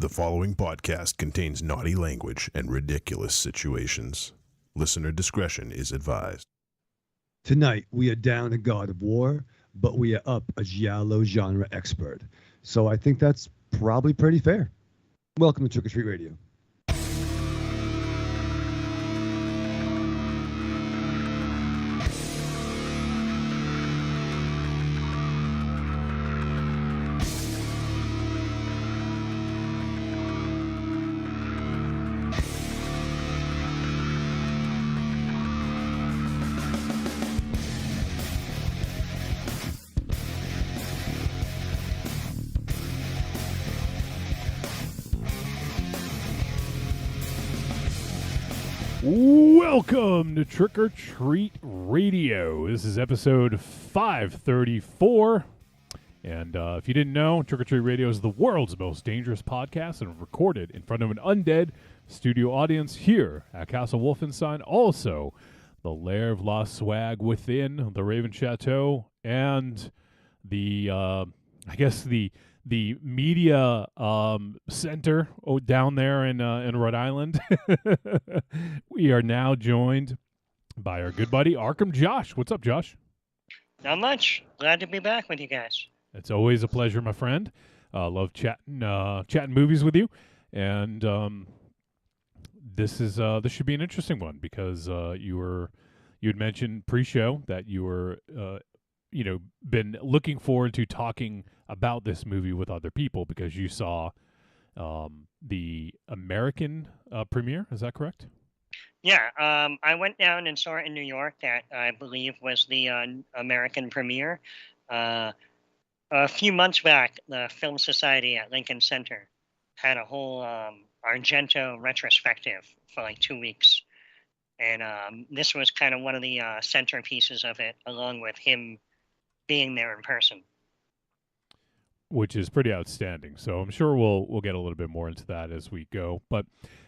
The following podcast contains naughty language and ridiculous situations. Listener discretion is advised. Tonight, we are down a God of War, but we are up a giallo genre expert. So I think that's probably pretty fair. Welcome to Trick or Treat Radio. Welcome to Trick or Treat Radio. This is episode 534. And if you didn't know, Trick or Treat Radio is the world's most dangerous podcast and recorded in front of an undead studio audience here at Castle Wolfenstein. Also, the Lair of Lost Swag within the Raven Chateau and the media center down there in Rhode Island. We are now joined by our good buddy Arkham Josh. What's up, Josh? Not much. Glad to be back with you guys. It's always a pleasure, my friend. Love chatting movies with you, and this should be an interesting one because you had mentioned pre-show that you were been looking forward to talking about this movie with other people because you saw the American premiere. Is that correct? Yeah, I went down and saw it in New York. That I believe was the American premiere. A few months back, the Film Society at Lincoln Center had a whole Argento retrospective for like 2 weeks. And this was kind of one of the centerpieces of it, along with him being there in person. Which is pretty outstanding. So I'm sure we'll get a little bit more into that as we go. But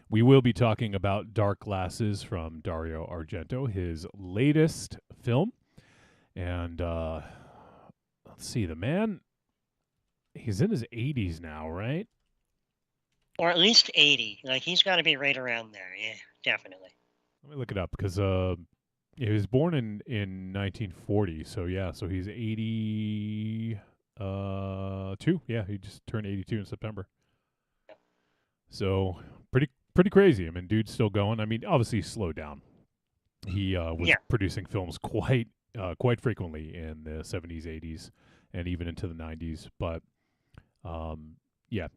we will be talking about Dark Glasses from Dario Argento, his latest film. And let's see, the man, he's in his 80s now, right? Or at least 80. Like, he's got to be right around there. Yeah, definitely. Let me look it up because he was born in 1940. So, yeah, so he's 82. Yeah, he just turned 82 in September. So, pretty crazy. I mean, dude's still going. I mean, obviously he slowed down. He was producing films quite frequently in the 70s, 80s, and even into the 90s. But,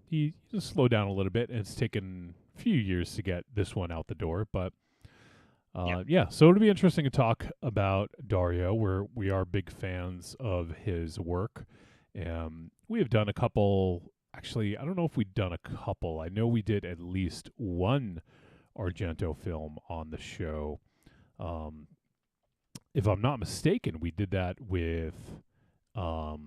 he just slowed down a little bit, and it's taken a few years to get this one out the door. But, so it'll be interesting to talk about Dario. We are big fans of his work. We have done a couple. Actually, I don't know if we've done a couple. I know we did at least one Argento film on the show. If I'm not mistaken, we did that with our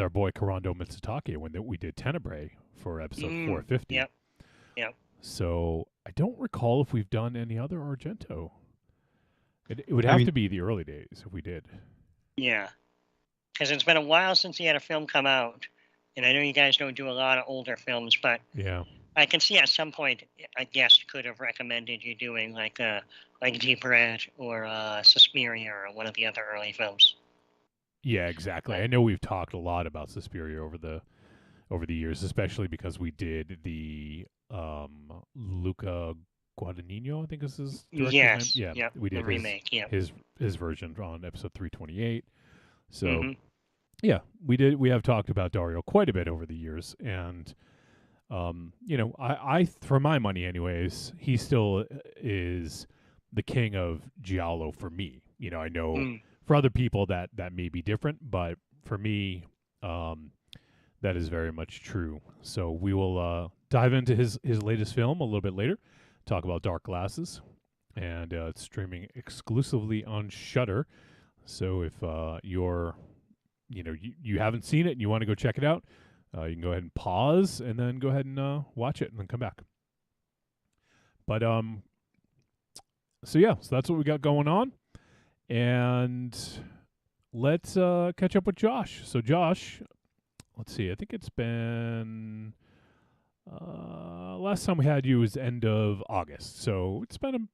boy Karando Mitsutake when we did Tenebrae for episode 450. Yep. So I don't recall if we've done any other Argento. It would have to be the early days if we did. Yeah. Because it's been a while since he had a film come out. And I know you guys don't do a lot of older films, but I can see at some point a guest could have recommended you doing like Deep Red or Suspiria or one of the other early films. Yeah, exactly. I know we've talked a lot about Suspiria over the years, especially because we did the Luca Guadagnino, I think is his director's name. Yeah, we did the remake. His version on episode 328. So. Yeah, we have talked about Dario quite a bit over the years, and I for my money, anyways, he still is the king of giallo for me. I know for other people that may be different, but for me, that is very much true. So we will dive into his latest film a little bit later, talk about Dark Glasses, and it's streaming exclusively on Shudder. So if you haven't seen it and you want to go check it out, you can go ahead and pause and then go ahead and watch it and then come back. But so that's what we got going on. And let's catch up with Josh. So Josh, let's see, I think it's been Last time we had you was end of August, so it's been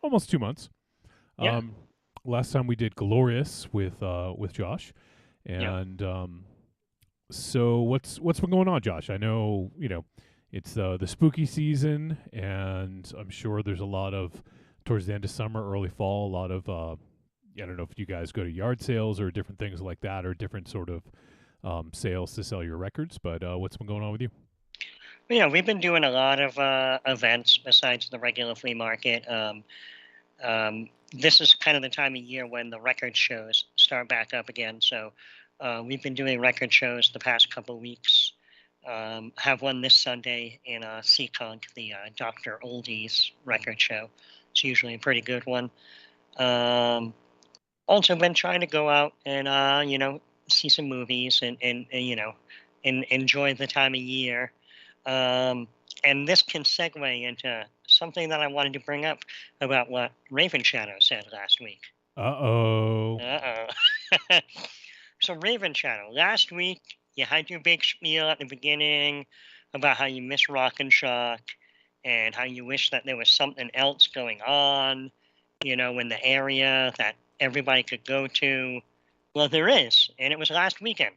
almost 2 months. Yeah. Last time we did Glorious with Josh, and so what's been going on, Josh? I know it's the spooky season, and I'm sure there's a lot of towards the end of summer, early fall, a lot of I don't know if you guys go to yard sales or different things like that, or different sort of sales to sell your records. But what's been going on with you? Yeah, we've been doing a lot of events besides the regular flea market. This is kind of the time of year when the record shows start back up again. So we've been doing record shows the past couple of weeks. Have one this Sunday in Seekonk, the Dr. Oldies record show. It's usually a pretty good one. Also been trying to go out and see some movies and enjoy the time of year. And this can segue into something that I wanted to bring up about what Raven Shadow said last week. Uh-oh. So Raven Shadow, last week you had your big spiel at the beginning about how you miss Rock and Shock and how you wish that there was something else going on, in the area that everybody could go to. Well, there is, and it was last weekend.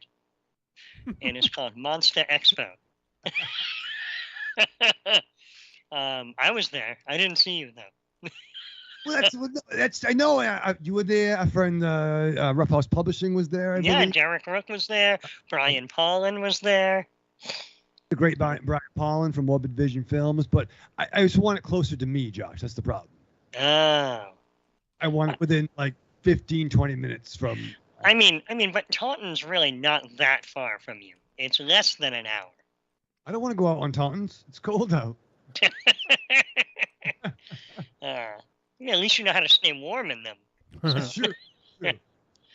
And it's called Monster Expo. I was there. I didn't see you though. Well, that's I know you were there. A friend, Rough House Publishing was there. I believe. Derek Rook was there. Brian Paulin was there. The great Brian Paulin from Morbid Vision Films, but I just want it closer to me, Josh. That's the problem. Oh. I want it within like 15, 20 minutes from. I mean, but Taunton's really not that far from you. It's less than an hour. I don't want to go out on Tauntons. It's cold out. At least you know how to stay warm in them. It's true.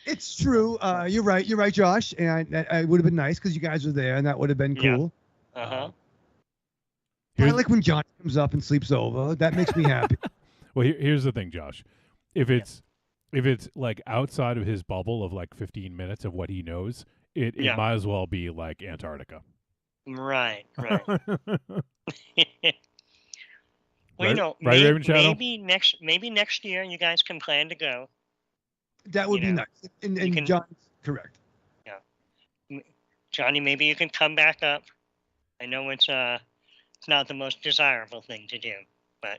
It's true. You're right. You're right, Josh. And I would have been nice because you guys were there, and that would have been cool. Yeah. I like when Johnny comes up and sleeps over. That makes me happy. Well, here's the thing, Josh. If it's like outside of his bubble of like 15 minutes of what he knows, it might as well be like Antarctica. Right. Well, right, Raven Shadow? maybe next year you guys can plan to go. That would be nice. And John's correct. Yeah. Johnny, maybe you can come back up. I know it's not the most desirable thing to do, but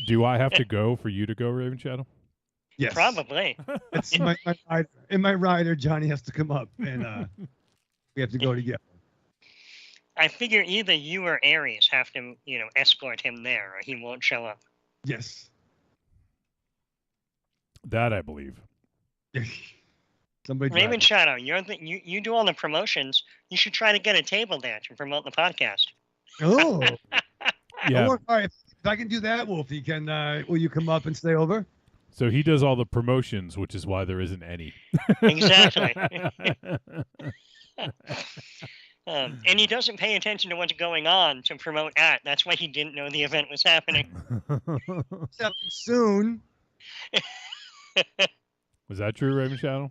do I have to go for you to go, Raven Shadow? Yes. Probably. It's my rider. In my rider, Johnny has to come up, and we have to go together. I figure either you or Aries have to, escort him there, or he won't show up. Yes. That I believe. Somebody. Raven Shadow, you do all the promotions. You should try to get a table there to promote the podcast. Oh. Yeah. All right. If I can do that, Wolfie, will you come up and stay over? So he does all the promotions, which is why there isn't any. Exactly. And he doesn't pay attention to what's going on to promote at. That's why he didn't know the event was happening. Soon. Was that true, Raven Shadow?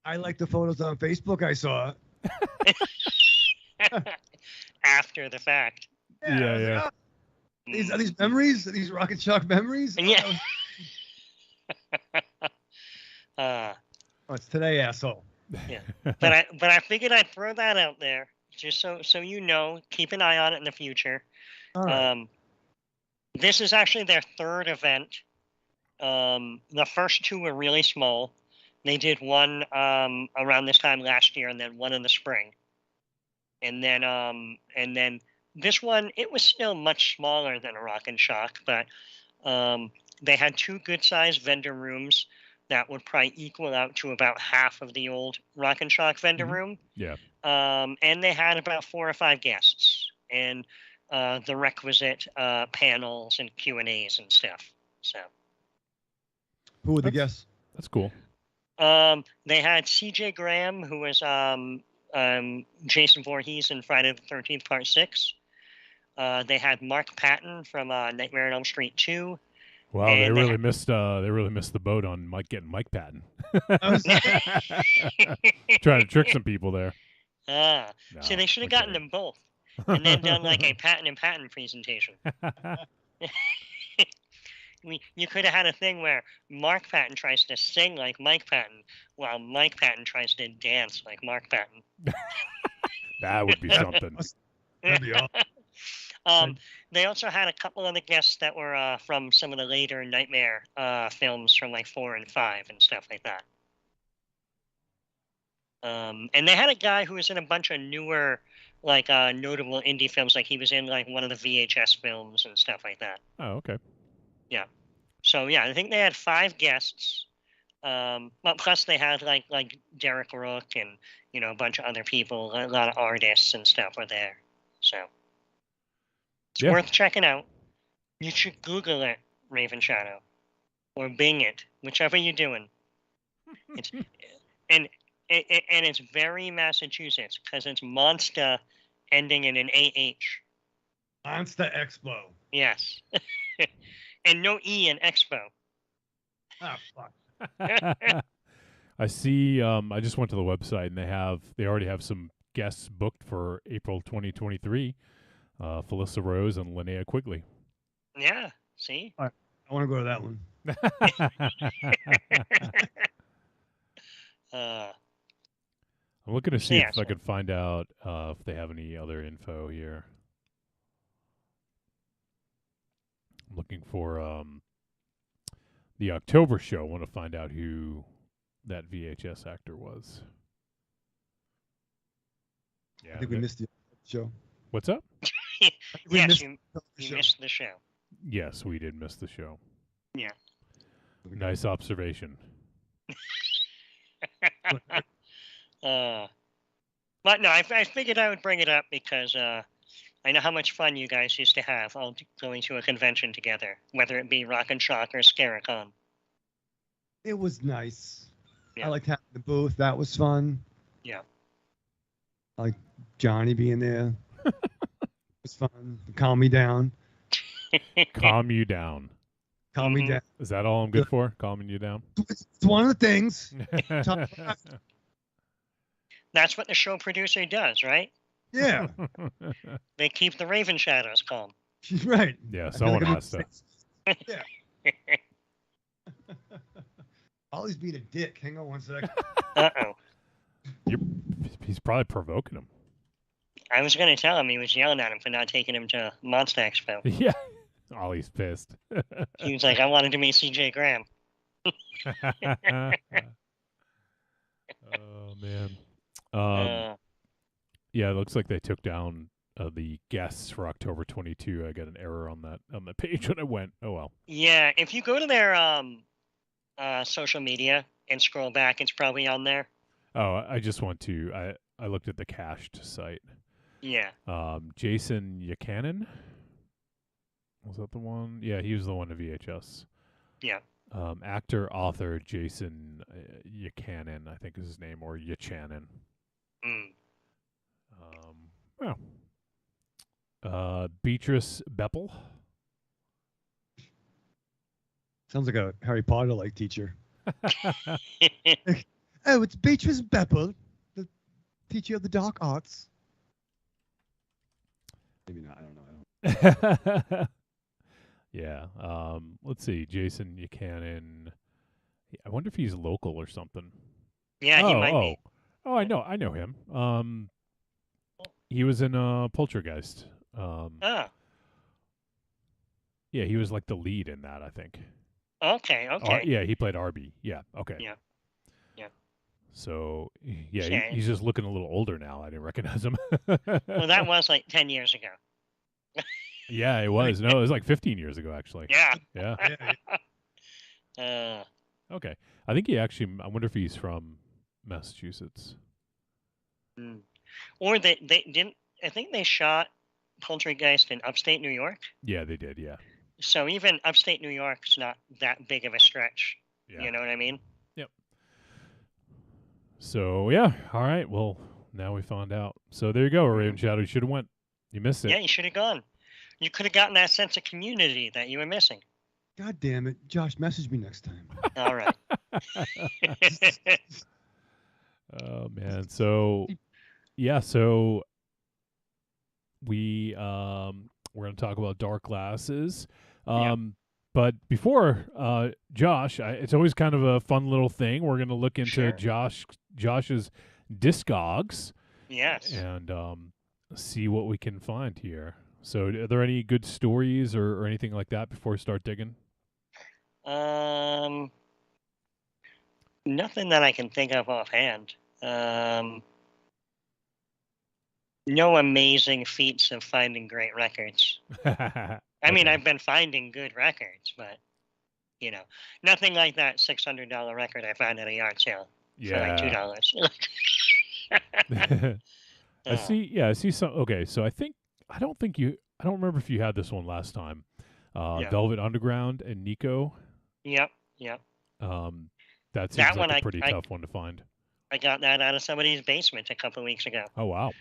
I like the photos on Facebook I saw. After the fact. Yeah. Are these memories? Are these Rocket Shock memories? Yeah. It's today, asshole. Yeah. But I figured I'd throw that out there just so you know. Keep an eye on it in the future. All right. This is actually their third event. The first two were really small. They did one around this time last year, and then one in the spring. And then this one, it was still much smaller than a Rock and Shock, but they had two good-sized vendor rooms that would probably equal out to about half of the old Rock and Shock vendor room. Yeah. And they had about 4 or 5 guests and the requisite panels and Q&As and stuff. So. Who were the guests? That's cool. They had CJ Graham, who was Jason Voorhees in Friday the 13th Part 6. They had Mark Patton from Nightmare on Elm Street 2. Wow, they really missed the boat on getting Mike Patton. Trying to trick some people there. See, they should have gotten them both. and then done like a patent presentation. You could have had a thing where Mark Patton tries to sing like Mike Patton, while Mike Patton tries to dance like Mark Patton. That would be something. That'd be awesome. They also had a couple of the guests that were from some of the later Nightmare films from like 4 and 5 and stuff like that. And they had a guy who was in a bunch of newer, like notable indie films. Like he was in like one of the VHS films and stuff like that. Oh, okay. Yeah. So yeah, I think they had 5 guests. But plus they had like Derek Rook and a bunch of other people, a lot of artists and stuff were there. So it's worth checking out. You should Google it, Raven Shadow, or Bing it, whichever you're doing. It's and it's very Massachusetts because it's Monster ending in an AH. Monster Expo. Yes. And no E in Expo. Ah, fuck. I see. I just went to the website and they already have some guests booked for April 2023. Felissa Rose and Linnea Quigley. Yeah. See. I want to go to that one. I'm looking to see if I could find out if they have any other info here. I'm looking for the October show. I want to find out who that VHS actor was. Yeah, I think we missed the show. What's up? Yes, you missed the show. Yes, we did miss the show. Yeah. Nice observation. But no, I figured I would bring it up because I know how much fun you guys used to have all going to a convention together, whether it be Rock and Shock or Scaricon. It was nice. Yeah. I liked having the booth. That was fun. Yeah. I liked Johnny being there. It was fun. Calm me down. Calm you down. Calm me down. Is that all I'm good for? Calming you down? It's one of the things. That's what the show producer does, right? Yeah. They keep the Raven Shadows calm. Right. Yeah, someone has to. Yeah. Ollie's being a dick. Hang on one second. Uh-oh. He's probably provoking him. I was going to tell him he was yelling at him for not taking him to Monster Expo. Yeah. Ollie's pissed. He was like, I wanted to meet CJ Graham. Oh, man. Yeah, it looks like they took down the guests for October 22. I got an error on the page when I went. Oh, well. Yeah, if you go to their social media and scroll back, it's probably on there. Oh, I just want to. I looked at the cached site. Yeah. Jason Buchanan. Was that the one? Yeah, he was the one to VHS. Yeah. Actor, author Jason Buchanan, I think is his name, or Yuchanan. Beatrice Beppel. Sounds like a Harry Potter-like teacher. Oh, it's Beatrice Beppel, the teacher of the dark arts. Maybe not. I don't know. Yeah. Let's see. Jason Buchanan. I wonder if he's local or something. Yeah, he might be. Oh, I know him. He was in Poltergeist. Yeah, he was like the lead in that, I think. Okay. Yeah, he played Arby. Yeah, okay. Yeah. So, yeah, he's just looking a little older now. I didn't recognize him. Well, that was like 10 years ago. Yeah, it was. No, it was like 15 years ago, actually. Yeah. Okay. I think he actually, I wonder if he's from Massachusetts. Or they didn't, I think they shot Poltergeist in upstate New York. Yeah, they did, yeah. So even upstate New York's not that big of a stretch. Yeah. You know what I mean? Yep. So, yeah. All right. Well, now we found out. So there you go, Raven Shadow. You should have went. You missed it. Yeah, you should have gone. You could have gotten that sense of community that you were missing. God damn it. Josh, message me next time. All right. Oh, man. So, yeah. So, we're going to talk about dark glasses. Yeah. But before, Josh, it's always kind of a fun little thing. We're going to look into Sure. Josh's Discogs Yes. and see what we can find here. So, are there any good stories or anything like that before we start digging? Nothing that I can think of offhand. No amazing feats of finding great records. I mean, I've been finding good records, but nothing like that $600 record I found at a yard sale for like $2. I see. Yeah, I see some. Okay, so I don't remember if you had this one last time. Yeah. Velvet Underground and Nico. Yep. That seems That like one a pretty tough one to find. I got that out of somebody's basement a couple of weeks ago. Oh wow!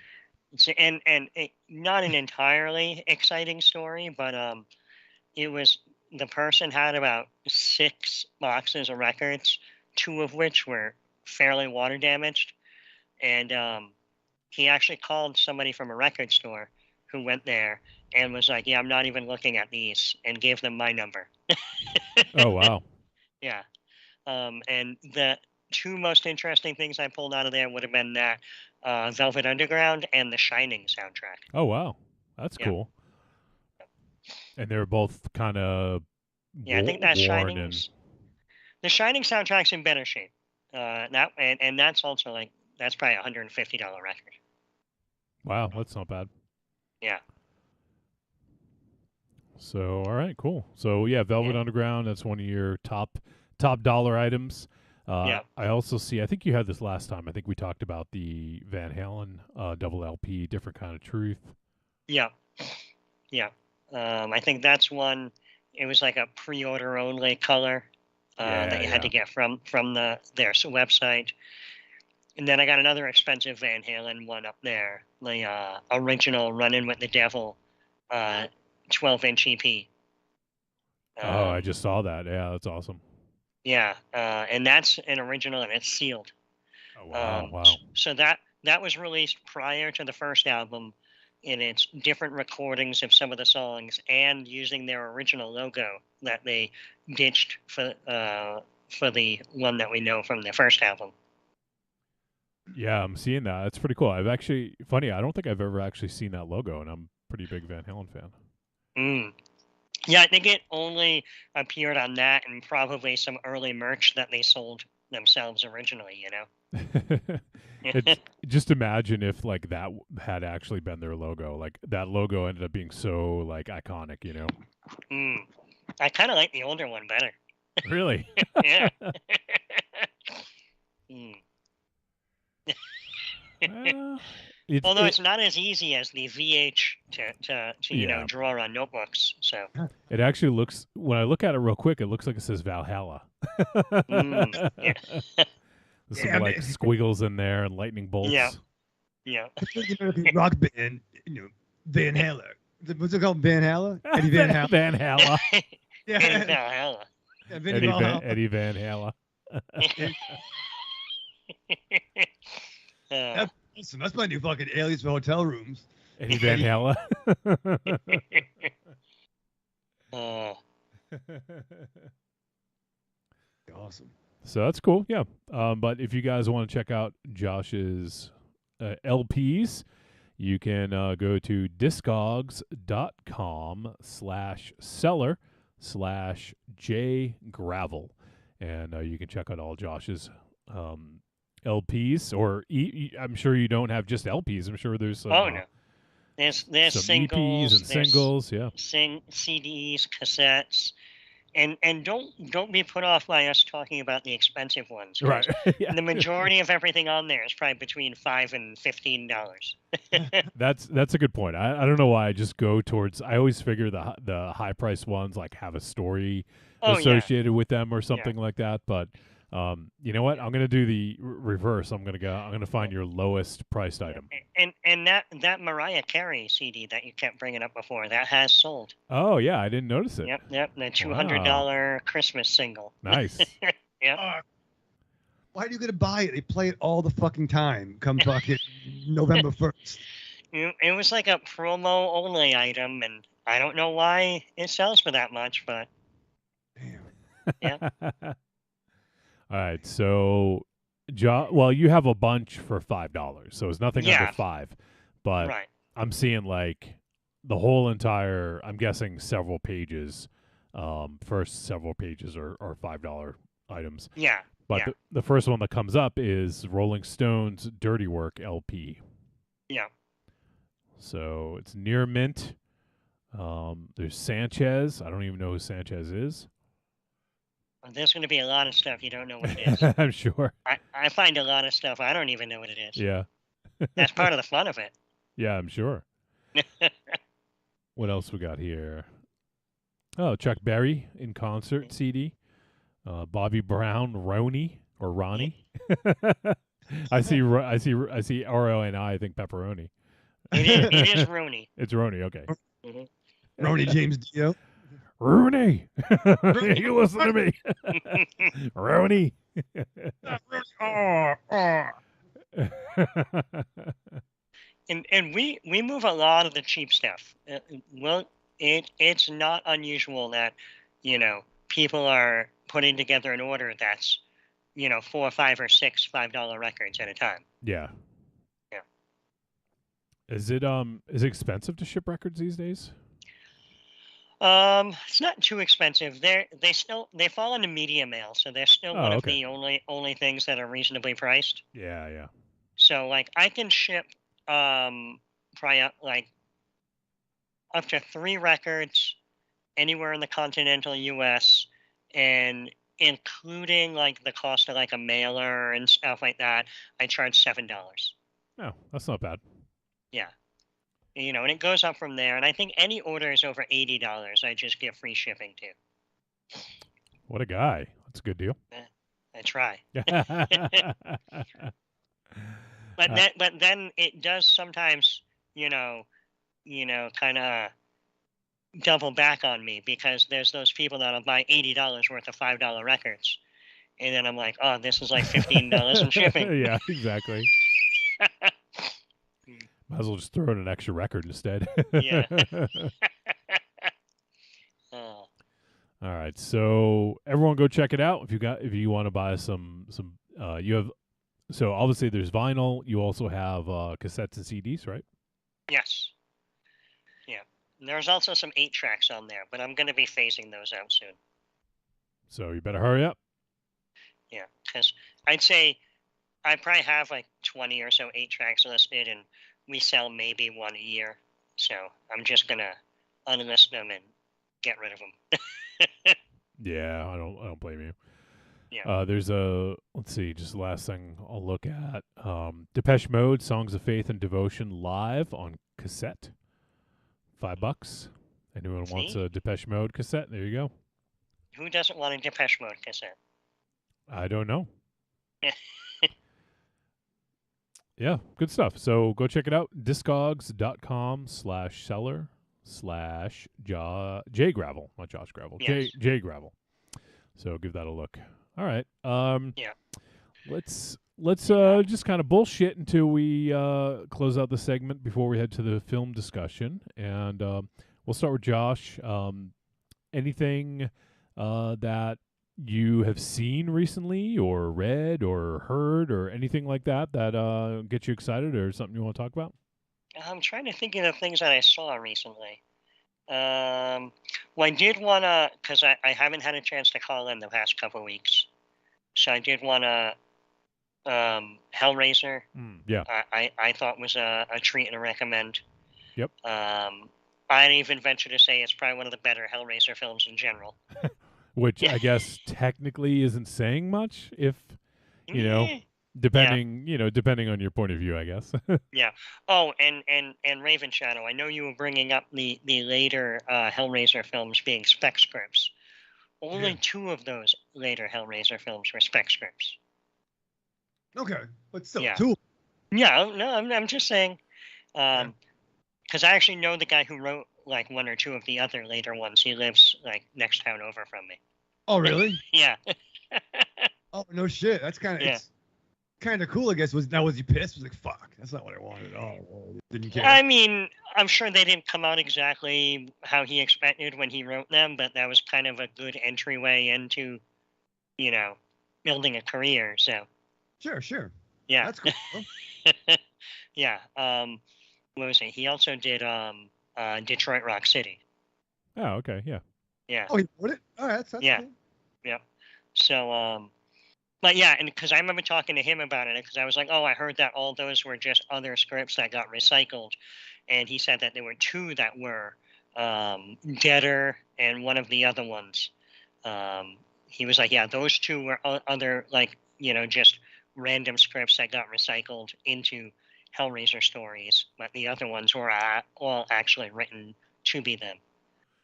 And not an entirely exciting story, but it was the person had about 6 boxes of records, 2 of which were fairly water damaged, and he actually called somebody from a record store who went there and was like, "Yeah, I'm not even looking at these," and gave them my number. Oh wow! Yeah. And the 2 most interesting things I pulled out of there would have been that Velvet Underground and the Shining soundtrack. Oh wow, that's cool. And they were both kind of I think that worn the Shining soundtrack's in better shape. And that's also that's probably $150 record. Wow, that's not bad. Yeah. So all right, cool. So yeah, Velvet Underground. That's one of your top dollar items. I also see. I think you had this last time. I think we talked about the Van Halen double LP, Different Kind of Truth. Yeah. I think that's one. It was like a pre-order only color that you had to get from their website. And then I got another expensive Van Halen one up there, the original Runnin' with the Devil 12-inch EP. I just saw that. Yeah, that's awesome. Yeah, and that's an original, and it's sealed. Oh wow! Wow. So that was released prior to the first album, and it's different recordings of some of the songs, and using their original logo that they ditched for the one that we know from the first album. Yeah, I'm seeing that. That's pretty cool. I don't think I've ever actually seen that logo, and I'm a pretty big Van Halen fan. Yeah, I think it only appeared on that and probably some early merch that they sold themselves originally, Just imagine if that had actually been their logo. Like that logo ended up being so iconic, I kind of like the older one better. Really? Yeah. Although it's not as easy as the VH to draw on notebooks. So it actually looks, when I look at it real quick, it looks like it says Valhalla. There's some squiggles in there and lightning bolts. Yeah. Rock band, Van Halen. What's it called? Van Halen? Eddie Van Halen. Van Halen. Yeah. Eddie Van Halen. Yeah, Eddie Van Halen. That's my new fucking alias for hotel rooms. Eddie Van Halen. Awesome. So that's cool, yeah. But if you guys want to check out Josh's LPs, you can go to discogs.com/seller/jgravel, and you can check out all Josh's LPs. Or I'm sure you don't have just LPs. I'm sure there's some. Oh no, there's some singles, EPs and singles, yeah. CDs, cassettes. And don't be put off by us talking about the expensive ones. Right. Yeah. The majority of everything on there is probably between $5 and $15. That's a good point. I don't know why I just go towards. I always figure the high price ones have a story associated with them or something like that. But you know what? I'm gonna do the reverse. I'm gonna find your lowest priced item. And that Mariah Carey CD that you kept bringing up before, that has sold. Oh yeah, I didn't notice it. Yep. The $200 Christmas single. Nice. Yep. Why are you gonna buy it? They play it all the fucking time. Come fucking November 1st. it was like a promo only item, and I don't know why it sells for that much, but Damn. yeah. All right, so well, you have a bunch for $5, so it's nothing under Yeah. $5, but Right. I'm seeing like the whole entire. I'm guessing several pages. First several pages are $5 items, Yeah. but Yeah. the first one that comes up is Rolling Stone's Dirty Work LP. Yeah. So it's near mint. There's Sanchez. I don't even know who Sanchez is. Well, there's going to be a lot of stuff you don't know what it is. I'm sure. I find a lot of stuff I don't even know what it is. Yeah. That's part of the fun of it. Yeah, I'm sure. What else we got here? Oh, Chuck Berry in concert CD. Bobby Brown, Ronnie or Ronnie. I see RONI. I think pepperoni. It is Rooney. It's Ronnie. Okay. Mm-hmm. Ronnie James Dio. Rooney, you listen to me, Ronnie. And we move a lot of the cheap stuff. Well, it's not unusual that people are putting together an order that's 4, 5, or 6 $5 records at a time. Yeah. Yeah. Is it expensive to ship records these days? It's not too expensive. They fall into media mail, so they're still one of the only things that are reasonably priced. Yeah, yeah. So like I can ship probably like up to 3 records anywhere in the continental US, and including like the cost of like a mailer and stuff like that, I charge $7. Oh, that's not bad. Yeah. And it goes up from there. And I think any order is over $80, I just get free shipping too. What a guy. That's a good deal. I try. But then it does sometimes, kind of double back on me, because there's those people that'll buy $80 worth of $5 records. And then I'm like, oh, this is like $15 in shipping. Yeah, exactly. Might as well just throw in an extra record instead. Yeah. All right, so everyone go check it out if you want to buy some you have. So obviously there's vinyl. You also have cassettes and CDs, right? Yes. Yeah. And there's also some 8 tracks on there, but I'm going to be phasing those out soon. So you better hurry up. Yeah, because I'd say I probably have like 20 or so 8 tracks listed, and we sell maybe 1 a year. So I'm just going to unlist them and get rid of them. Yeah, I don't blame you. Yeah. There's let's see, just the last thing I'll look at. Depeche Mode, Songs of Faith and Devotion live on cassette. $5. Anyone wants a Depeche Mode cassette? There you go. Who doesn't want a Depeche Mode cassette? I don't know. Yeah, good stuff. So go check it out. Discogs.com/seller/jgravel. Not Josh Gravel. Yes. J Gravel. So give that a look. All right. Yeah. Let's just kind of bullshit until we close out the segment before we head to the film discussion. And we'll start with Josh. Anything that you have seen recently or read or heard or anything like that gets you excited, or something you want to talk about? I'm trying to think of the things that I saw recently. Well, I did want to, because I haven't had a chance to call in the past couple of weeks. So I did want to, Hellraiser. Yeah. I thought was a treat and a recommend. Yep. I'd even venture to say it's probably one of the better Hellraiser films in general. Which I guess technically isn't saying much, if depending on your point of view, I guess. Yeah. Oh, and Raven Shadow. I know you were bringing up the later Hellraiser films being spec scripts. Only 2 of those later Hellraiser films were spec scripts. Okay, but still, Yeah. 2. Yeah. No, I'm just saying. Because I actually know the guy who wrote like 1 or 2 of the other later ones. He lives like next town over from me. Oh, really? Yeah. Oh, no shit. That's kind of. Yeah. kind of cool, I guess. Was he pissed? Was like, fuck, that's not what I wanted at all. Or didn't care. I mean, I'm sure they didn't come out exactly how he expected when he wrote them, but that was kind of a good entryway into, building a career. So Sure. yeah, That's cool. yeah. What was it? He also did Detroit Rock City. Oh, okay, yeah. Yeah. Oh, he wrote it. All right, that's Yeah. cool. Yeah. So but yeah, and because I remember talking to him about it, because I was like, oh, I heard that all those were just other scripts that got recycled, and he said that there were two that were Deader and one of the other ones. He was like, yeah, those two were other just random scripts that got recycled into Hellraiser stories, but the other ones were all actually written to be them.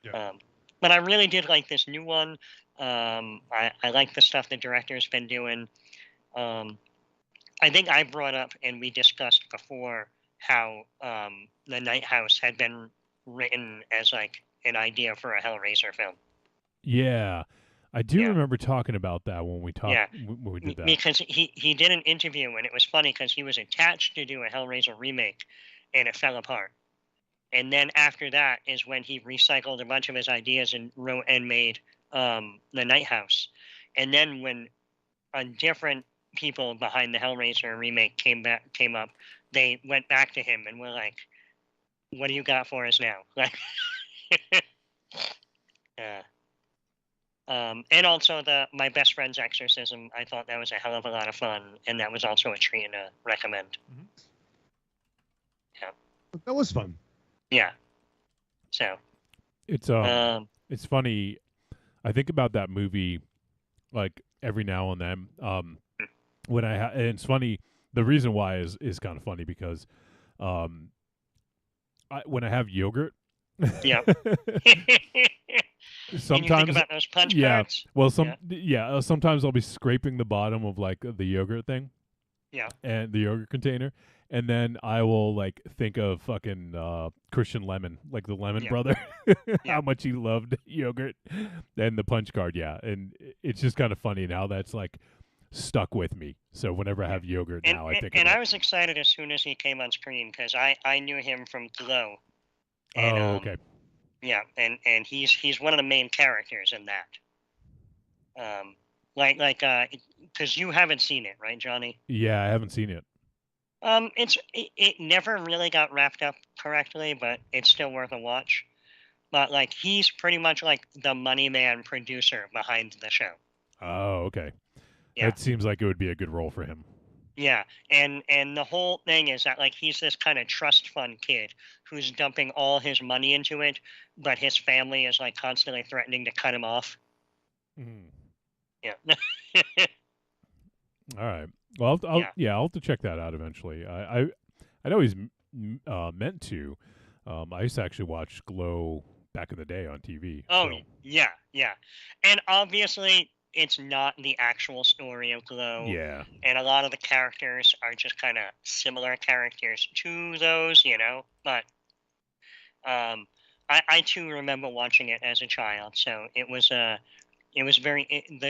Yeah. But I really did like this new one. I like the stuff the director's been doing. I think I brought up and we discussed before how the Night House had been written as like an idea for a Hellraiser film. Yeah. I do Yeah. remember talking about that when we talked when we did that. Because he did an interview and it was funny because he was attached to do a Hellraiser remake and it fell apart. And then after that is when he recycled a bunch of his ideas and wrote and made the Night House. And then when different people behind the Hellraiser remake came up, they went back to him and were like, "What do you got for us now?" Like, and also My Best Friend's Exorcism. I thought that was a hell of a lot of fun, and that was also a treat to recommend. Mm-hmm. Yeah, that was fun. Yeah. So it's funny. I think about that movie like every now and then. When and it's funny. The reason why is kind of funny because when I have yogurt, yeah. sometimes and you think about those punch cards? Well, sometimes I'll be scraping the bottom of like the yogurt thing. Yeah. And the yogurt container. And then I will like think of fucking Christian Lemon, like the Lemon brother, how much he loved yogurt, and the punch card, and it's just kind of funny now that's like stuck with me. So whenever I have yogurt now, I think. And I was excited as soon as he came on screen because I knew him from Glow. And, okay. Yeah, and he's one of the main characters in that. Because you haven't seen it, right, Johnny? Yeah, I haven't seen it. It never really got wrapped up correctly, but it's still worth a watch. But like he's pretty much like the money man producer behind the show. Oh, okay. Yeah. It seems like it would be a good role for him. Yeah, and the whole thing is that like he's this kind of trust fund kid who's dumping all his money into it, but his family is like constantly threatening to cut him off. Mm. Yeah. All right. Well, I'll have to check that out eventually. I know he's meant to. I used to actually watch Glow back in the day on TV. Oh, so. yeah. And obviously, it's not the actual story of Glow. Yeah. And a lot of the characters are just kind of similar characters to those, But I too remember watching it as a child, so the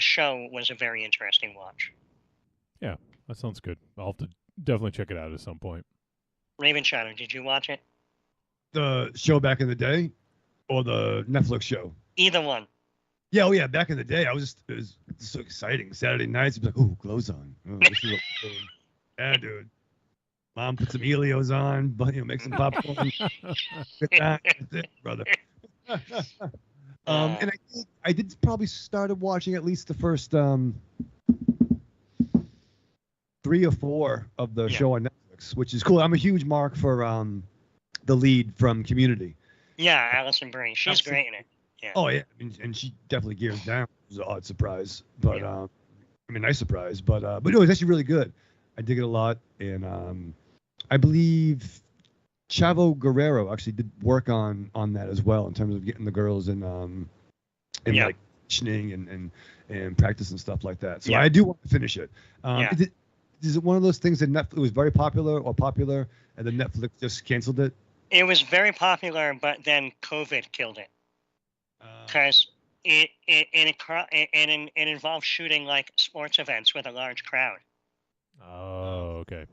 show was a very interesting watch. Yeah, that sounds good. I'll have to definitely check it out at some point. Raven Shadow, did you watch it? The show back in the day, or the Netflix show? Either one. Yeah, oh yeah, back in the day, it was so exciting. Saturday nights, it'd be like, "Ooh, Glow's on." Oh, this is yeah, dude. Mom put some Helios on, but make some popcorn. That's it, brother. And I did probably started watching at least the first 3 or 4 of the show on Netflix, which is cool. I'm a huge mark for the lead from Community. Yeah, Alison Brie. She's great in it. Yeah. Oh yeah, and she definitely gears down. It was an odd surprise, but nice surprise. But no, it's actually really good. I dig it a lot, and I believe Chavo Guerrero actually did work on that as well in terms of getting the girls in like conditioning and practice and stuff like that. So I do want to finish it. Is it one of those things that Netflix was very popular, and then Netflix just canceled it? It was very popular, but then COVID killed it. Because it involved shooting like sports events with a large crowd. Oh, okay.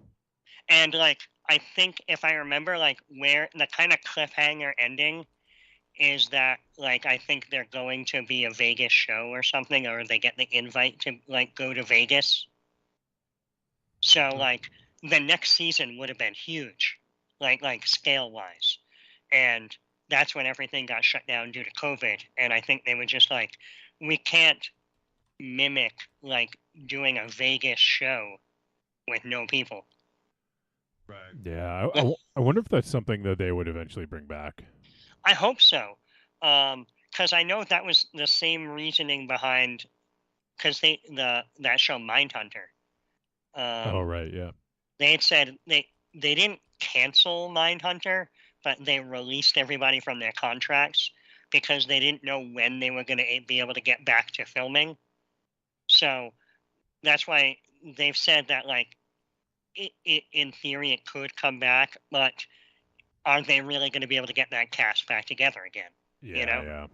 And like, I think if I remember, like, where the kind of cliffhanger ending is that, like, I think they're going to be a Vegas show or something, or they get the invite to like go to Vegas. So like, the next season would have been huge, like scale wise, and that's when everything got shut down due to COVID. And I think they were just like, we can't mimic like doing a Vegas show with no people. Right. Yeah, I wonder if that's something that they would eventually bring back. I hope so, because I know that was the same reasoning behind because that show Mindhunter. Oh, right, yeah. They had said they didn't cancel Mindhunter, but they released everybody from their contracts because they didn't know when they were going to be able to get back to filming. So that's why they've said that like it in theory it could come back, but are they really going to be able to get that cast back together again? Yeah, You know? yeah.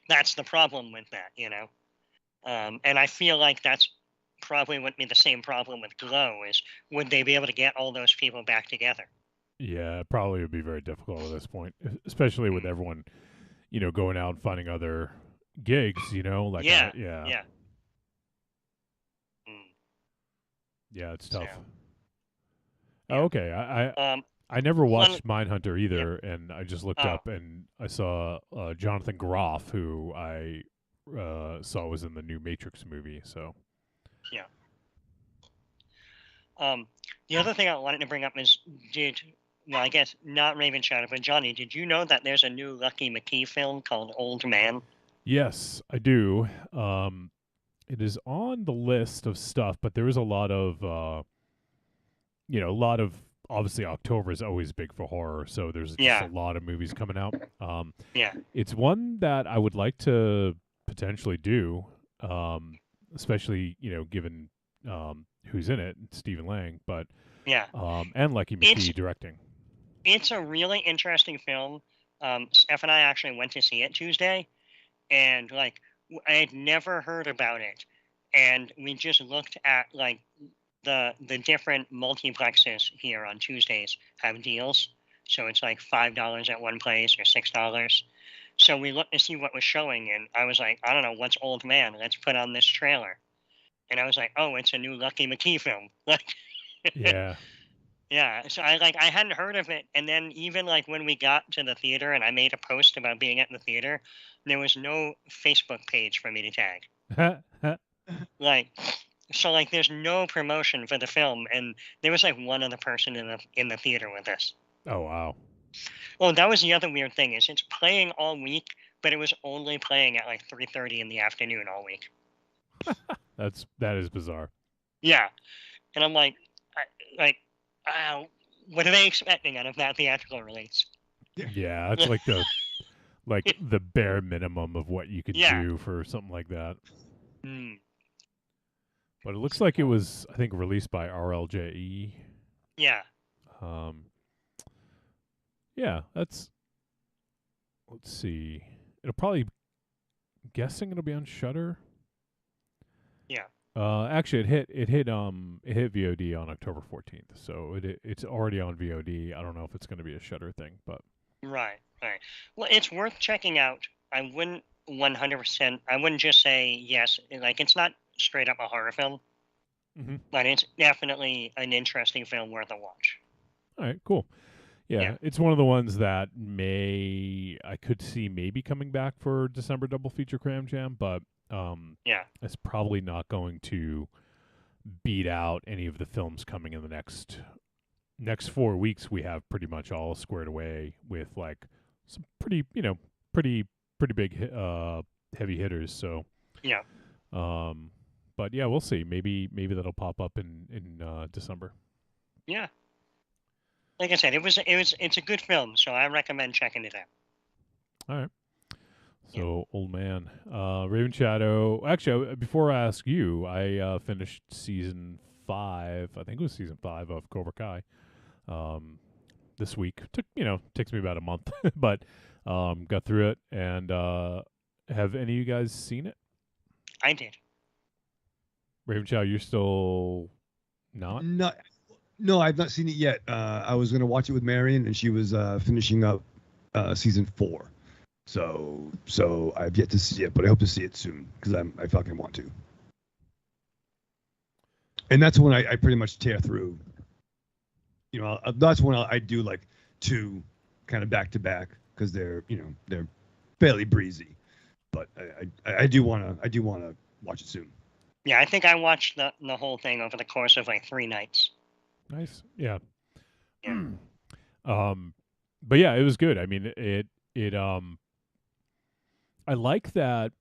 That's the problem with that, and I feel like that's probably would be the same problem with Glow is would they be able to get all those people back together? Yeah, it probably would be very difficult at this point, especially with everyone, going out and finding other gigs, like Yeah, yeah. yeah. Mm, Yeah, it's tough. so, Oh, yeah. okay. I never One, watched Mindhunter either, and I just looked oh, up and I saw Jonathan Groff, who I saw was in the new Matrix movie. So yeah. The other thing I wanted to bring up is well, I guess not Raven Shadow, but Johnny, did you know that there's a new Lucky McKee film called Old Man? yes, I do. It is on the list of stuff, but there is a lot of obviously October is always big for horror, so there's just a Yeah, lot of movies coming out. yeah, It's one that I would like to potentially do, especially given who's in it, Stephen Lang, but yeah. and Lucky It's McKee directing. it's a really interesting film. Steph and I actually went to see it Tuesday, and like I had never heard about it, and we just looked at like the different multiplexes here on Tuesdays have deals, so it's like $5 at one place or $6. So we looked to see what was showing, and I was like, I don't know, what's Old Man? Let's put on this trailer, and I was like, oh, it's a new Lucky McKee film. Like, Yeah, yeah. So I hadn't heard of it, and then even like when we got to the theater, and I made a post about being at the theater, there was no Facebook page for me to tag. Like, so like there's no promotion for the film, and there was like one other person in the theater with us. oh wow, Well, that was the other weird thing is it's playing all week, but it was only playing at like 3:30 in the afternoon all week. that is bizarre. Yeah, and I'm like, like, what are they expecting out of that theatrical release? Yeah, it's like the bare minimum of what you could Yeah. do for something like that. Mm, But it looks like it was, I think, released by RLJE. yeah. Um, yeah, let's see. It'll probably, guessing it'll be on Shutter. Yeah. Actually, it hit VOD on October 14th, so it's already on VOD. I don't know if it's going to be a Shutter thing, but Right. Right. Well, it's worth checking out. I wouldn't 100%. I wouldn't just say yes. Like it's not straight up a horror film, but it's definitely an interesting film worth a watch. all right, cool. Yeah, Yeah. it's one of the ones that I could see maybe coming back for December double feature Cram Jam, but Yeah. it's probably not going to beat out any of the films coming in the next 4 weeks. We have pretty much all squared away with like some pretty big heavy hitters. So Yeah. but yeah, we'll see. Maybe that'll pop up in December. Yeah. Like I said, it's a good film, so I recommend checking it out. All right. So, Old Man, Raven Shadow. Actually, before I ask you, I finished season 5. I think it was season 5 of Cobra Kai. This week takes me about a month, but got through it. And have any of you guys seen it? I did. Raven Shadow, you're still Not? No, I've not seen it yet. I was gonna watch it with Marion, and she was finishing up season 4. So I've yet to see it, but I hope to see it soon because I fucking want to. And that's when I pretty much tear through. You know, that's when I do like 2 kind of back to back because they're fairly breezy. But I do wanna watch it soon. Yeah, I think I watched the whole thing over the course of like 3 nights. Nice. Yeah. Yeah. But yeah, it was good. I mean, it I like that.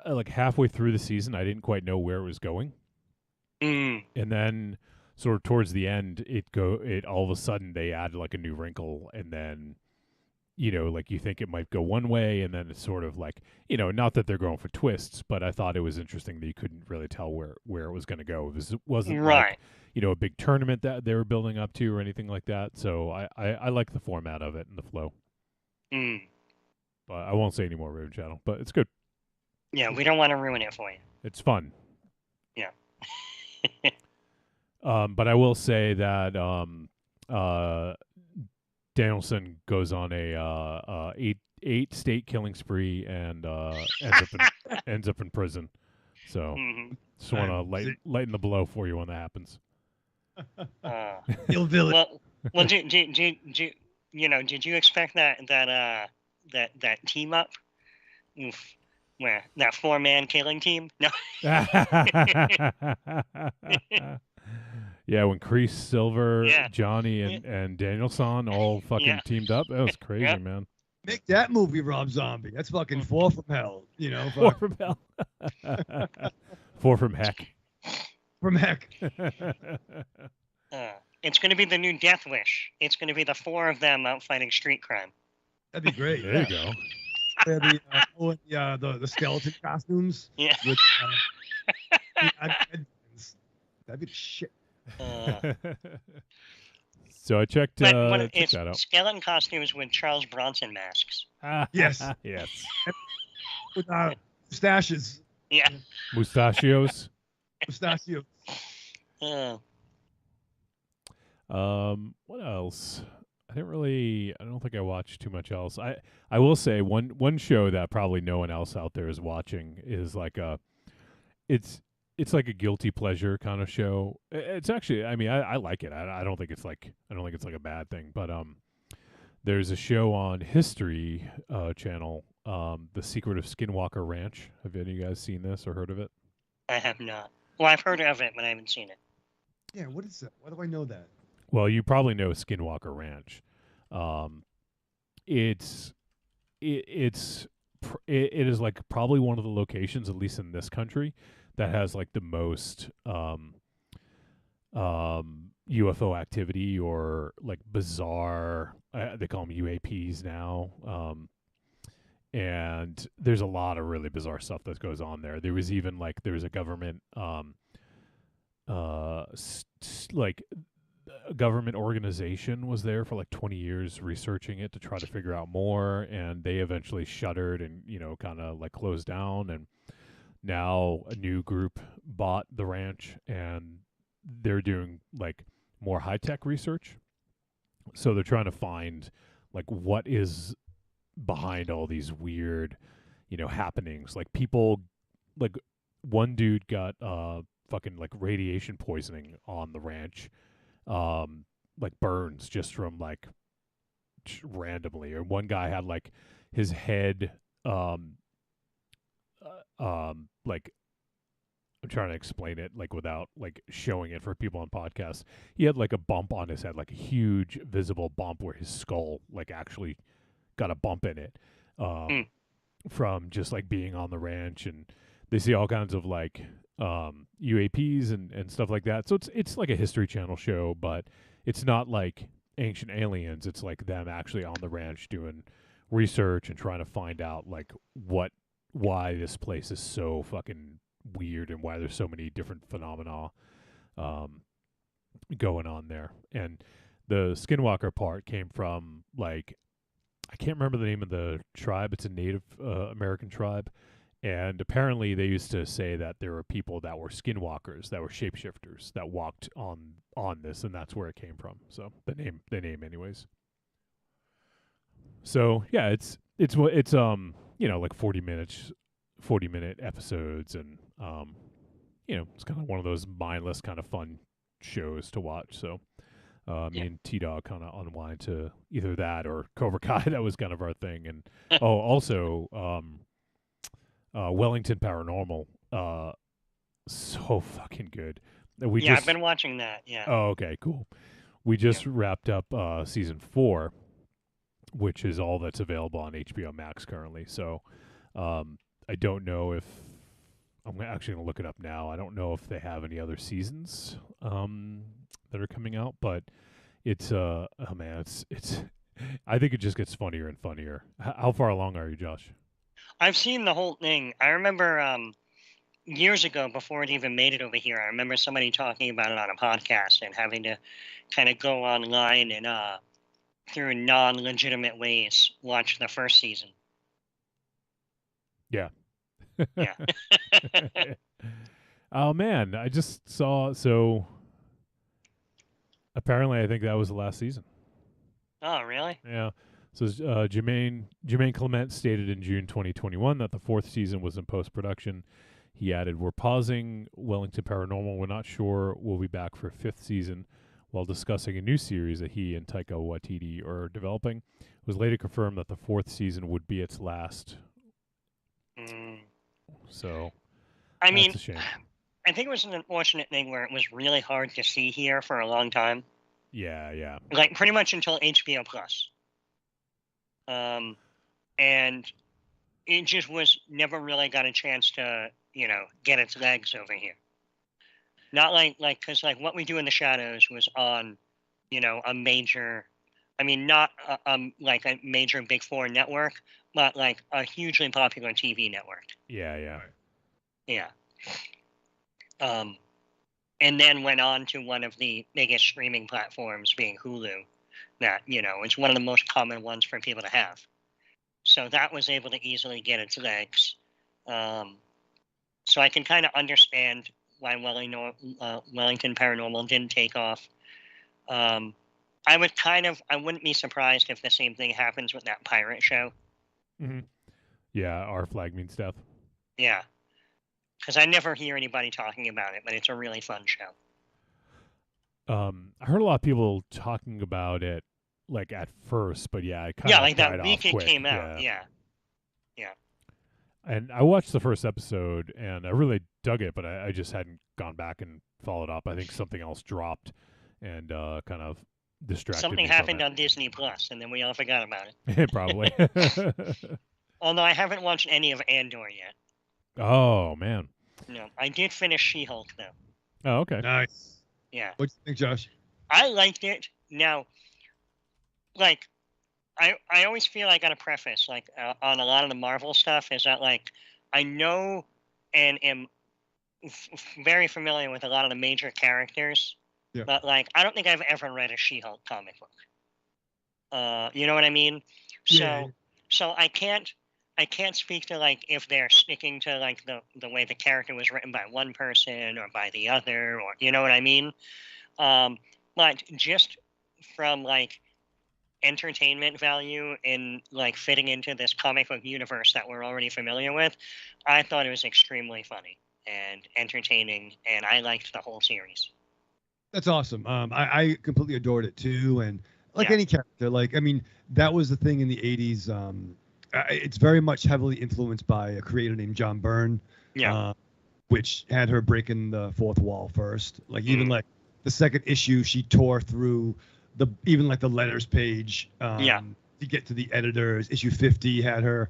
Like halfway through the season, I didn't quite know where it was going, Mm. and then sort of towards the end, it all of a sudden they add like a new wrinkle, and then like you think it might go one way, and then it's sort of like not that they're going for twists, but I thought it was interesting that you couldn't really tell where it was going to go. It wasn't Right. like a big tournament that they were building up to or anything like that. So I like the format of it and the flow. Mm. But I won't say any more, Raven Channel. But it's good. Yeah, we don't want to ruin it for you. It's fun. Yeah. But I will say that Danielson goes on a 8 state killing spree and ends up in prison. So just want to lighten the blow for you when that happens. Ill villain. Well, did you expect that team up? Oof. Where that 4-man killing team? No. Yeah, when Kreese, Silver, Yeah. Johnny, and Danielson all fucking teamed up, that was crazy, Yep. man. Make that movie, Rob Zombie. That's fucking 4 from hell. 4 from hell. 4 from heck. From heck. It's going to be the new Death Wish. It's going to be the 4 of them out fighting street crime. That'd be great. There you go. The skeleton costumes. Yeah. With, that'd be the shit. So I checked, But checked it's that out. skeleton costumes with Charles Bronson masks. Yes. Yes. With mustaches. Yeah. Mustachios. Mustachios. What else? I don't think I watched too much else. I will say one show that probably no one else out there is watching is like it's like a guilty pleasure kind of show. It's actually, I mean, I like it. I don't think it's like a bad thing, but there's a show on History Channel, The Secret of Skinwalker Ranch. Have any of you guys seen this or heard of it? I have not. Well, I've heard of it, but I haven't seen it. Yeah, what is that? Why do I know that? Well, you probably know Skinwalker Ranch. It is like probably one of the locations, at least in this country, that has like the most UFO activity or like bizarre. They call them UAPs now. And there's a lot of really bizarre stuff that goes on there. There was even like there's a government like a government organization was there for like 20 years researching it to try to figure out more, and they eventually shuttered and kind of like closed down, and now a new group bought the ranch and they're doing like more high-tech research. So they're trying to find like what is behind all these weird happenings. Like people, like one dude got fucking like radiation poisoning on the ranch, like burns just from like randomly. Or one guy had like his head like, I'm trying to explain it like without like showing it for people on podcasts. He had like a bump on his head, like a huge visible bump where his skull like actually got a bump in it from just like being on the ranch. And they see all kinds of like UAPs and stuff like that. So it's like a History Channel show, but it's not like Ancient Aliens. It's like them actually on the ranch doing research and trying to find out like why this place is so fucking weird and why there's so many different phenomena going on there. And the Skinwalker part came from like, I can't remember the name of the tribe. It's a Native American tribe, And apparently, they used to say that there were people that were skinwalkers, that were shapeshifters, that walked on this, and that's where it came from. So the name, anyways. So yeah, it's like 40-minute episodes, and it's kind of one of those mindless kind of fun shows to watch. So me and T-Dog kind of unwind to either that or Cobra Kai. That was kind of our thing. And also Wellington Paranormal, so fucking good. I've been watching that. Yeah. Oh, okay, cool. We just wrapped up season 4, which is all that's available on HBO Max currently. So I don't know if I'm actually going to look it up now. I don't know if they have any other seasons that are coming out, but it's it's I think it just gets funnier and funnier. How far along are you, Josh? I've seen the whole thing. I remember years ago, before it even made it over here, I remember somebody talking about it on a podcast and having to kind of go online and through non-legitimate ways watch the first season. Yeah. Yeah. Oh man, I just saw. So apparently, I think that was the last season. Oh, really? Yeah. So Jermaine Clement stated in June 2021 that the 4th season was in post-production. He added, "We're pausing Wellington Paranormal. We're not sure we'll be back for a 5th season." While discussing a new series that he and Taika Waititi are developing, it was later confirmed that the 4th season would be its last. So, I mean, that's a shame. I think it was an unfortunate thing where it was really hard to see here for a long time. Yeah. Like pretty much until HBO Plus. And it just never really got a chance to, get its legs over here. Not because What We Do in the Shadows was on, a major, not like a major Big Four network, but like a hugely popular TV network. Yeah. And then went on to one of the biggest streaming platforms, being Hulu, that, is one of the most common ones for people to have. So that was able to easily get its legs. So I can kind of understand why Wellington Paranormal didn't take off. I wouldn't be surprised if the same thing happens with that pirate show. Mm-hmm. Yeah, Our Flag Means Death. Yeah. Because I never hear anybody talking about it, but it's a really fun show. I heard a lot of people talking about it, like at first, but yeah, it kind of like died that week off it quick. came out. Yeah. And I watched the first episode, and I really dug it, but I just hadn't gone back and followed up. I think something else dropped, and kind of distracted Something me happened from on Disney Plus, and then we all forgot about it. Probably. Although I haven't watched any of Andor yet. Oh man. No, I did finish She-Hulk though. Oh, okay. Nice. Yeah. What do you think, Josh? I liked it. Now, like, I always feel I got to preface, like, on a lot of the Marvel stuff, is that, like, I know and am very familiar with a lot of the major characters, but, like, I don't think I've ever read a She-Hulk comic book. You know what I mean? So I can't speak to, like, if they're sticking to, like, the way the character was written by one person or by the other, or, you know what I mean? But just from, like, entertainment value in, like, fitting into this comic book universe that we're already familiar with, I thought it was extremely funny and entertaining, and I liked the whole series. That's awesome. I completely adored it too, and like any character, that was the thing in the 80s. It's very much heavily influenced by a creator named John Byrne, which had her breaking the fourth wall first. Like even like the second issue, she tore through the letters page to get to the editors. Issue 50 had her,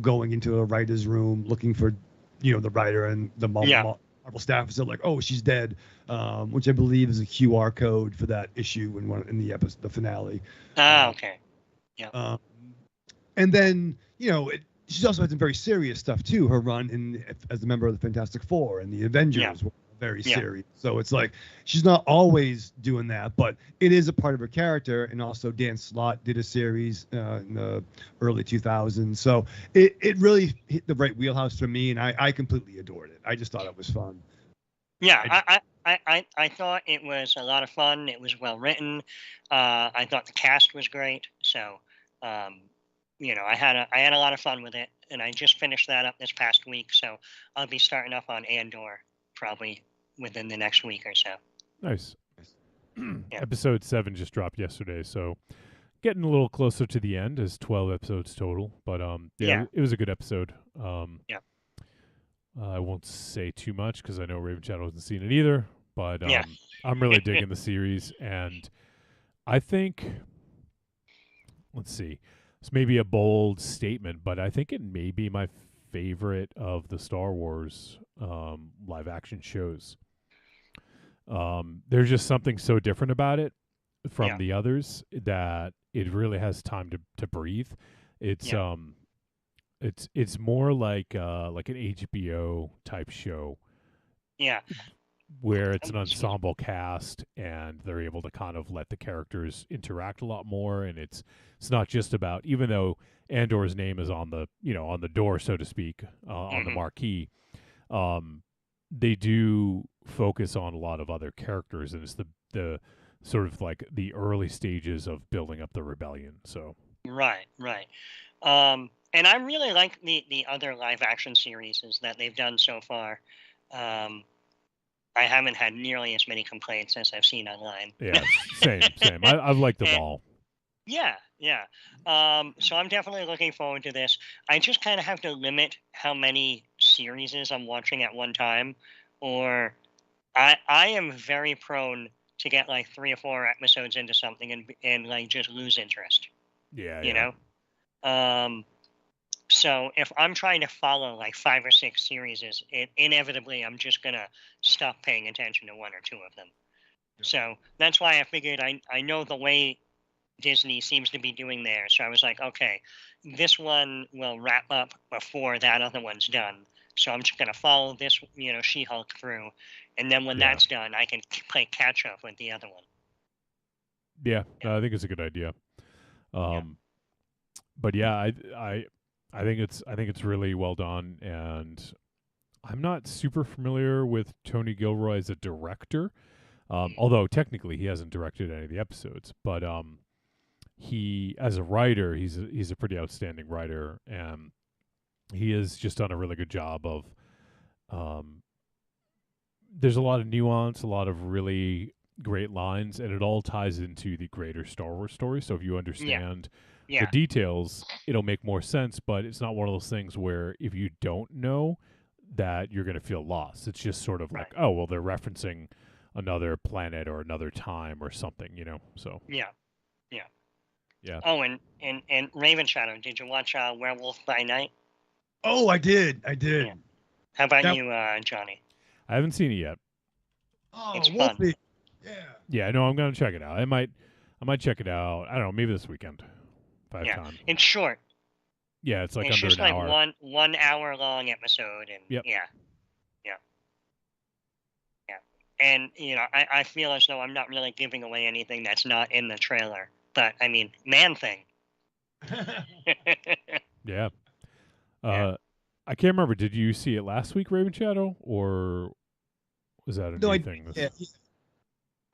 going into a writer's room looking for, the writer, and the Marvel staff is like, oh, she's dead, which I believe is a QR code for that issue in the episode, the finale. Okay. Yeah. And then, she's also had some very serious stuff too. Her run as a member of the Fantastic Four and the Avengers, where very serious. So it's like she's not always doing that, but it is a part of her character. And also Dan Slott did a series in the early 2000s. So it really hit the right wheelhouse for me, and I completely adored it. I just thought it was fun. Yeah, I thought it was a lot of fun. It was well written. I thought the cast was great. So, I had a lot of fun with it, and I just finished that up this past week. So I'll be starting up on Andor probably within the next week or so. Nice. Yeah. Episode 7 just dropped yesterday, so getting a little closer to the end. Is 12 episodes total, but it was a good episode. I won't say too much because I know Raven Shadow hasn't seen it either, but I'm really digging the series, and I think, let's see, it's maybe a bold statement, but I think it may be my favorite of the Star Wars live action shows. There's just something so different about it from the others that it really has time to breathe. It's it's more like an HBO type show. Yeah. Where it's an ensemble cast and they're able to kind of let the characters interact a lot more, and it's not just about, even though Andor's name is on the on the door, so to speak, on the marquee, they do focus on a lot of other characters, and it's the sort of like the early stages of building up the rebellion. So right. And I really like the other live action series that they've done so far. I haven't had nearly as many complaints as I've seen online. Yeah, same. I've liked them all. Yeah. So I'm definitely looking forward to this. I just kind of have to limit how many series I'm watching at one time, or I am very prone to get like 3 or 4 episodes into something and like just lose interest. Yeah. You know? So if I'm trying to follow like 5 or 6 series, inevitably I'm just going to stop paying attention to 1 or 2 of them. Yeah. So that's why I figured I know the way Disney seems to be doing there. So I was like, okay, this one will wrap up before that other one's done. So I'm just going to follow this, She-Hulk through. And then when that's done, I can play catch up with the other one. Yeah, I think it's a good idea. But yeah, I think it's really well done, and I'm not super familiar with Tony Gilroy as a director, although technically he hasn't directed any of the episodes. But he, as a writer, he's a pretty outstanding writer, and he has just done a really good job of. There's a lot of nuance, a lot of really great lines, and it all ties into the greater Star Wars story. So if you understand. The details, it'll make more sense, but it's not one of those things where if you don't know that you're going to feel lost. It's just sort of like, oh, well, they're referencing another planet or another time or something, so. Yeah. Oh, and Raven Shadow, did you watch Werewolf by Night? Oh, I did. Yeah. How about you, Johnny? I haven't seen it yet. Oh, it's fun. Yeah. Yeah, no, I'm going to check it out. I might check it out. I don't know, maybe this weekend. Time. It's short. Yeah, it's like it's under just an like hour. one hour long episode, and yeah. And I feel as though I'm not really giving away anything that's not in the trailer, but I mean, Man-Thing. Yeah. I can't remember. Did you see it last week, Raven Shadow, or was that a new thing? Yeah.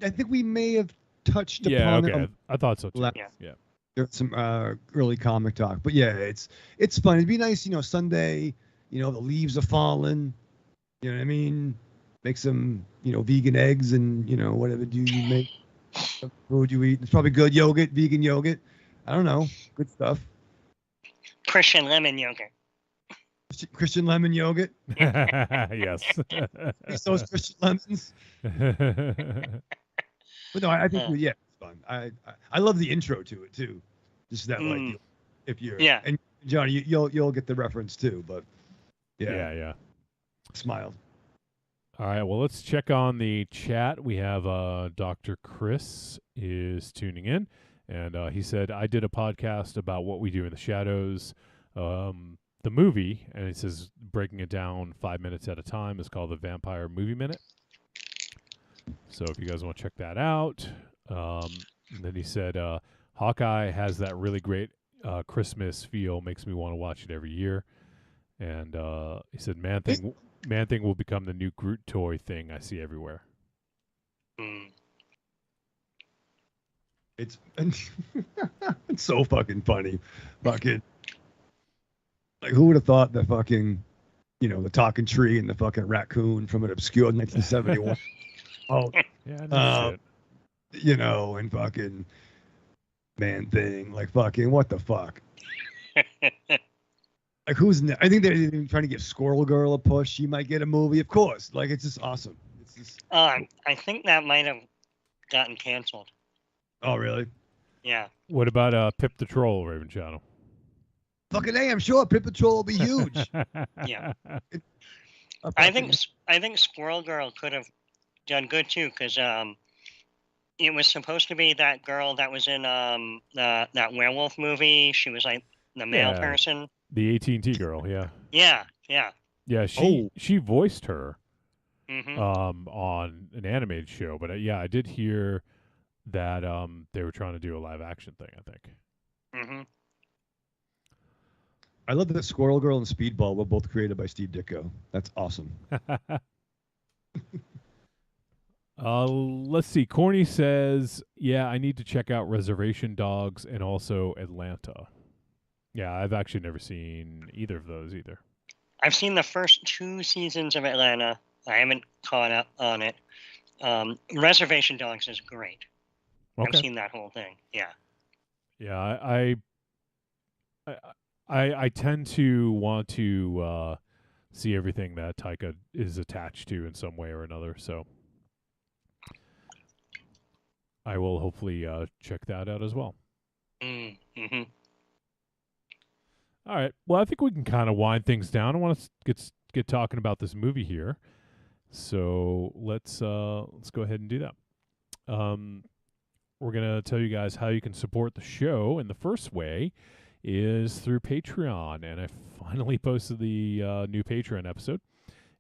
I think we may have touched upon it. I thought so too. Yeah. There's some early comic talk, but yeah, it's fun. It'd be nice, Sunday, the leaves are falling, you know what I mean? Make some, vegan eggs and, whatever you make, food you eat. It's probably good yogurt, vegan yogurt. I don't know, good stuff. Christian lemon yogurt. Christian lemon yogurt. Yes. Those Christian lemons. But no, I think it's fun. I love the intro to it too. Just that like if you're and Johnny, you'll get the reference too. But yeah. Smiled. All right, well, let's check on the chat. We have Dr. Chris is tuning in, and he said, I did a podcast about What We Do in the Shadows, the movie, and he says breaking it down 5 minutes at a time is called the Vampire Movie Minute. So if you guys want to check that out, and then he said Hawkeye has that really great Christmas feel, makes me want to watch it every year. And he said Man Thing will become the new Groot toy thing I see everywhere. Mm. It's it's so fucking funny. Fucking like who would have thought that fucking the talking tree and the fucking raccoon from an obscure 1971 Yeah, no shit. and fucking Man Thing, like fucking what the fuck? Like I think they're even trying to give Squirrel Girl a push. She might get a movie, of course. Like it's just awesome. It's just I think that might have gotten canceled. oh really? Yeah. What about Pip the Troll, Raven Channel? Fucking A, I'm sure Pip Patrol will be huge. Yeah. I think Squirrel Girl could have done good too, because it was supposed to be that girl that was in that werewolf movie. She was like the male person. The AT&T girl, yeah. Yeah. Yeah, she voiced her Mm-hmm. on an animated show, but I did hear that they were trying to do a live action thing, I think. Mm-hmm. I love that Squirrel Girl and Speedball were both created by Steve Ditko. That's awesome. Let's see. Corny says, yeah, I need to check out Reservation Dogs and also Atlanta. Yeah, I've actually never seen either of those either. I've seen the first 2 seasons of Atlanta. I haven't caught up on it. Reservation Dogs is great. Okay. I've seen that whole thing. Yeah. Yeah, I tend to want to see everything that Taika is attached to in some way or another, so I will hopefully check that out as well. Mm-hmm. All right. Well, I think we can kind of wind things down. I want to get talking about this movie here, so let's go ahead and do that. We're gonna tell you guys how you can support the show, and the first way is through Patreon, and I finally posted the new Patreon episode.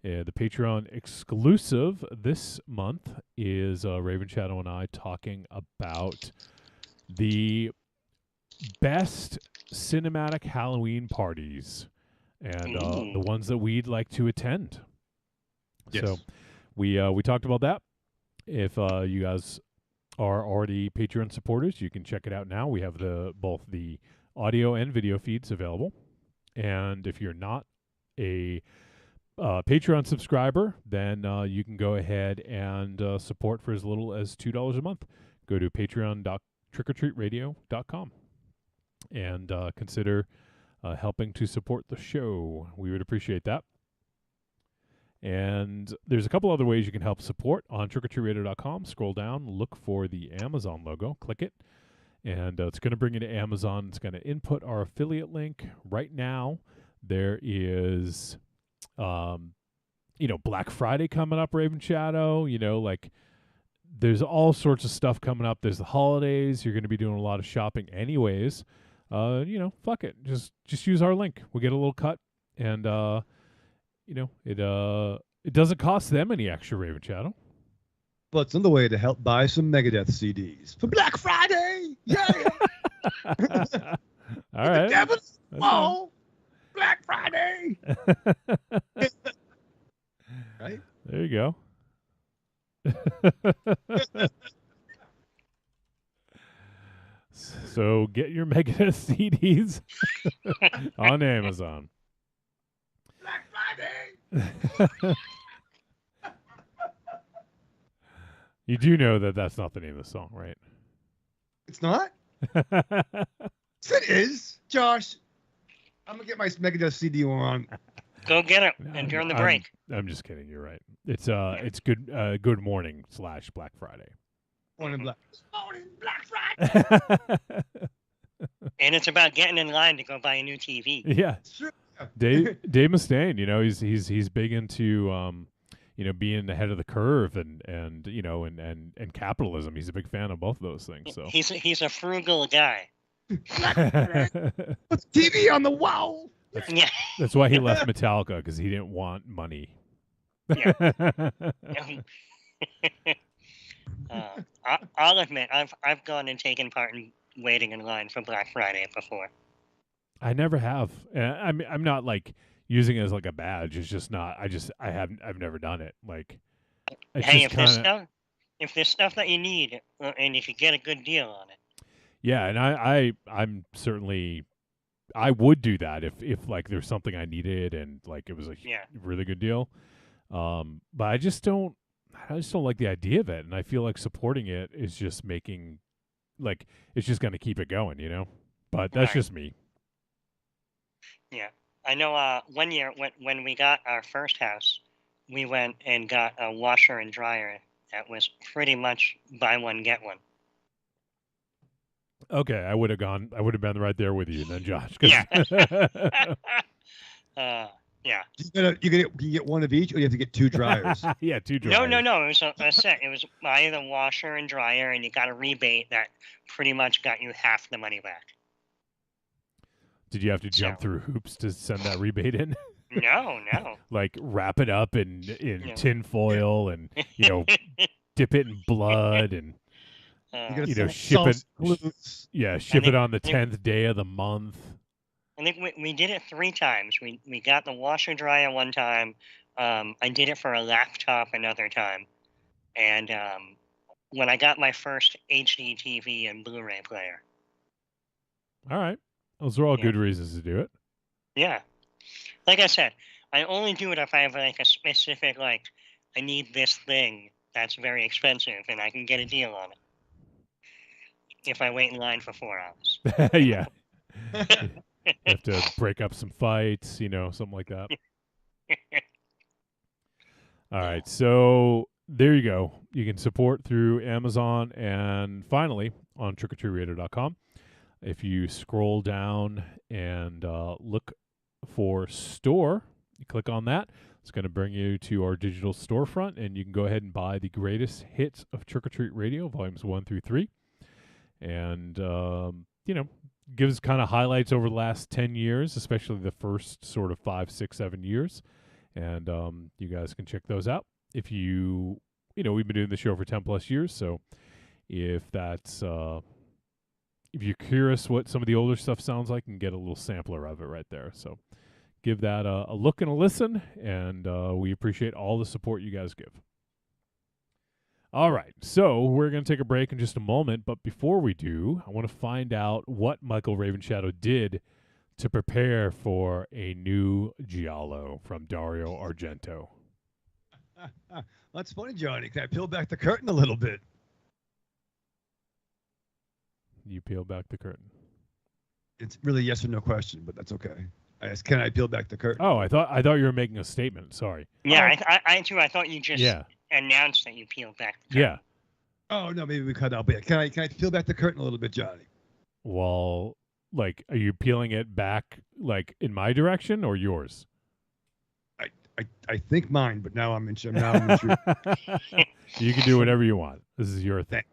The Patreon exclusive this month is Raven Shadow and I talking about the best cinematic Halloween parties and the ones that we'd like to attend. Yes. So we talked about that. If you guys are already Patreon supporters, you can check it out now. We have both the audio and video feeds available. And if you're not a Patreon subscriber, then you can go ahead and support for as little as $2 a month. Go to patreon.trickortreatradio.com and consider helping to support the show. We would appreciate that. And there's a couple other ways you can help support on trickortreatradio.com. Scroll down, look for the Amazon logo, click it, and it's going to bring you to Amazon. It's going to input our affiliate link. Right now, there is, Black Friday coming up, Raven Shadow. Like there's all sorts of stuff coming up. There's the holidays. You're going to be doing a lot of shopping anyways. Fuck it. Just use our link. We'll get a little cut, and it doesn't cost them any extra, Raven Shadow. Well, it's another way to help buy some Megadeth CDs for Black Friday. Yeah. All right. The devil's wall. Black Friday. Right? There you go. So get your Megadeth CDs on Amazon. Black Friday. You do know that that's not the name of the song, right? It's not? It is. Josh, I'm going to get my Megadeth CD on. Go get it, and during the break. I'm just kidding. You're right. It's Good Morning / Black Friday. Morning Black Friday. And it's about getting in line to go buy a new TV. Yeah. Sure. Dave Mustaine, he's big into being ahead of the curve and capitalism. He's a big fan of both of those things. So He's a frugal guy. What's TV on the wall? That's why he left Metallica, because he didn't want money. Yeah. I'll admit, I've gone and taken part in waiting in line for Black Friday before. I never have. I'm not like using it as like a badge. It's just not. I've never done it. Like, it's Hey, just kind of. if there's stuff that you need, and if you get a good deal on it. Yeah, and I'm certainly. I would do that if like there's something I needed and like it was a really good deal. But I just don't like the idea of it, and I feel like supporting it is just making, like, it's just going to keep it going, you know. But that's just me. Yeah, I know. One year when we got our first house, we went and got a washer and dryer that was pretty much buy one get one. Okay, I would have been right there with you then, Josh. Yeah. Yeah. You get one of each, or you have to get 2 dryers? Yeah, 2 dryers. No. It was a set. It was buy the washer and dryer, and you got a rebate that pretty much got you half the money back. Did you have to jump through hoops to send that rebate in? No. Like wrap it up in tin foil and dip it in blood and ship it. Ship it on the 10th day of the month. I think we did it 3 times. We got the washer dryer one time. I did it for a laptop another time, and when I got my first HD TV and Blu-ray player. All right, those are all good reasons to do it. Yeah, like I said, I only do it if I have like a specific, like, I need this thing that's very expensive and I can get a deal on it. If I wait in line for 4 hours. Yeah. You have to break up some fights, something like that. All right, so there you go. You can support through Amazon and finally on trickortreatradio.com. If you scroll down and look for store, you click on that. It's going to bring you to our digital storefront, and you can go ahead and buy the greatest hits of Trick or Treat Radio, volumes 1 through 3. And, gives kind of highlights over the last 10 years, especially the first sort of 5, 6, 7 years. And you guys can check those out. If we've been doing the show for 10 plus years. So if that's, if you're curious what some of the older stuff sounds like, you can get a little sampler of it right there. So give that a look and a listen. And we appreciate all the support you guys give. All right, so we're going to take a break in just a moment, but before we do, I want to find out what Michael Ravenshadow did to prepare for a new Giallo from Dario Argento. That's funny, Johnny. Can I peel back the curtain a little bit? You peel back the curtain. It's really yes or no question, but that's okay. I asked, can I peel back the curtain? Oh, I thought you were making a statement. Sorry. Yeah, I too. I thought you just announced that you peeled back the curtain. Yeah. Oh no, maybe we cut out. But can I peel back the curtain a little bit, Johnny? Well, like, are you peeling it back like in my direction or yours? I think mine, but now I'm in. You can do whatever you want. This is your thing.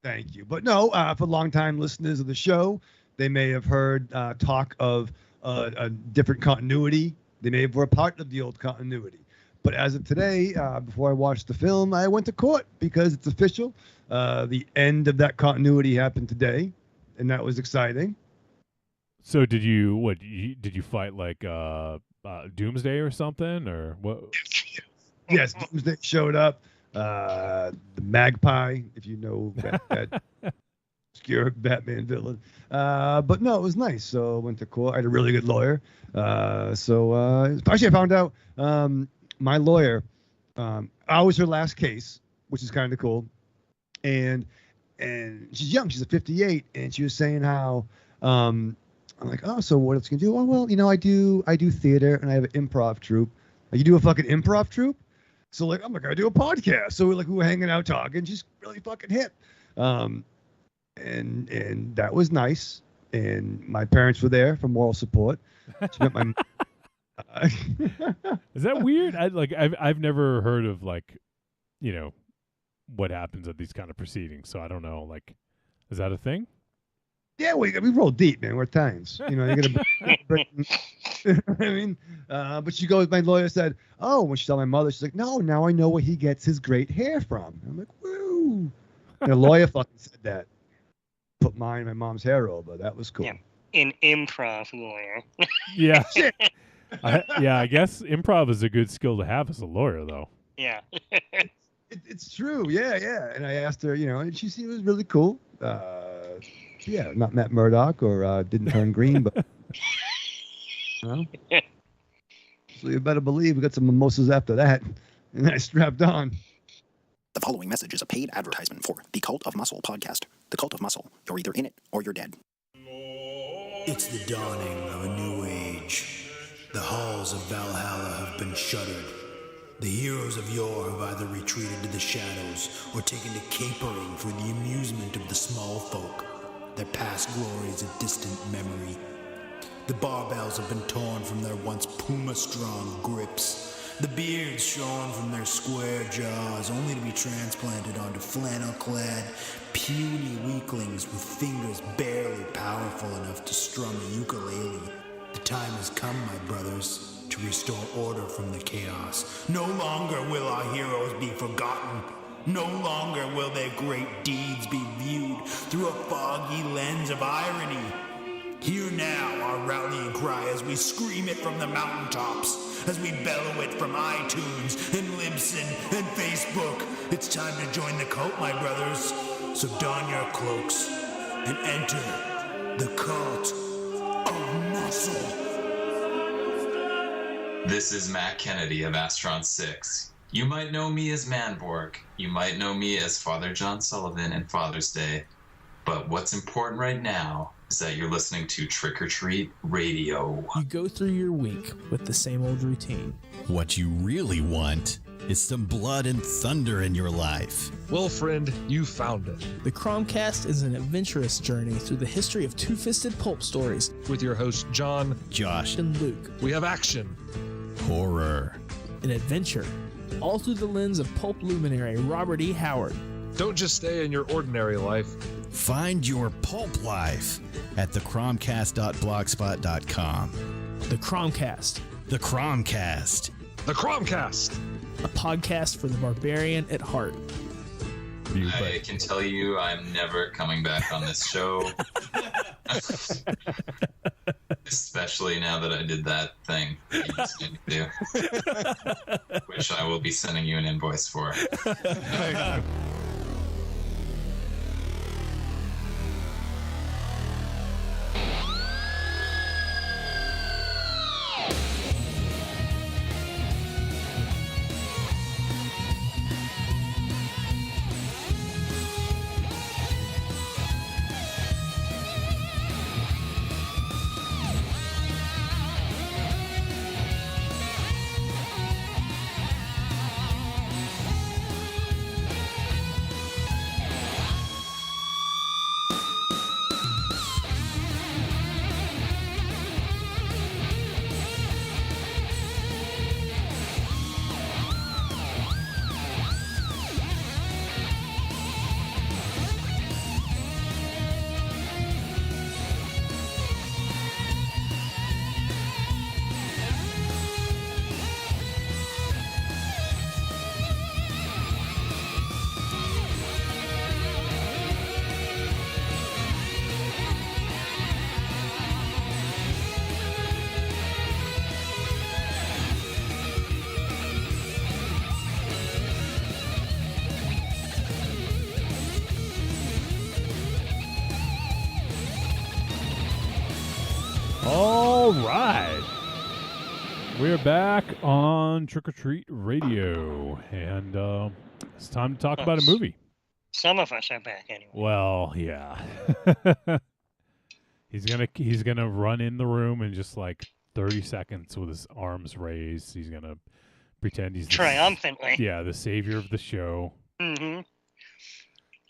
Thank you. But no, for longtime listeners of the show, they may have heard talk of a different continuity. They may have were a part of the old continuity. But as of today, before I watched the film, I went to court because it's official. The end of that continuity happened today, and that was exciting. So did you fight like Doomsday or something, or what? Yes, Doomsday showed up. The Magpie, if you know that obscure Batman villain. But no, it was nice. So I went to court. I had a really good lawyer. Actually, I found out my lawyer, I was her last case, which is kind of cool. And she's young. She's a 58, and she was saying how I'm like, oh, so what else can you do? Oh, well, I do theater, and I have an improv troupe. You do a fucking improv troupe? So like, I'm like, I do a podcast. So we were hanging out talking. She's really fucking hip. And that was nice. And my parents were there for moral support. She met my. Is that weird? I've never heard of what happens at these kind of proceedings. So I don't know. Like, is that a thing? Yeah, we roll deep, man. We're Italians. You're gonna. I mean, but she goes. My lawyer said, "Oh," when she saw my mother, she's like, "No, now I know where he gets his great hair from." I'm like, "Woo!" woo. And a lawyer fucking said that. Put mine in my mom's hair over. That was cool. Yeah. An improv lawyer. Yeah. I guess improv is a good skill to have as a lawyer, though. Yeah. It's true. Yeah. And I asked her, and she seemed it was really cool. Yeah, not Matt Murdock or didn't turn green, but so you better believe we got some mimosas after that, and I strapped on. The following message is a paid advertisement for the Cult of Muscle podcast. The Cult of Muscle. You're either in it or you're dead. It's the dawning of a new age. The halls of Valhalla have been shuttered. The heroes of yore have either retreated to the shadows or taken to capering for the amusement of the small folk. Their past glories a distant memory. The barbells have been torn from their once puma-strong grips. The beards shorn from their square jaws, only to be transplanted onto flannel-clad, puny weaklings with fingers barely powerful enough to strum a ukulele. The time has come, my brothers, to restore order from the chaos. No longer will our heroes be forgotten. No longer will their great deeds be viewed through a foggy lens of irony. Hear now our rallying cry as we scream it from the mountaintops, as we bellow it from iTunes and Libsyn and Facebook. It's time to join the cult, my brothers. So don your cloaks and enter the Cult of Muscle. This is Matt Kennedy of Astron 6. You might know me as Manborg. You might know me as Father John Sullivan in Father's Day. But what's important right now is that you're listening to Trick or Treat Radio. You go through your week with the same old routine. What you really want is some blood and thunder in your life. Well, friend, you found it. The Cromcast is an adventurous journey through the history of two-fisted pulp stories. With your hosts, John, Josh, and Luke. We have action, horror, and adventure, all through the lens of pulp luminary Robert E. Howard. Don't just stay in your ordinary life. Find your pulp life at thecromcast.blogspot.com. The Cromcast. The Cromcast. The Cromcast. A podcast for the barbarian at heart. I can tell you I'm never coming back on this show. Especially now that I did that thing that you just made me do. Which I will be sending you an invoice for. All right. We're back on Trick or Treat Radio, and it's time to talk about a movie. Some of us are back anyway. Well, yeah. He's gonna run in the room in just like 30 seconds with his arms raised. He's gonna pretend he's triumphantly. The savior of the show. Mm-hmm.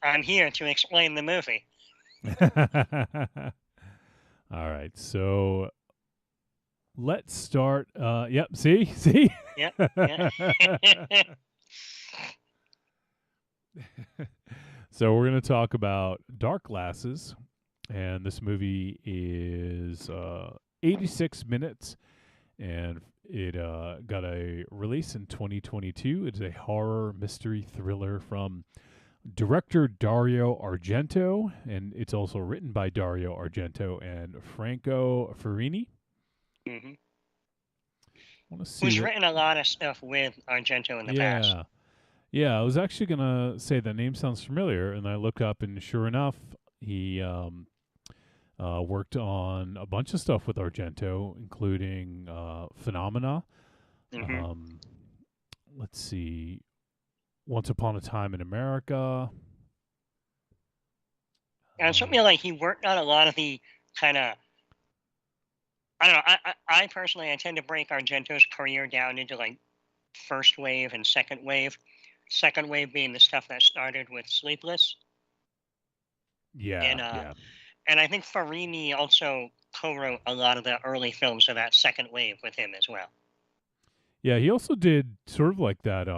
I'm here to explain the movie. All right, so let's start. Yep, see? Yep. So we're going to talk about Dark Glasses, and this movie is 86 minutes, and it got a release in 2022. It's a horror mystery thriller from Director Dario Argento, and it's also written by Dario Argento and Franco Ferrini. Mm-hmm. I want to see. Who's written a lot of stuff with Argento in the past. Yeah, I was actually gonna say that name sounds familiar, and I look up, and sure enough, he worked on a bunch of stuff with Argento, including Phenomena. Mm-hmm. Let's see, Once Upon a Time in America. And something like he worked on a lot of the kind of, I don't know. I personally, I tend to break Argento's career down into like first wave and second wave. Second wave being the stuff that started with Sleepless. Yeah. And I think Farini also co-wrote a lot of the early films of that second wave with him as well. Yeah, he also did sort of like that.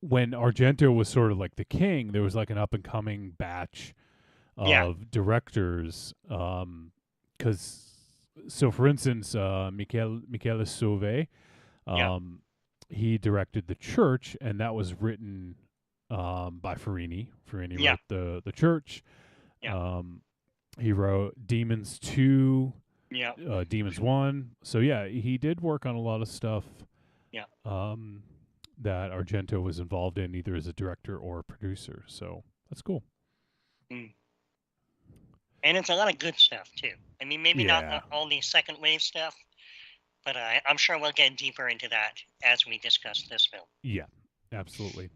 When Argento was sort of like the king, there was like an up and coming batch of directors. So for instance, Michele Sauvé, he directed The Church, and that was written by Farini. Farini wrote the Church. He wrote Demons 2, Demons 1. So yeah, he did work on a lot of stuff that Argento was involved in, either as a director or a producer. So that's cool. Mm. And it's a lot of good stuff too. I mean, maybe not all the second wave stuff, but I'm sure we'll get deeper into that as we discuss this film. Yeah, absolutely.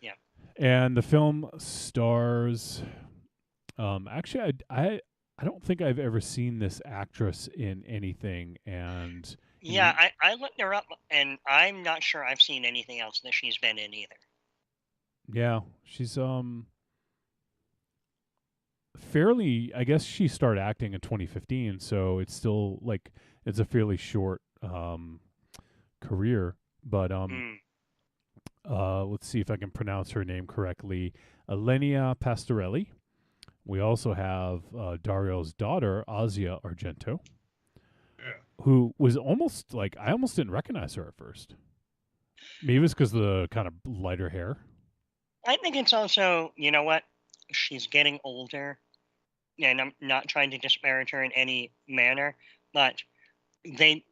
Yeah. And the film stars. Actually, I don't think I've ever seen this actress in anything. And I looked her up, and I'm not sure I've seen anything else that she's been in either. Yeah, she's fairly. I guess she started acting in 2015, so it's still like it's a fairly short career. But let's see if I can pronounce her name correctly. Elenia Pastorelli. We also have Dario's daughter, Asia Argento, who was almost like, I almost didn't recognize her at first. Maybe it's because of the kind of lighter hair. I think it's also, you know what, she's getting older, and I'm not trying to disparage her in any manner, but they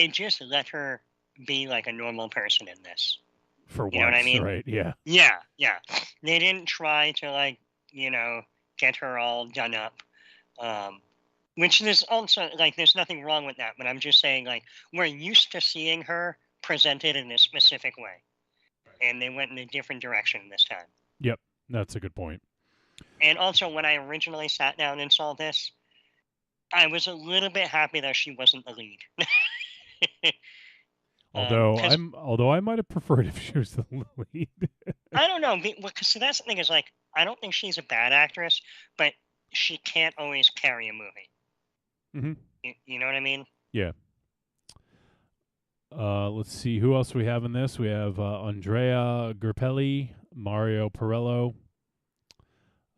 just let her be like a normal person in this. For once, you know what I mean? Right? Yeah. Yeah. They didn't try to like, get her all done up. Which is also like, there's nothing wrong with that, but I'm just saying, like, we're used to seeing her presented in a specific way, and they went in a different direction this time. Yep, that's a good point. And also, when I originally sat down and saw this, I was a little bit happy that she wasn't the lead. Although I might have preferred if she was the lead. I don't know, because that's the thing is, like, I don't think she's a bad actress, but she can't always carry a movie. Mm-hmm. You know what I mean? Yeah. Let's see who else we have in this. We have Andrea Gerpelli, Mario Perello,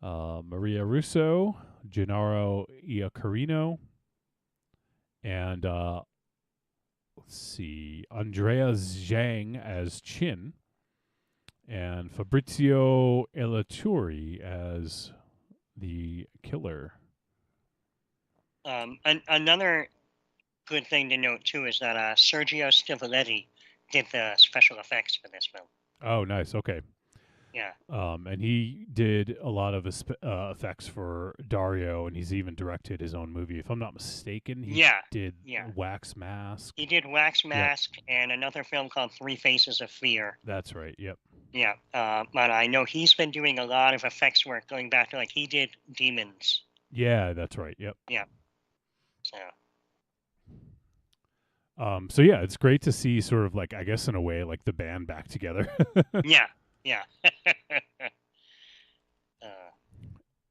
Maria Russo, Gennaro Iacarino, and let's see, Andrea Zhang as Chin, and Fabrizio Elaturi as the killer. Another good thing to note too is that Sergio Stivoletti did the special effects for this film. Oh, nice. Okay. Yeah. And he did a lot of effects for Dario, and he's even directed his own movie. If I'm not mistaken, he did Wax Mask. He did Wax Mask and another film called Three Faces of Fear. That's right. Yep. Yeah. But I know he's been doing a lot of effects work going back to, like, he did Demons. Yeah, that's right. Yep. Yeah. So yeah, it's great to see sort of like, I guess in a way, like the band back together. Yeah.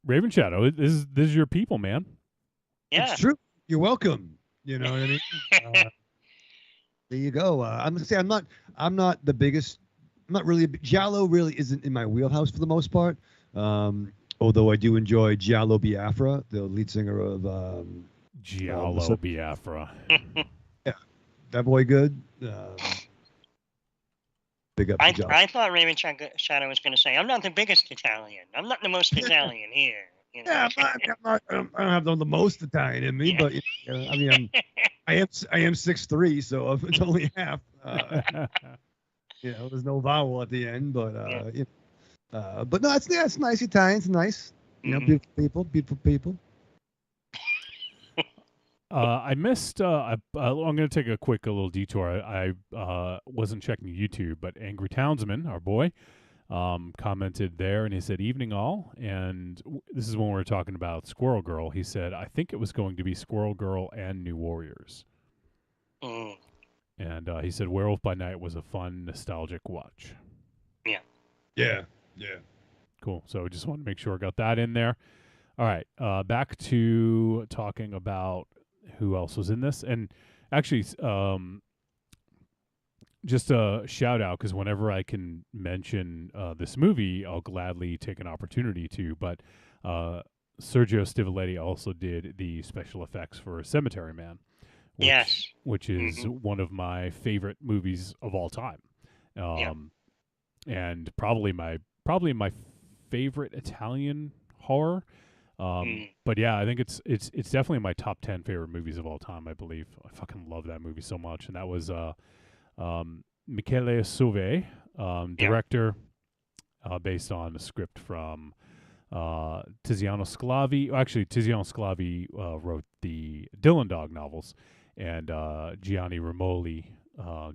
Raven Shadow, this is your people, man. Yeah. It's true. You're welcome. You know what I mean? There you go. I'm gonna say I'm not the biggest. I'm not really. Giallo really isn't in my wheelhouse for the most part. Although I do enjoy Giallo Biafra, the lead singer of Giallo Biafra. Yeah, that boy good. Big up to Josh. I thought Raven Shadow was going to say, "I'm not the biggest Italian. I'm not the most Italian here." You know? Yeah, I don't have the most Italian in me, but I mean, I am 6'3", so it's only half. There's no vowel at the end, but but no, it's nice. Italian's nice. Beautiful people. I missed. I'm going to take a quick little detour. I wasn't checking YouTube, but Angry Townsman, our boy, commented there, and he said, "Evening all." And this is when we were talking about Squirrel Girl. He said, "I think it was going to be Squirrel Girl and New Warriors." And he said, "Werewolf by Night was a fun, nostalgic watch." Yeah. Cool. So just wanted to make sure I got that in there. All right. Back to talking about who else was in this. And actually, just a shout out, because whenever I can mention this movie, I'll gladly take an opportunity to. But Sergio Stivoletti also did the special effects for Cemetery Man. Which is one of my favorite movies of all time. And probably my favorite Italian horror. But yeah, I think it's definitely my top 10 favorite movies of all time, I believe. I fucking love that movie so much. And that was Michele Sauve, director, based on a script from Tiziano Sclavi. Actually, Tiziano Sclavi wrote the Dylan Dog novels, and Gianni Romoli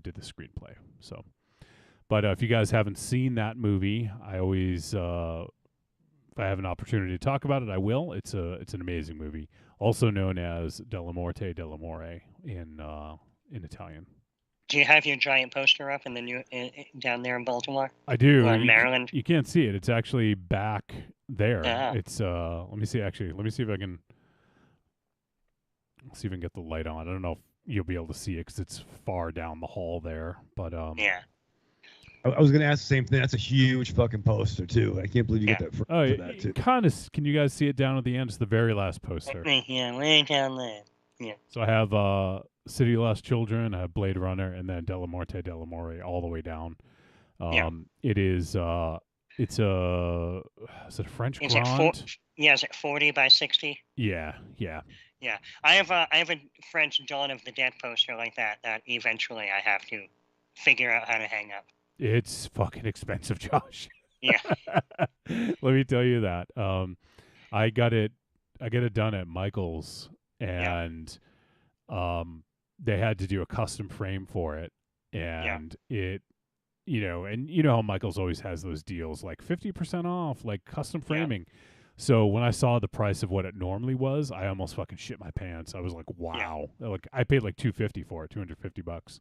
did the screenplay. So, but if you guys haven't seen that movie, I always, if I have an opportunity to talk about it, I will. It's an amazing movie, also known as Della Morte dell'Amore in Italian. Do you have your giant poster up in the new down there in Baltimore? I do. Or in Maryland? You can't see it. It's actually back there. Oh. It's let me see. Actually, let me see if I can. See if I can get the light on. I don't know if you'll be able to see it because it's far down the hall there. But yeah. I was gonna ask the same thing. That's a huge fucking poster too. I can't believe you get that for that too. Kind of. Can you guys see it down at the end? It's the very last poster. Yeah, way down there. Yeah. So I have City of Lost Children, I have Blade Runner, and then Della Morte dell'Amore all the way down. It is. It's a. Is it a French Grand? Is it 40 by 60? Yeah. Yeah, I have a French Dawn of the Dead poster like that eventually I have to figure out how to hang up. It's fucking expensive, Josh. Yeah. Let me tell you that. I get it done at Michael's, and they had to do a custom frame for it, and it, and how Michael's always has those deals like 50% off, like custom framing. So when I saw the price of what it normally was, I almost fucking shit my pants. I was like, wow. Like I paid like $250 for it, $250.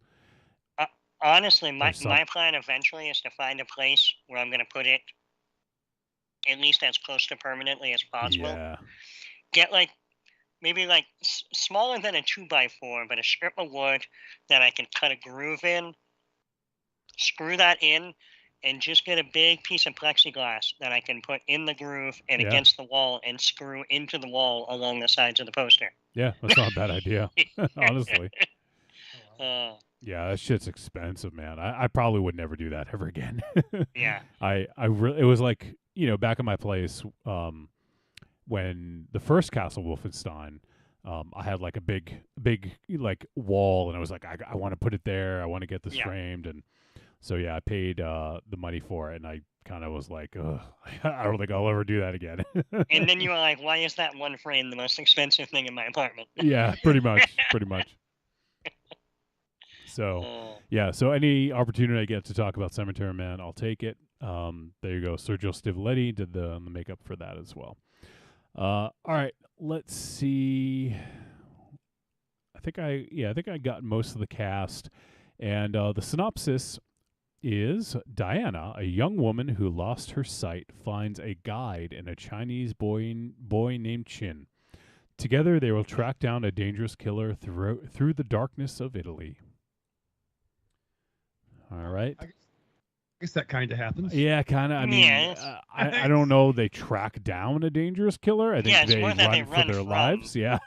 Honestly, my plan eventually is to find a place where I'm going to put it at least as close to permanently as possible. Yeah. Get maybe smaller than a 2x4, but a strip of wood that I can cut a groove in, screw that in, and just get a big piece of plexiglass that I can put in the groove and against the wall and screw into the wall along the sides of the poster. Yeah, that's not a bad idea, honestly. Yeah, that shit's expensive, man. I probably would never do that ever again. Yeah. It was like, back in my place, when the first Castle Wolfenstein, I had like a big like wall, and I was like, I want to put it there. I want to get this framed, and so I paid the money for it, and I kind of was like, ugh, I don't think I'll ever do that again. And then you were like, why is that one frame the most expensive thing in my apartment? Yeah, pretty much. So, so any opportunity I get to talk about Cemetery Man, I'll take it. There you go. Sergio Stivoletti did the makeup for that as well. All right, let's see. I think I got most of the cast, and the synopsis is Diana, a young woman who lost her sight, finds a guide in a Chinese boy named Chin. Together, they will track down a dangerous killer through the darkness of Italy. All right. I guess that kind of happens. Yeah, kind of. I mean, I don't know. They track down a dangerous killer. I think they run for their lives. Yeah.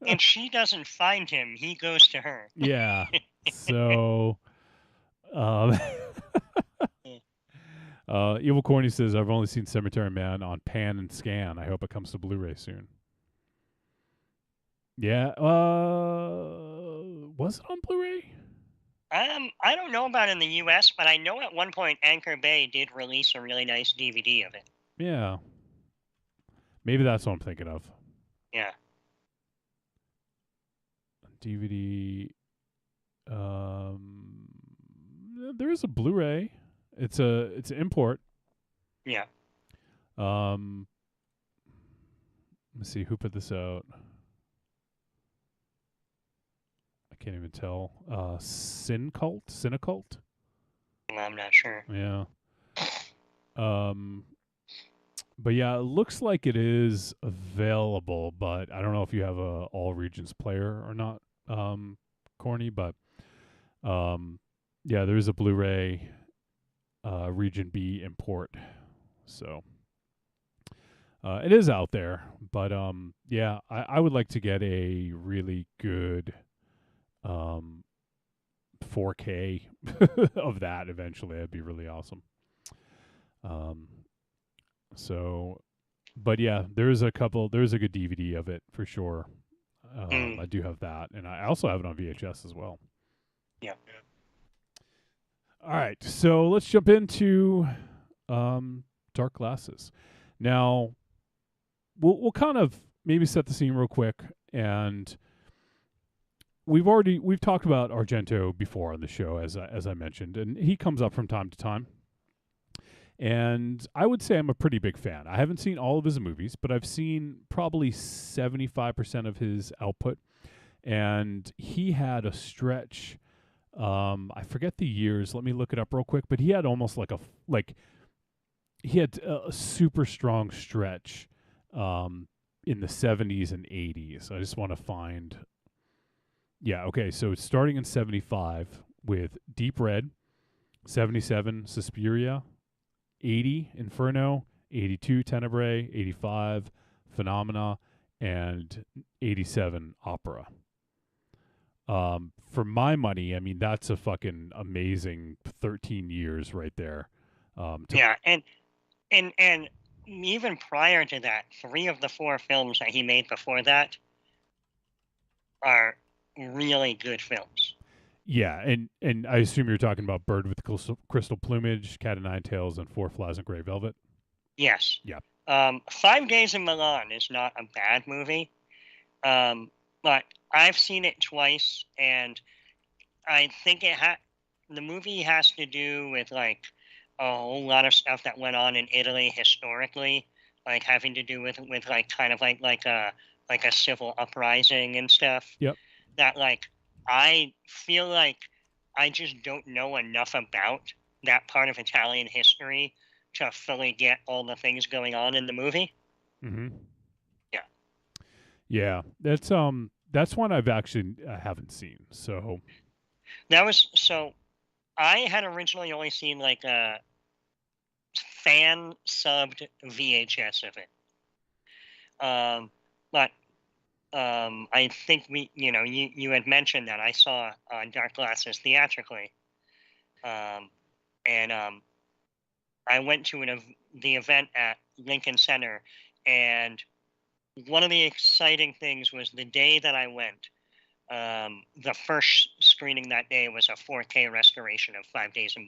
And she doesn't find him. He goes to her. Yeah. So, Evil Corny says, I've only seen Cemetery Man on Pan and Scan. I hope it comes to Blu-ray soon. Yeah. Was it on Blu-ray? I don't know about in the U.S., but I know at one point Anchor Bay did release a really nice DVD of it. Yeah. Maybe that's what I'm thinking of. Yeah. DVD. There is a Blu-ray. It's an import. Yeah. Let's see who put this out. I can't even tell. Cinecult. I'm not sure. Yeah. But yeah, it looks like it is available, but I don't know if you have a all regions player or not, Corny, but yeah, there is a Blu-ray region B import. So it is out there, but yeah, I would like to get a really good 4K of that eventually. That'd be really awesome. So, but yeah, there's a good DVD of it for sure. I do have that, and I also have it on VHS as well. Yeah. All right, so let's jump into Dark Glasses. Now, we'll kind of maybe set the scene real quick, and we've talked about Argento before on the show, as I mentioned, and he comes up from time to time. And I would say I'm a pretty big fan. I haven't seen all of his movies, but I've seen probably 75% of his output. And he had a stretch. I forget the years. Let me look it up real quick. But he had almost he had a super strong stretch in the 70s and 80s. I just want to find. Yeah, okay. So starting in 75 with Deep Red, 77 Suspiria, 80 Inferno, 82 Tenebrae, 85 Phenomena, and 87 Opera. For my money, I mean, that's a fucking amazing 13 years right there. Yeah, and even prior to that, 3 of the 4 films that he made before that are really good films. Yeah, and I assume you're talking about Bird with Crystal Plumage, Cat o' Nine Tails, and Four Flies in Grey Velvet. Yes. Yeah. 5 Days in Milan is not a bad movie, but I've seen it twice, and I think the movie has to do with like a whole lot of stuff that went on in Italy historically, like having to do with like kind of like a civil uprising and stuff. Yep. That like I feel like I just don't know enough about that part of Italian history to fully get all the things going on in the movie. Mm-hmm. Yeah. Yeah, that's one I haven't seen. So I had originally only seen like a fan subbed VHS of it. But I think you had mentioned that I saw Dark Glasses theatrically, and I went to the event at Lincoln Center, and one of the exciting things was the day that I went. The first screening that day was a 4K restoration of 5 Days in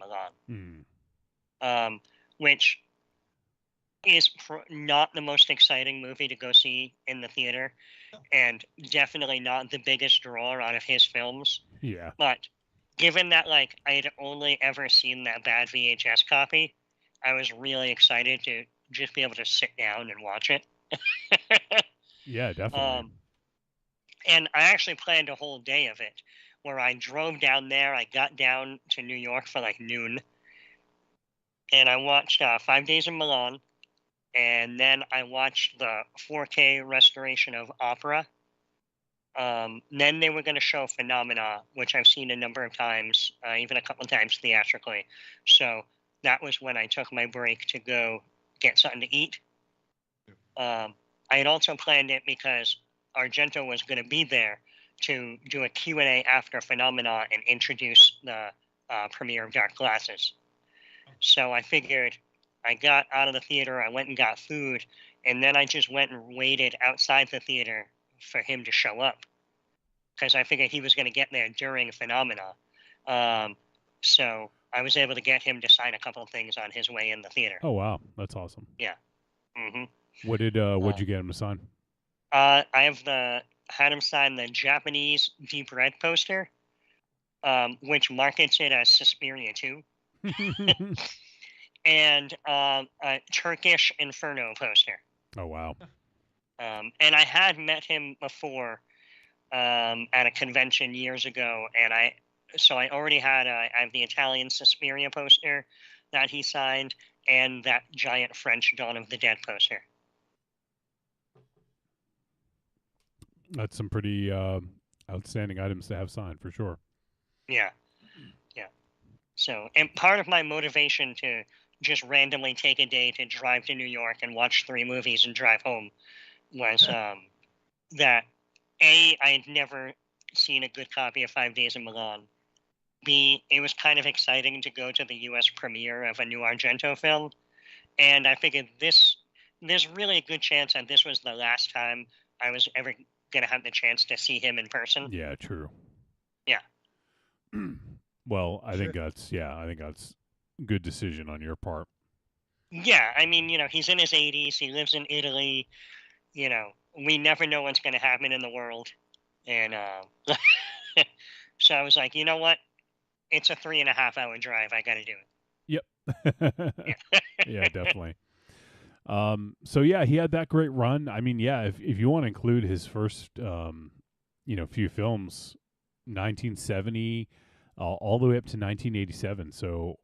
Milan, which is not the most exciting movie to go see in the theater, and definitely not the biggest draw out of his films. Yeah. But given that like I had only ever seen that bad VHS copy, I was really excited to just be able to sit down and watch it. Yeah, definitely. And I actually planned a whole day of it, where I drove down there. I got down to New York for like noon, and I watched 5 Days in Milan, and then I watched the 4K restoration of Opera. Then they were going to show Phenomena, which I've seen a number of times, even a couple of times theatrically. So that was when I took my break to go get something to eat. I had also planned it because Argento was going to be there to do a Q&A after Phenomena and introduce the premiere of Dark Glasses. So I figured I got out of the theater, I went and got food, and then I just went and waited outside the theater for him to show up because I figured he was going to get there during Phenomena. So I was able to get him to sign a couple of things on his way in the theater. Oh wow, that's awesome. Yeah. Mm-hmm. What'd you get him to sign? I had him sign the Japanese Deep Red poster, which markets it as Suspiria 2, and a Turkish Inferno poster. Oh wow. And I had met him before at a convention years ago, and I already had I have the Italian Suspiria poster that he signed, and that giant French Dawn of the Dead poster. That's some pretty outstanding items to have signed for sure. Yeah. So, and part of my motivation to just randomly take a day to drive to New York and watch 3 movies and drive home was that A, I had never seen a good copy of 5 Days in Milan. B, it was kind of exciting to go to the U.S. premiere of a new Argento film, and I figured there's really a good chance that this was the last time I was ever going to have the chance to see him in person. Yeah, true. Yeah. Well, I think that's a good decision on your part. Yeah, I mean, he's in his 80s. He lives in Italy. We never know what's going to happen in the world. And so I was like, you know what? It's a 3.5-hour drive. I got to do it. Yep. Yeah, definitely. So yeah, he had that great run. I mean, yeah, if you want to include his first, few films, 1970, all the way up to 1987. So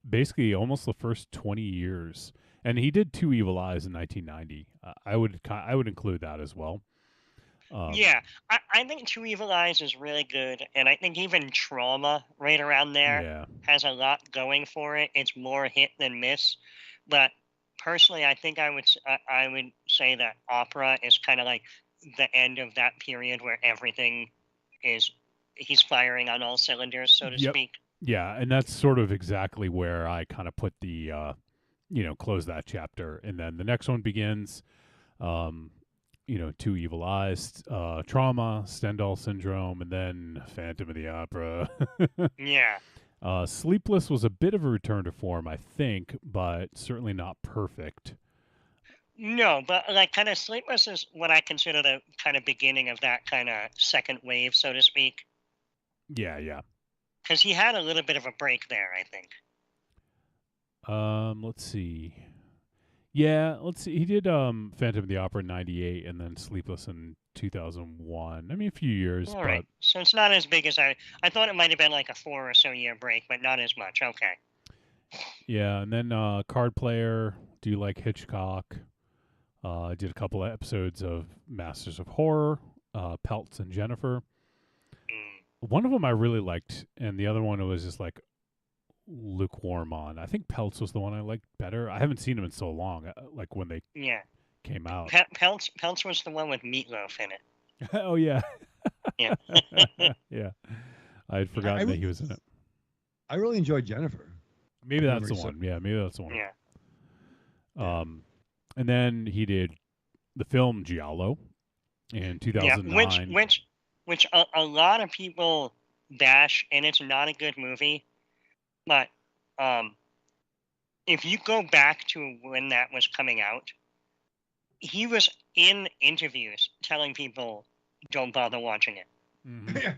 basically, almost the first 20 years. And he did 2 Evil Eyes in 1990. I would include that as well. Yeah, I think 2 Evil Eyes is really good, and I think even Trauma right around there has a lot going for it. It's more hit than miss, but personally, I think I would say that Opera is kind of like the end of that period where he's firing on all cylinders, so to speak. Yeah, and that's sort of exactly where I kind of put the, close that chapter, and then the next one begins. 2 Evil Eyes, Trauma, Stendhal Syndrome, and then Phantom of the Opera. Yeah. Sleepless was a bit of a return to form, I think, but certainly not perfect. No, but like kind of Sleepless is what I consider the kind of beginning of that kind of second wave, so to speak. Yeah. Because he had a little bit of a break there, I think. Let's see. Yeah, let's see. He did Phantom of the Opera in 98 and then Sleepless in 2001. I mean, a few years. All right. So it's not as big as I thought it might have been like a 4 or so year break, but not as much. Okay. Yeah, and then Card Player, Do You Like Hitchcock? I did a couple of episodes of Masters of Horror, Peltz and Jennifer. One of them I really liked, and the other one was just like lukewarm on. I think Peltz was the one I liked better. I haven't seen them in so long, like when they came out. Peltz was the one with Meatloaf in it. Oh, yeah. Yeah. Yeah. I had forgotten that he was in it. I really enjoyed Jennifer. Maybe that's the one. Yeah, maybe that's the one. Yeah. And then he did the film Giallo in 2009. Yeah, which a lot of people bash, and it's not a good movie. But if you go back to when that was coming out, he was in interviews telling people, don't bother watching it. Mm-hmm.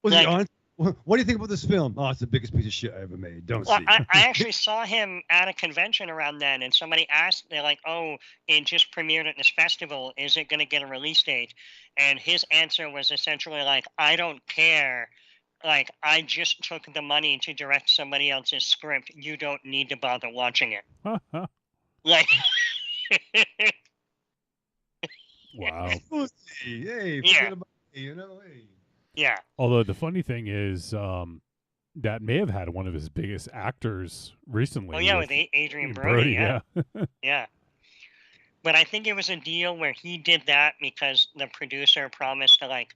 Was he honest? What do you think about this film? Oh, it's the biggest piece of shit I ever made. Don't see it. I actually saw him at a convention around then, and somebody asked, they're like, oh, it just premiered at this festival. Is it going to get a release date? And his answer was essentially like, I don't care. Like, I just took the money to direct somebody else's script. You don't need to bother watching it. Like, wow. Hey, yeah. about me, hey. Yeah. Although the funny thing is, that may have had one of his biggest actors recently. Oh, yeah, with Adrian Brody. Yeah. Yeah. But I think it was a deal where he did that because the producer promised to, like,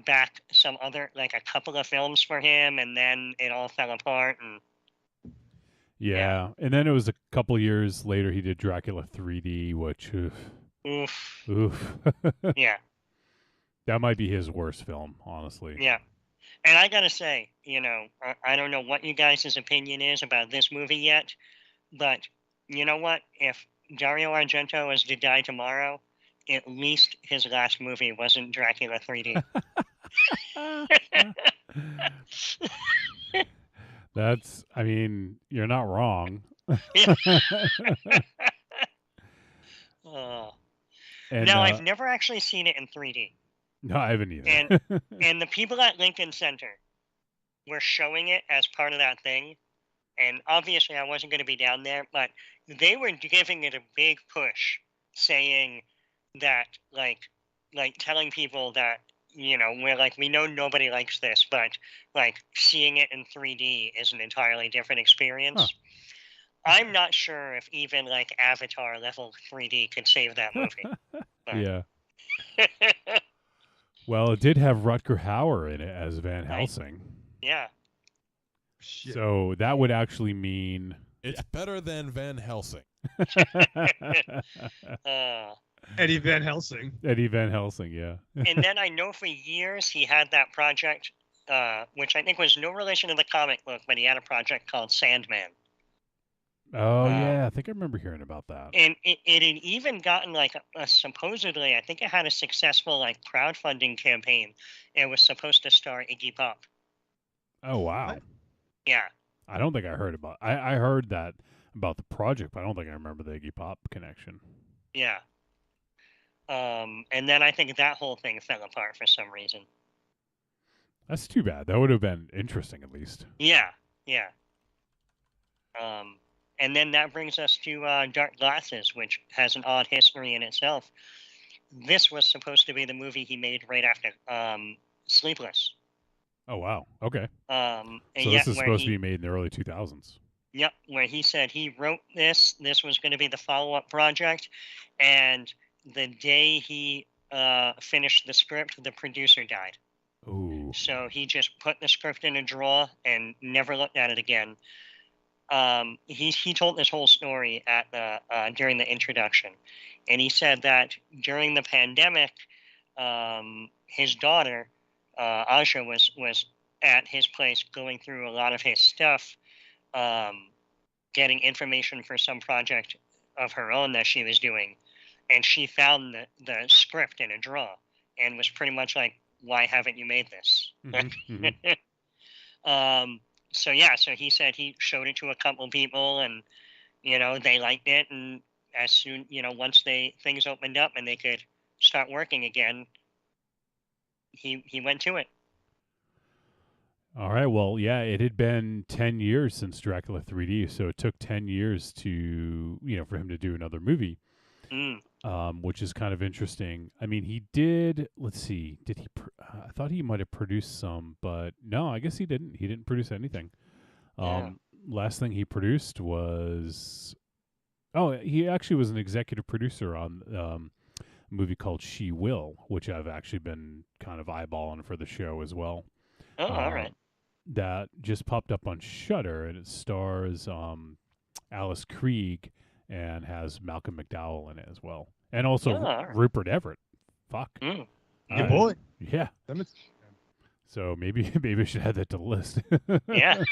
back some other, like a couple of films for him, and then it all fell apart. And Yeah. And then it was a couple years later he did Dracula 3D, which oof. Yeah. That might be his worst film, honestly. Yeah. And I gotta say, I don't know what you guys' opinion is about this movie yet, but you know what? If Dario Argento was to die tomorrow, at least his last movie wasn't Dracula 3D. I mean, you're not wrong. And, I've never actually seen it in 3D. No, I haven't either. And the people at Lincoln Center were showing it as part of that thing. And obviously I wasn't going to be down there, but they were giving it a big push, saying that, like telling people that, we're like, we know nobody likes this, but like seeing it in 3D is an entirely different experience. Huh. I'm not sure if even like Avatar level 3D could save that movie. Yeah. Well, it did have Rutger Hauer in it as Van Helsing. Yeah. Shit. So that would actually mean it's better than Van Helsing. Eddie Van Helsing. Eddie Van Helsing, yeah. And then I know for years he had that project, which I think was no relation to the comic book, but he had a project called Sandman. Oh, yeah. I think I remember hearing about that. And it had even gotten like supposedly, I think it had a successful like crowdfunding campaign. It was supposed to star Iggy Pop. Oh, wow. What? Yeah. I don't think I heard about I heard that about the project, but I don't think I remember the Iggy Pop connection. Yeah. And then I think that whole thing fell apart for some reason. That's too bad. That would have been interesting, at least. Yeah. And then that brings us to Dark Glasses, which has an odd history in itself. This was supposed to be the movie he made right after Sleepless. Oh, wow. Okay. So this is supposed to be made in the early 2000s. Yep, where he said he wrote this. This was going to be the follow-up project. And the day he finished the script, the producer died. Ooh. So he just put the script in a drawer and never looked at it again. He told this whole story at during the introduction, and he said that during the pandemic, his daughter Aja was at his place going through a lot of his stuff, getting information for some project of her own that she was doing, and she found the script in a drawer and was pretty much like, "Why haven't you made this?" So he said he showed it to a couple people, and they liked it, and as soon once things opened up and they could start working again, he went to it. All right. Well, yeah, it had been 10 years since Dracula 3D, so it took 10 years to for him to do another movie, which is kind of interesting. I mean, he did. Let's see. Did he? I thought he might have produced some, but no, I guess he didn't. He didn't produce anything. Last thing he produced was, he actually was an executive producer on a movie called She Will, which I've actually been kind of eyeballing for the show as well. Oh, all right. That just popped up on Shudder, and it stars Alice Krieg and has Malcolm McDowell in it as well, and also Rupert Everett. Fuck, Good boy. Yeah. So maybe I should add that to the list. Yeah.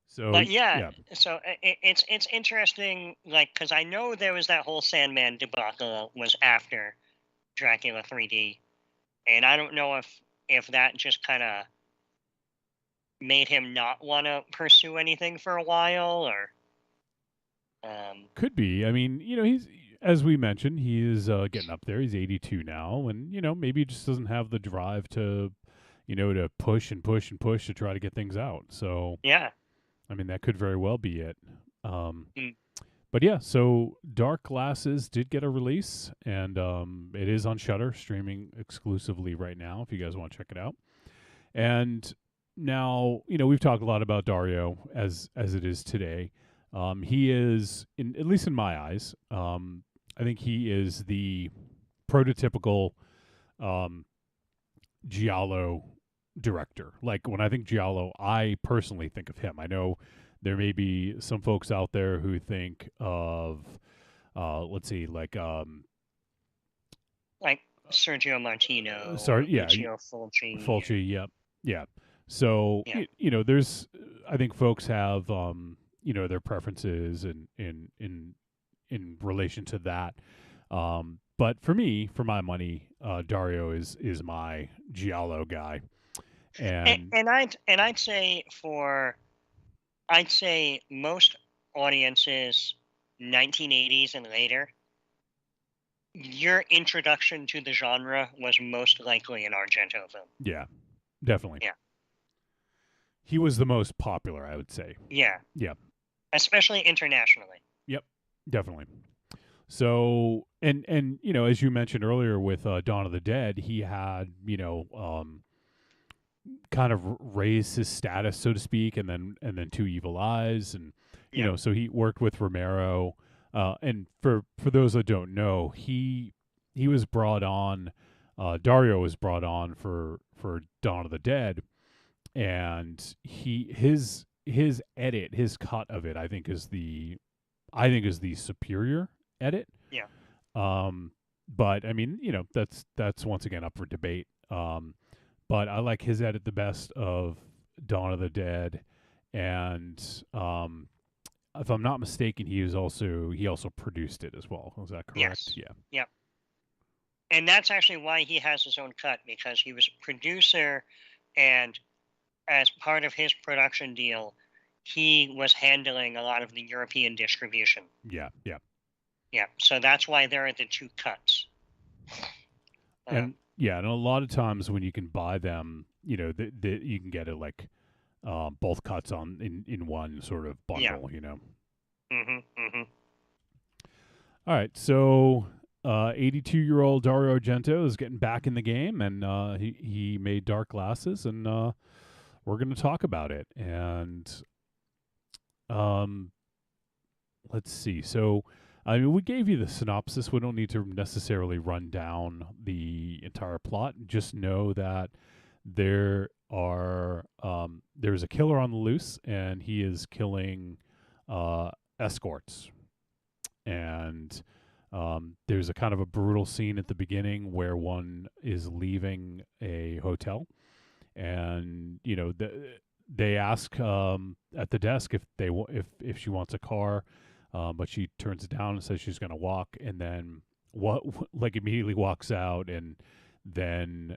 So it's interesting, like, because I know there was that whole Sandman debacle was after Dracula 3D, and I don't know if that just kind of made him not want to pursue anything for a while, or could be. I mean, he's, as we mentioned, he is getting up there. He's 82 now, and maybe he just doesn't have the drive to to push and push and push to try to get things out. So yeah, I mean, that could very well be it. But yeah, so Dark Glasses did get a release, and it is on Shudder, streaming exclusively right now if you guys want to check it out. And now, we've talked a lot about Dario as it is today. He is, at least in my eyes, I think he is the prototypical Giallo director. Like when I think Giallo, I personally think of him. I know there may be some folks out there who think of, let's see, like Sergio Martino, sorry, yeah, Lucio Fulci. Fulci, yep, yeah. So you know, there's, I think folks have you know, their preferences in relation to that. But for me, for my money, Dario is my Giallo guy, and I'd say most audiences, 1980s and later, your introduction to the genre was most likely an Argento film. Yeah, definitely. Yeah. He was the most popular, I would say. Yeah. Yeah. Especially internationally. Yep, definitely. So, and you know, as you mentioned earlier with Dawn of the Dead, he had, you know, kind of raised his status, so to speak, and then Two Evil Eyes, and you know, so he worked with Romero. And for those that don't know, he was brought on, Dario was brought on for Dawn of the Dead, and his edit, his cut of it, I think is the superior edit. Yeah. But I mean, you know, that's once again up for debate. But I like his edit the best of Dawn of the Dead, and if I'm not mistaken, he also produced it as well. Is that correct? Yes. Yeah. Yep. And that's actually why he has his own cut, because he was a producer, and as part of his production deal, he was handling a lot of the European distribution. Yeah. Yeah. Yeah. So that's why there are the two cuts. And yeah, and a lot of times when you can buy them, you know, you can get it like both cuts in one sort of bundle, you know. All right, so 82-year-old Dario Argento is getting back in the game, and he made Dark Glasses, and we're going to talk about it. And let's see. So, I mean, we gave you the synopsis. We don't need to necessarily run down the entire plot. Just know that there's a killer on the loose, and he is killing escorts. And there's a kind of a brutal scene at the beginning where one is leaving a hotel, and you know they ask at the desk if she wants a car, but she turns it down and says she's going to walk, and then immediately walks out, and then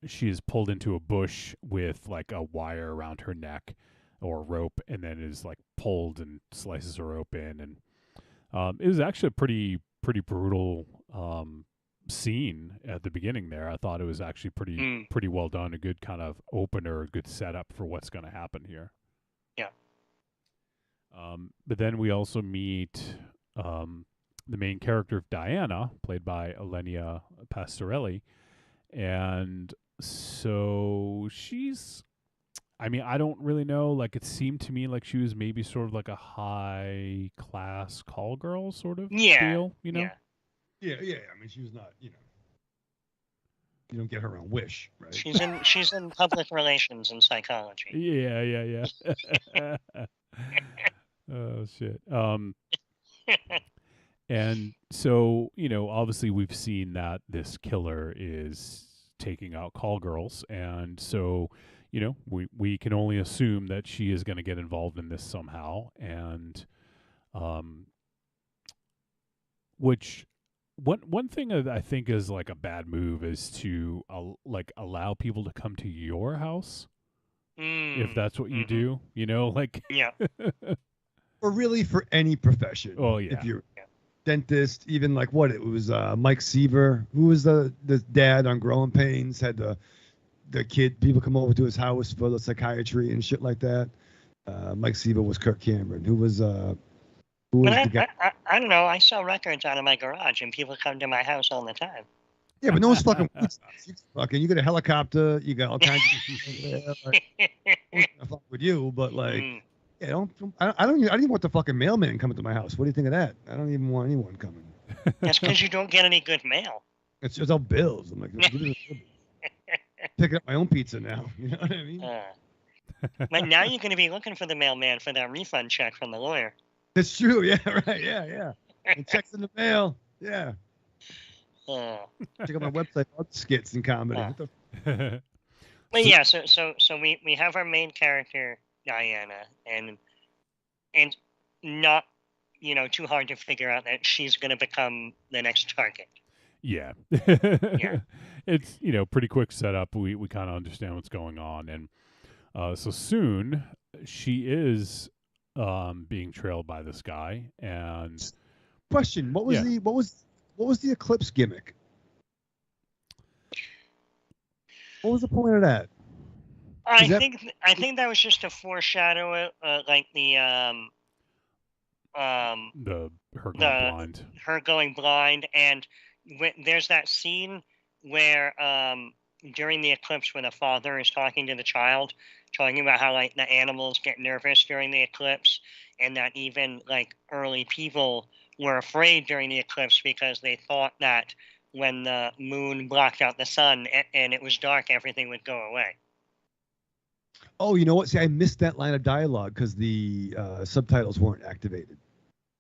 she is pulled into a bush with like a wire around her neck or a rope, and then is like pulled and slices her open. And it was actually a pretty brutal scene at the beginning there. I thought it was actually pretty well done, a good kind of opener, a good setup for what's going to happen here. Yeah. But then we also meet the main character of Diana, played by Elenia Pastorelli, and so she's, I mean, I don't really know. Like, it seemed to me like she was maybe sort of like a high class call girl sort of deal, you know? Yeah. I mean, she was not, you know, you don't get her on Wish, right? She's in public relations and psychology. Yeah. Oh shit. And so, you know, obviously we've seen that this killer is taking out call girls, and so, you know, we can only assume that she is going to get involved in this somehow. And which one thing that I think is like a bad move is to like allow people to come to your house if that's what you do, you know, like or really for any profession. Oh yeah. If you're dentist, even like what it was, Mike Seaver, who was the dad on Growing Pains, had the kid, people come over to his house for the psychiatry and shit like that. Mike Seaver was Kirk Cameron, who was the guy. I don't know. I sell records out of my garage, and people come to my house all the time. Yeah, but no one's fucking you got a helicopter, you got all kinds of people there. Like, fuck with you, but like, yeah, I don't even want the fucking mailman coming to my house. What do you think of that? I don't even want anyone coming. That's because you don't get any good mail. It's just all bills. I'm like, give me the picking up my own pizza now. You know what I mean? But now you're going to be looking for the mailman for that refund check from the lawyer. That's true. Yeah, right. Yeah. And checks in the mail. Yeah. Check out my website, all skits and comedy. What the But yeah, so we have our main character Diana, and not too hard to figure out that she's going to become the next target. Yeah. Yeah. It's pretty quick setup. We kind of understand what's going on, and so soon she is being trailed by this guy. And question: what was the eclipse gimmick? What was the point of that? I think that was just a foreshadow, like her going blind, and there's that scene where during the eclipse when the father is talking to the child, talking about how like the animals get nervous during the eclipse, and that even like early people were afraid during the eclipse because they thought that when the moon blocked out the sun and it was dark, everything would go away. Oh, you know what? See, I missed that line of dialogue because the subtitles weren't activated.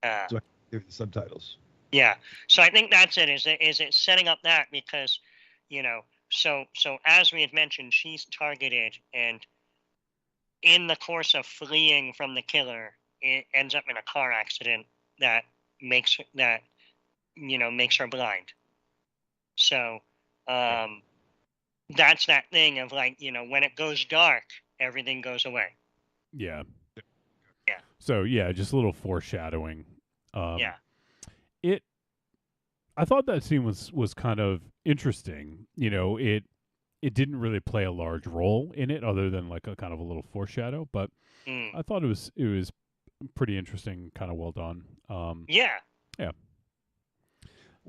So I hear the subtitles. Yeah. So I think that's it. Is it setting up that because, so as we had mentioned, she's targeted, and in the course of fleeing from the killer, it ends up in a car accident that makes her blind. So that's that thing of like, when it goes dark, everything goes away. Yeah. Yeah. So yeah, just a little foreshadowing. Yeah. I thought that scene was kind of interesting. It didn't really play a large role in it other than like a kind of a little foreshadow, but I thought it was pretty interesting, kind of well done. Yeah.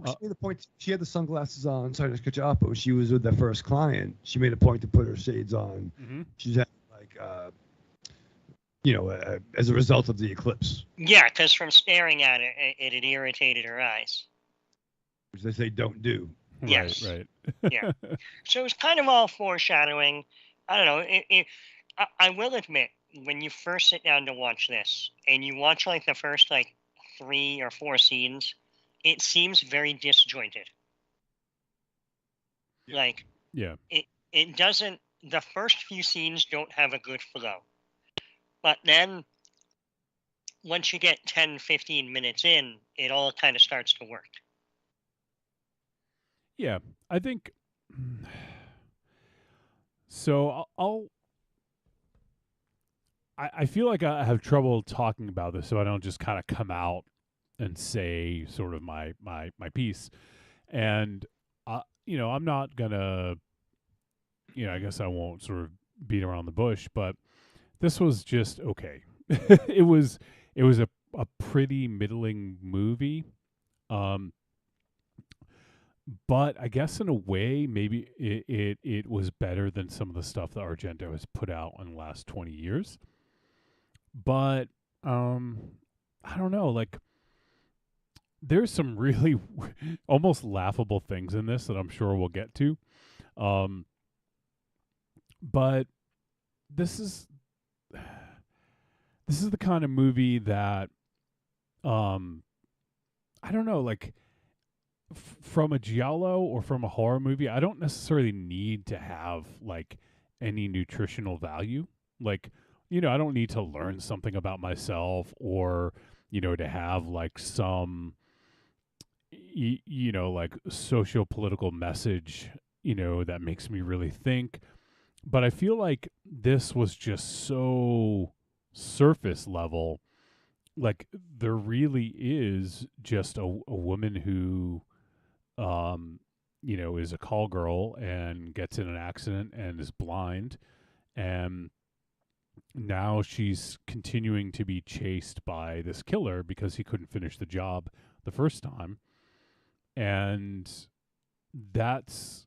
She made the point. She had the sunglasses on. Sorry to cut you off, but when she was with the first client, she made a point to put her shades on. Mm-hmm. She's had like, as a result of the eclipse. Yeah, because from staring at it, it had irritated her eyes. Which they say don't do. Yes. Right. Yeah. So it was kind of all foreshadowing. I don't know. I will admit, when you first sit down to watch this, and you watch like the first like 3 or 4 scenes, it seems very disjointed. Like, yeah, it doesn't. The first few scenes don't have a good flow, but then once you get 10, 15 minutes in, it all kind of starts to work. Yeah, I think so. I feel like I have trouble talking about this, so I don't just kind of come out and say sort of my piece. And I'm not gonna, I guess I won't sort of beat around the bush, but this was just okay. it was a pretty middling movie. But I guess in a way, maybe it was better than some of the stuff that Argento has put out in the last 20 years. But I don't know, like there's some really almost laughable things in this that I'm sure we'll get to. But this is the kind of movie that I don't know, like from a giallo or from a horror movie, I don't necessarily need to have like any nutritional value. Like, I don't need to learn something about myself or, to have like some, like socio-political message, that makes me really think. But I feel like this was just so surface level. Like there really is just a woman who, is a call girl and gets in an accident and is blind. And now she's continuing to be chased by this killer because he couldn't finish the job the first time. And that's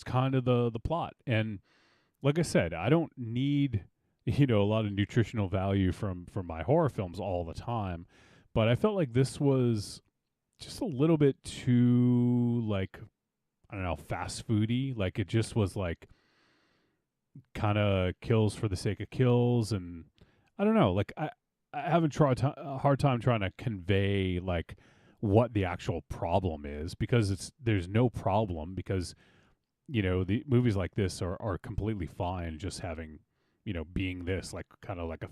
kind of the plot. And like I said, I don't need, a lot of nutritional value from my horror films all the time. But I felt like this was just a little bit too, like, I don't know, fast foody. Like it just was like kind of kills for the sake of kills, and I don't know. Like I haven't tried a hard time trying to convey like what the actual problem is, because there's no problem, because the movies like this are completely fine just having being this, like kind of like a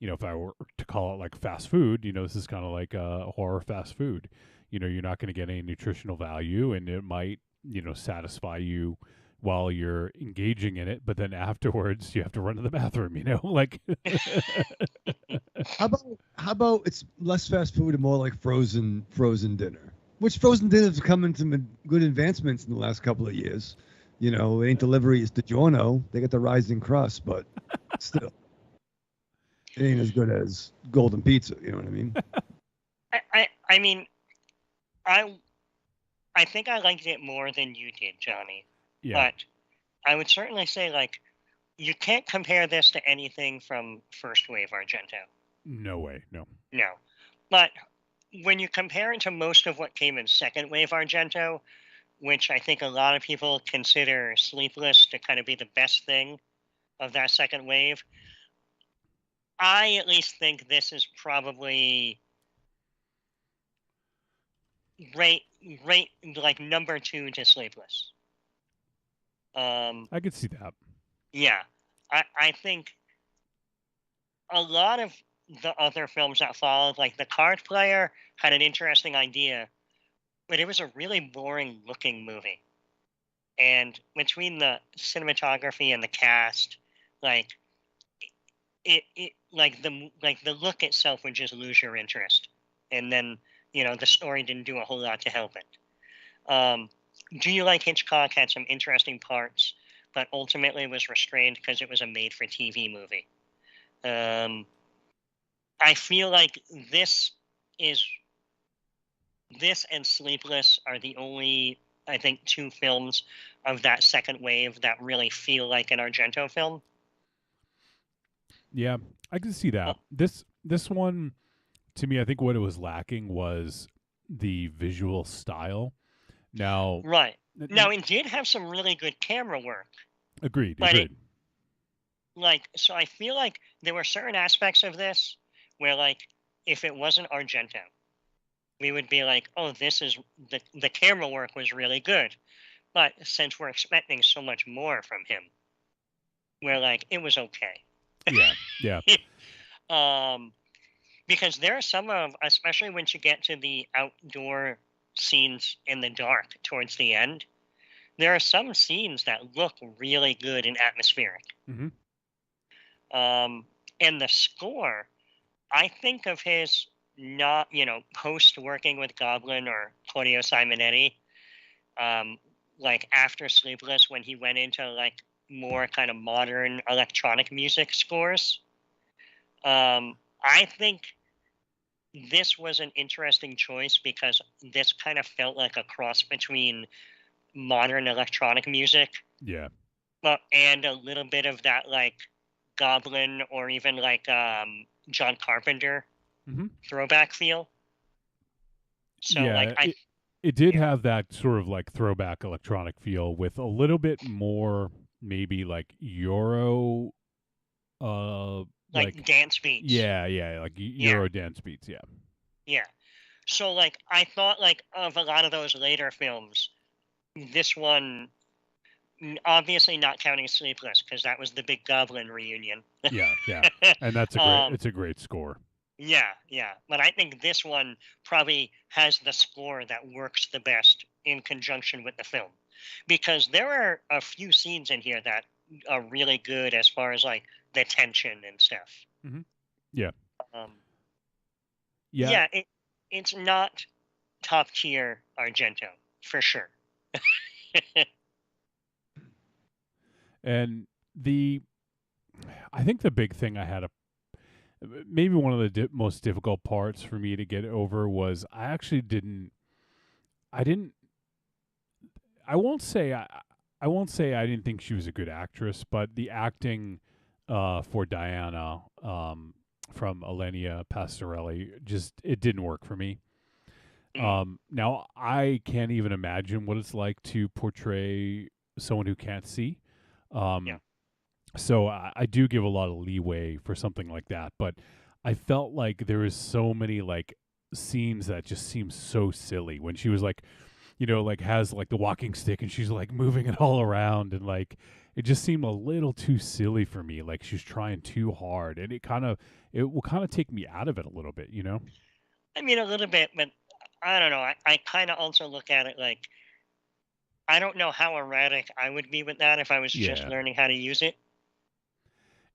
if I were to call it like fast food, this is kind of like a horror fast food. You're not going to get any nutritional value, and it might satisfy you while you're engaging in it, but then afterwards you have to run to the bathroom, like how about it's less fast food and more like frozen dinner, which frozen dinners have come into good advancements in the last couple of years. It ain't delivery, it's DiGiorno. They get the rising crust, but still it ain't as good as golden pizza, you know what I mean? I mean, I think I liked it more than you did, Johnny. Yeah. But I would certainly say, like, you can't compare this to anything from First Wave Argento. No way, no. No. But when you compare it to most of what came in Second Wave Argento, which I think a lot of people consider Sleepless to kind of be the best thing of that second wave, I at least think this is probably right like number 2 to Sleepless. I could see that. Yeah. I think a lot of the other films that followed, like The Card Player, had an interesting idea, but it was a really boring looking movie. And between the cinematography and the cast, like it like the look itself would just lose your interest. And then, the story didn't do a whole lot to help it. Do You Like Hitchcock had some interesting parts, but ultimately was restrained because it was a made-for-TV movie. I feel like this and Sleepless are the only, I think, 2 films of that second wave that really feel like an Argento film. Yeah, I can see that. This one, to me, I think what it was lacking was the visual style. Now, right. Now, it did have some really good camera work. Agreed. So I feel like there were certain aspects of this where, like, if it wasn't Argento, we would be like, oh, this is the camera work was really good. But since we're expecting so much more from him, we're like, it was okay. Yeah. Because there are some of, especially when you get to the outdoor scenes in the dark towards the end, there are some scenes that look really good and atmospheric. Mm-hmm. And the score, I think of his not, post working with Goblin or Claudio Simonetti, like after Sleepless, when he went into like more kind of modern electronic music scores. I think this was an interesting choice because this kind of felt like a cross between modern electronic music, and a little bit of that like Goblin or even like John Carpenter throwback feel. So it did have that sort of like throwback electronic feel with a little bit more maybe like Euro like dance beats. Yeah, like Euro dance beats, yeah. Yeah. So like I thought like of a lot of those later films, this one, obviously not counting Sleepless because that was the big Goblin reunion. Yeah. And that's it's a great score. Yeah. But I think this one probably has the score that works the best in conjunction with the film. Because there are a few scenes in here that are really good as far as like the tension and stuff. Mm-hmm. Yeah. Yeah, it's not top tier Argento for sure. And I think the big thing I had maybe one of the most difficult parts for me to get over was I won't say I didn't think she was a good actress, but the acting for Diana from Elenia Pastorelli it didn't work for me. Now I can't even imagine what it's like to portray someone who can't see. Yeah. So I do give a lot of leeway for something like that, but I felt like there was so many like scenes that just seemed so silly when she was like, like has like the walking stick and she's like moving it all around, and like it just seemed a little too silly for me. Like she's trying too hard, and it will kind of take me out of it a little bit, I mean, a little bit, but I don't know. I kind of also look at it like I don't know how erratic I would be with that if I was just Yeah. learning how to use it.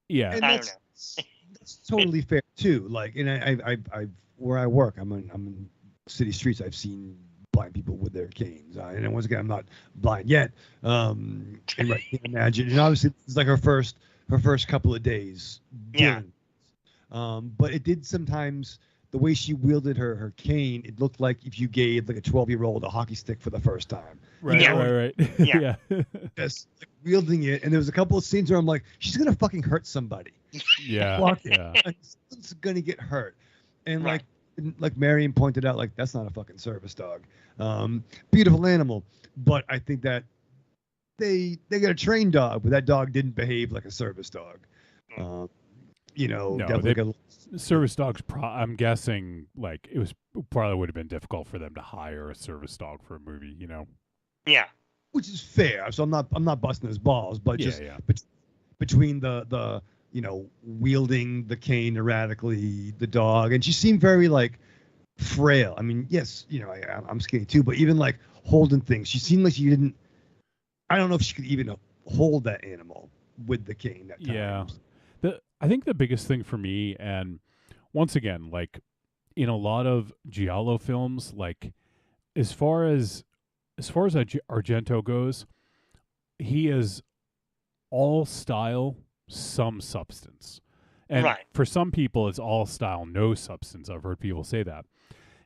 Yeah. And I don't that's know. that's totally fair too. Like, and I where I work, I'm in city streets. I've seen blind people with their canes, and then once again, I'm not blind yet. And right, can't imagine. And obviously, it's like her first couple of days. Yeah. Doing but it did sometimes. The way she wielded her cane, it looked like if you gave like a 12-year-old a hockey stick for the first time. Right, Yeah. right. Yeah. Just like, wielding it, and there was a couple of scenes where I'm like, she's gonna fucking hurt somebody. Yeah. Fuck it. Yeah. Like, someone's gonna get hurt. And Right. like Marion pointed out, like that's not a fucking service dog. Beautiful animal, but I think that they got a trained dog, but that dog didn't behave like a service dog. No, Definitely got service dogs. I'm guessing like it was probably would have been difficult for them to hire a service dog for a movie. Yeah. which is fair. So I'm not busting his balls, but Yeah, just yeah. between the wielding the cane erratically, the dog, and she seemed very like frail. I mean, yes, I'm skinny too, but even like holding things, she seemed like she didn't. I don't know if she could even hold that animal with the cane. That time. Yeah. I think the biggest thing for me, and once again, like in a lot of Giallo films, like as far as Argento goes, he is all style, some substance. And Right. for some people, it's all style, no substance. I've heard people say that.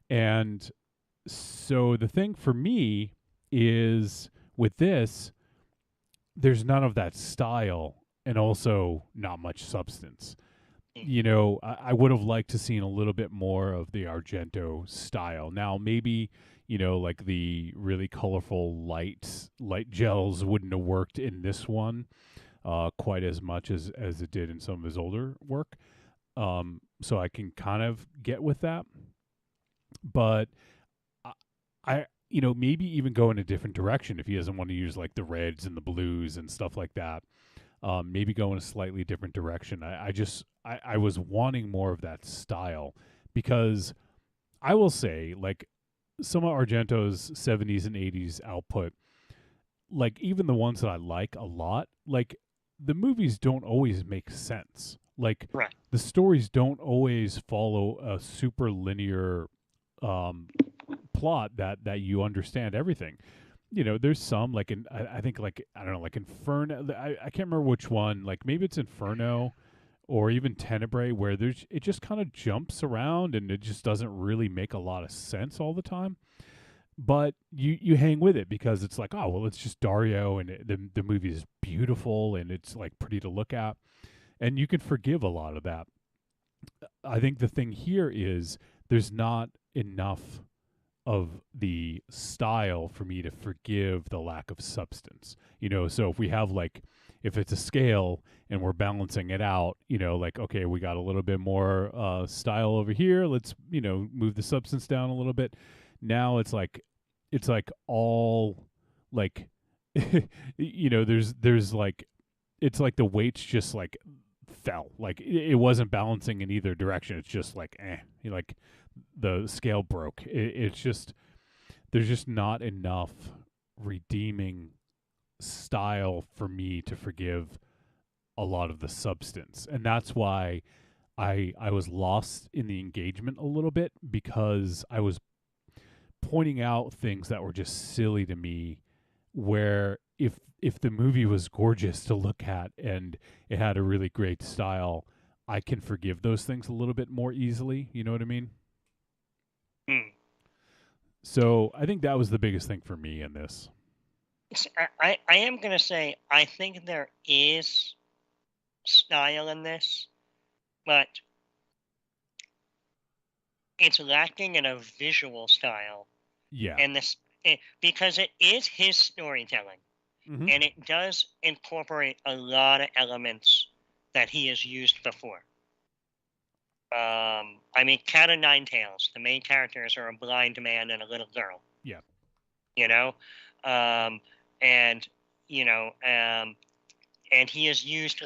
And so the thing for me is with this, there's none of that style and also not much substance. I would have liked to seen a little bit more of the Argento style. Now, maybe, like the really colorful light gels wouldn't have worked in this one quite as much as it did in some of his older work. So I can kind of get with that. But I maybe even go in a different direction if he doesn't want to use like the reds and the blues and stuff like that. Maybe go in a slightly different direction. I was wanting more of that style because I will say, like, some of Argento's 70s and 80s output, like even the ones that I like a lot, like the movies don't always make sense. Like Right. the stories don't always follow a super linear plot that you understand everything. There's some like I think like I don't know, like Inferno. I can't remember which one. Like maybe it's Inferno or even Tenebrae, where it just kind of jumps around and it just doesn't really make a lot of sense all the time. But you hang with it because it's like, oh well, it's just Dario, and the movie is beautiful and it's like pretty to look at, and you can forgive a lot of that. I think the thing here is there's not enough of the style for me to forgive the lack of substance. So if we have if it's a scale and we're balancing it out, like, okay, we got a little bit more style over here. Let's, move the substance down a little bit. Now it's like all like, there's like, it's like the weights just like fell. Like it wasn't balancing in either direction. It's just like, like the scale broke. It's just, there's just not enough redeeming style for me to forgive a lot of the substance. And that's why I was lost in the engagement a little bit, because I was pointing out things that were just silly to me, where if the movie was gorgeous to look at and it had a really great style, I can forgive those things a little bit more easily. You know what I mean? So I think that was the biggest thing for me in this. I am going to say I think there is style in this, but it's lacking in a visual style. Yeah. And because it is his storytelling, Mhm. and it does incorporate a lot of elements that he has used before. I mean, Cat o' Nine Tails. The main characters are a blind man and a little girl. Yeah. You know, and you know, and he has used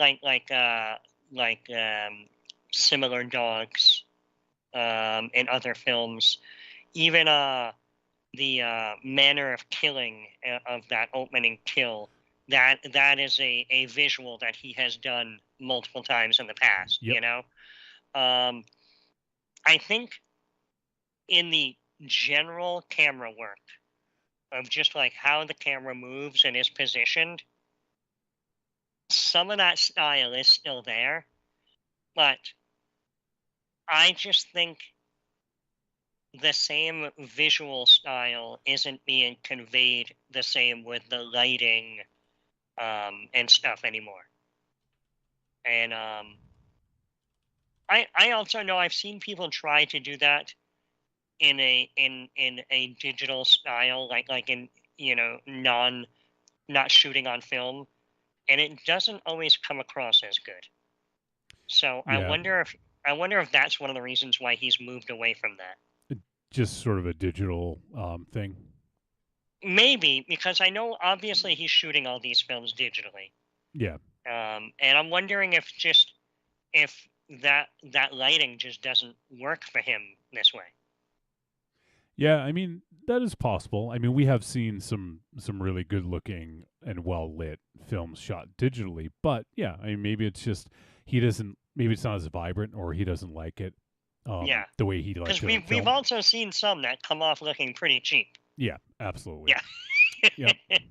similar dogs in other films. Even the manner of killing of that opening kill, that is a visual that he has done multiple times in the past. Yep. You know, I think in the general camera work of just like how the camera moves and is positioned, some of that style is still there, but I just think the same visual style isn't being conveyed the same with the lighting and stuff anymore. And I also know I've seen people try to do that in a digital style, like in not shooting on film, and it doesn't always come across as good. So Yeah. I wonder if that's one of the reasons why he's moved away from that. Just sort of a digital thing. Maybe, because I know obviously he's shooting all these films digitally. Yeah. And I'm wondering if that lighting just doesn't work for him this way. Yeah, I mean, that is possible. I mean, we have seen some really good looking and well lit films shot digitally, but yeah, I mean, maybe it's just maybe it's not as vibrant, or he doesn't like it the way he likes it. Because we've also seen some that come off looking pretty cheap. Yeah, absolutely. Yeah. Yep.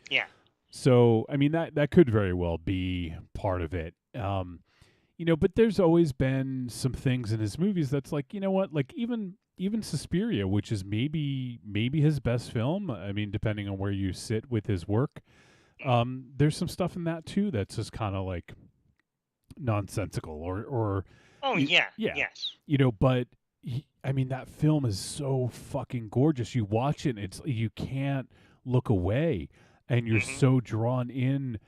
Yeah. So, I mean, that could very well be part of it. But there's always been some things in his movies that's like, you know what, like even Suspiria, which is maybe his best film. I mean, depending on where you sit with his work, there's some stuff in that too that's just kind of like nonsensical or. Oh yeah. Yes. But I mean, that film is so fucking gorgeous. You watch it, and you can't look away, and you're so drawn in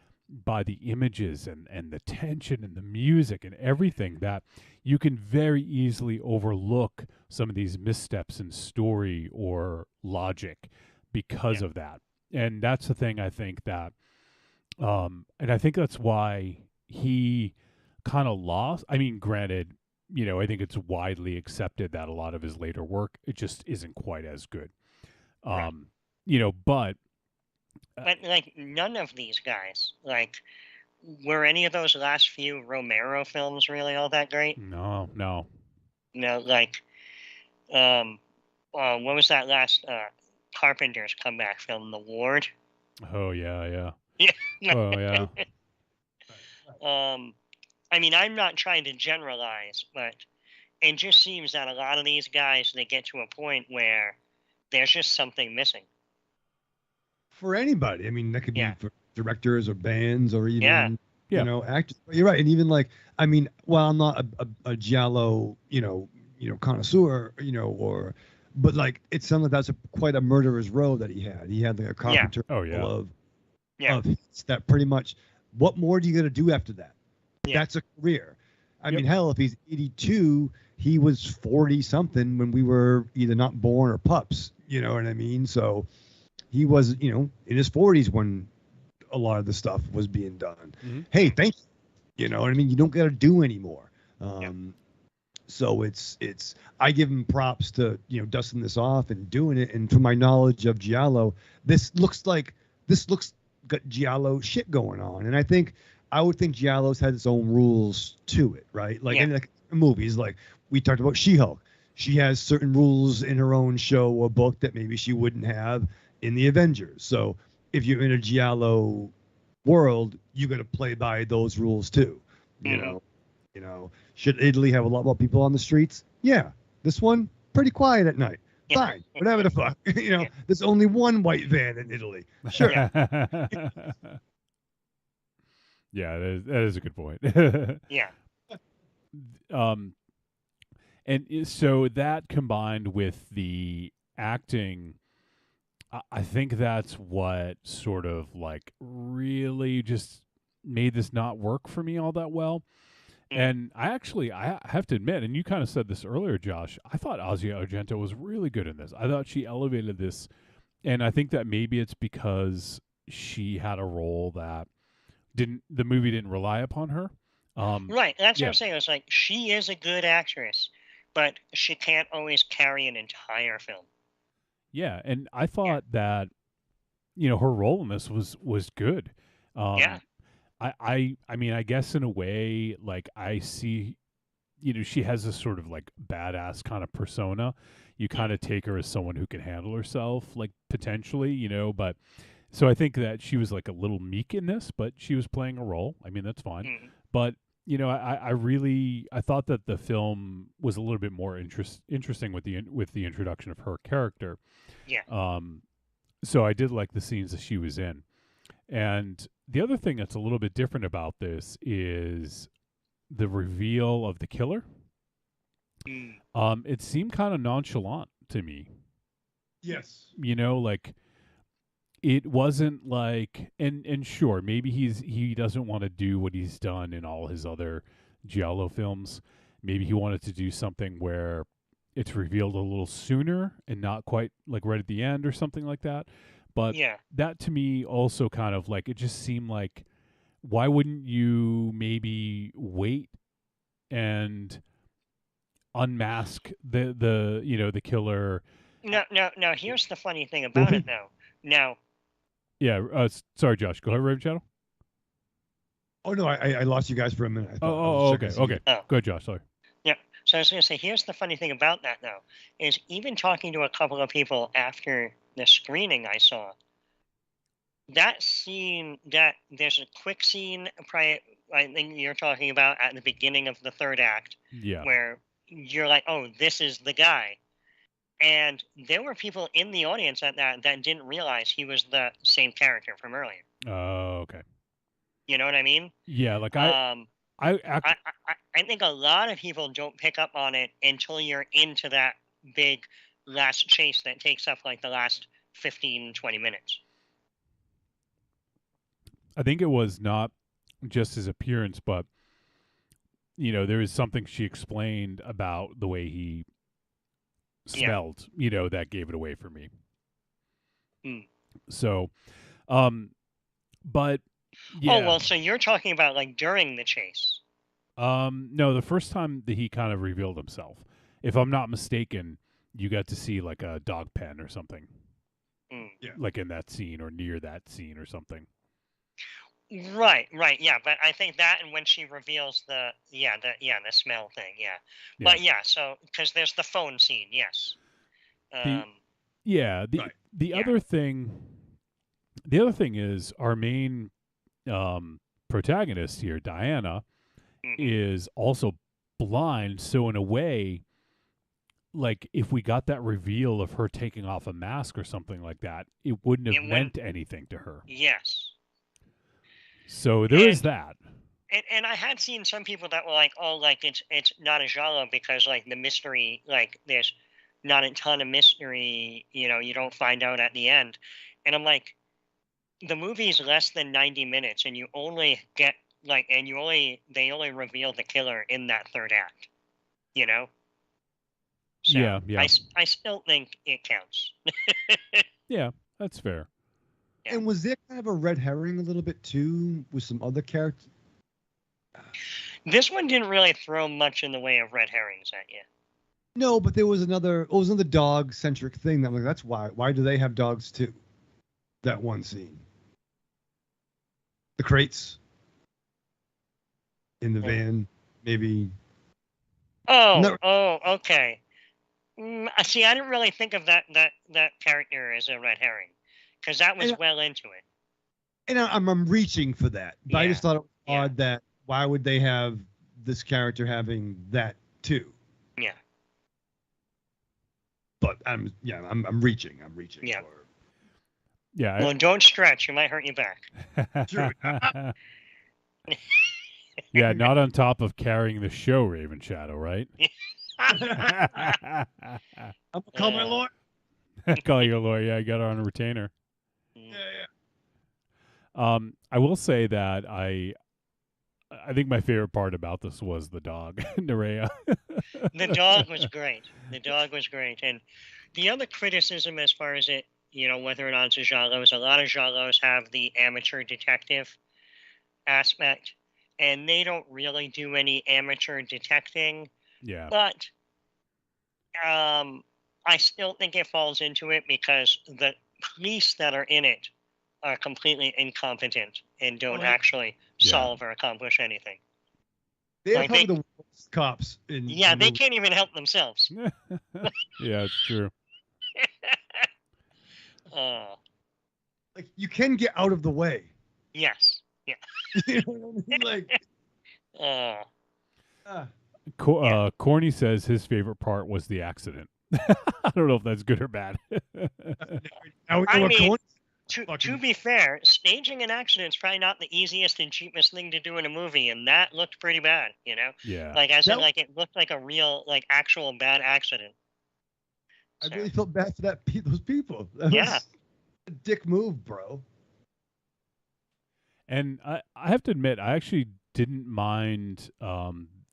by the images and the tension and the music and everything that you can very easily overlook some of these missteps in story or logic because of that. And that's the thing I think that, and I think that's why he kind of lost. I mean, granted, I think it's widely accepted that a lot of his later work, it just isn't quite as good. But like none of these guys, like, were any of those last few Romero films really all that great? No. Like, what was that last Carpenter's comeback film, The Ward? Oh yeah. Yeah. Oh yeah. I mean, I'm not trying to generalize, but it just seems that a lot of these guys, they get to a point where there's just something missing. For anybody. I mean, that could be for directors or bands or even, Yeah. actors. But you're right. And even like, I mean, while I'm not a giallo, connoisseur, but like, it sounds like that's quite a murderer's row that he had. He had like a Carpenter of hits that pretty much, what more do you got to do after that? Yeah. That's a career. I mean, hell, if he's 82, he was 40 something when we were either not born or pups. You know what I mean? So he was, in his 40s when a lot of the stuff was being done. Hey, thank you. You know what I mean? You don't got to do anymore. So it's I give him props to, dusting this off and doing it. And from my knowledge of giallo, this looks got giallo shit going on. And I would think giallo's had its own rules to it, right? Like in like movies, like we talked about She-Hulk. She has certain rules in her own show or book that maybe she wouldn't have in the Avengers. So if you're in a giallo world, you got to play by those rules too. You know, should Italy have a lot more people on the streets? Yeah. This one, pretty quiet at night. Fine, whatever the fuck. There's only one white van in Italy. Sure. Yeah, that is a good point. Yeah. so that combined with the acting, I think that's what sort of like really just made this not work for me all that well. And I have to admit, and you kind of said this earlier, Josh, I thought Asia Argento was really good in this. I thought she elevated this, and I think that maybe it's because she had a role that the movie didn't rely upon her. Right. That's what I'm saying. It's like she is a good actress, but she can't always carry an entire film. Yeah, and I thought that, her role in this was good. Yeah. I mean, I guess in a way, like I see, she has this sort of like badass kind of persona. You kind of take her as someone who can handle herself, like potentially, but so I think that she was like a little meek in this, but she was playing a role. I mean, that's fine. But, I thought that the film was a little bit more interesting with the introduction of her character. Yeah. So I did like the scenes that she was in. And the other thing that's a little bit different about this is the reveal of the killer. It seemed kind of nonchalant to me. Yes. Like it wasn't like, and sure, maybe he doesn't want to do what he's done in all his other giallo films. Maybe he wanted to do something where it's revealed a little sooner and not quite like right at the end or something like that. But that to me also kind of like, it just seemed like, why wouldn't you maybe wait and unmask the killer? No. Here's the funny thing about it, though. Now. Yeah. Sorry, Josh. Go ahead, Raven Shadow. Oh no, I lost you guys for a minute. Okay. Go ahead, Josh. Sorry. Yeah. So I was going to say, here's the funny thing about that, though, is even talking to a couple of people after the screening I saw, that scene, that there's a quick scene, I think you're talking about at the beginning of the third act, where you're like, oh, this is the guy. And there were people in the audience at that didn't realize he was the same character from earlier. Oh, okay. You know what I mean? Yeah, like I think a lot of people don't pick up on it until you're into that big last chase that takes up like the last 15, 20 minutes. I think it was not just his appearance, but there was something she explained about the way he smelled, that gave it away for me. So, but yeah. Oh, well, so you're talking about like during the chase. No, the first time that he kind of revealed himself. If I'm not mistaken, you got to see like a dog pen or something. Like in that scene or near that scene or something. Right, yeah, but I think that and when she reveals the smell thing, but so because there's the phone scene, yes. The other thing is our main protagonist here, Diana, is also blind. So in a way, like if we got that reveal of her taking off a mask or something like that, it wouldn't have meant anything to her. Yes. So there is that. And I had seen some people that were like, oh, like it's not a genre because like the mystery, like there's not a ton of mystery, you don't find out at the end. And I'm like, the movie's less than 90 minutes and you only get like, they only reveal the killer in that third act, So yeah. I still think it counts. Yeah, that's fair. Yeah. And was there kind of a red herring a little bit too with some other characters? This one didn't really throw much in the way of red herrings at you. No, but there was another dog centric thing that I'm like, that's why. Why do they have dogs too? That one scene. The crates in the van, maybe. Oh, okay. See, I didn't really think of that character as a red herring. Because that was well into it. And I'm reaching for that. But I just thought it was odd that why would they have this character having that too? Yeah. But I'm reaching. Yeah. For... Yeah. Well, don't stretch. You might hurt your back. True. Yeah, not on top of carrying the show, Raven Shadow, right? I'm gonna call my lawyer. Call your lawyer. Yeah, I got her on a retainer. Yeah. I will say that I think my favorite part about this was the dog, Nerea. The dog was great. The dog was great. And the other criticism as far as it, whether or not it's a giallos, a lot of giallos have the amateur detective aspect, and they don't really do any amateur detecting. Yeah. But I still think it falls into it because the police that are in it are completely incompetent and don't actually solve or accomplish anything. They're probably the worst cops in. Yeah, they can't even help themselves. Yeah, it's true. Like you can get out of the way. Yes. Yeah. You know what I mean? Like. Corny says his favorite part was the accident. I don't know if that's good or bad. To be fair, staging an accident is probably not the easiest and cheapest thing to do in a movie, and that looked pretty bad, Yeah. Like it looked like a real, actual bad accident. I really felt bad for those people. That was a dick move, bro. And I have to admit, I actually didn't mind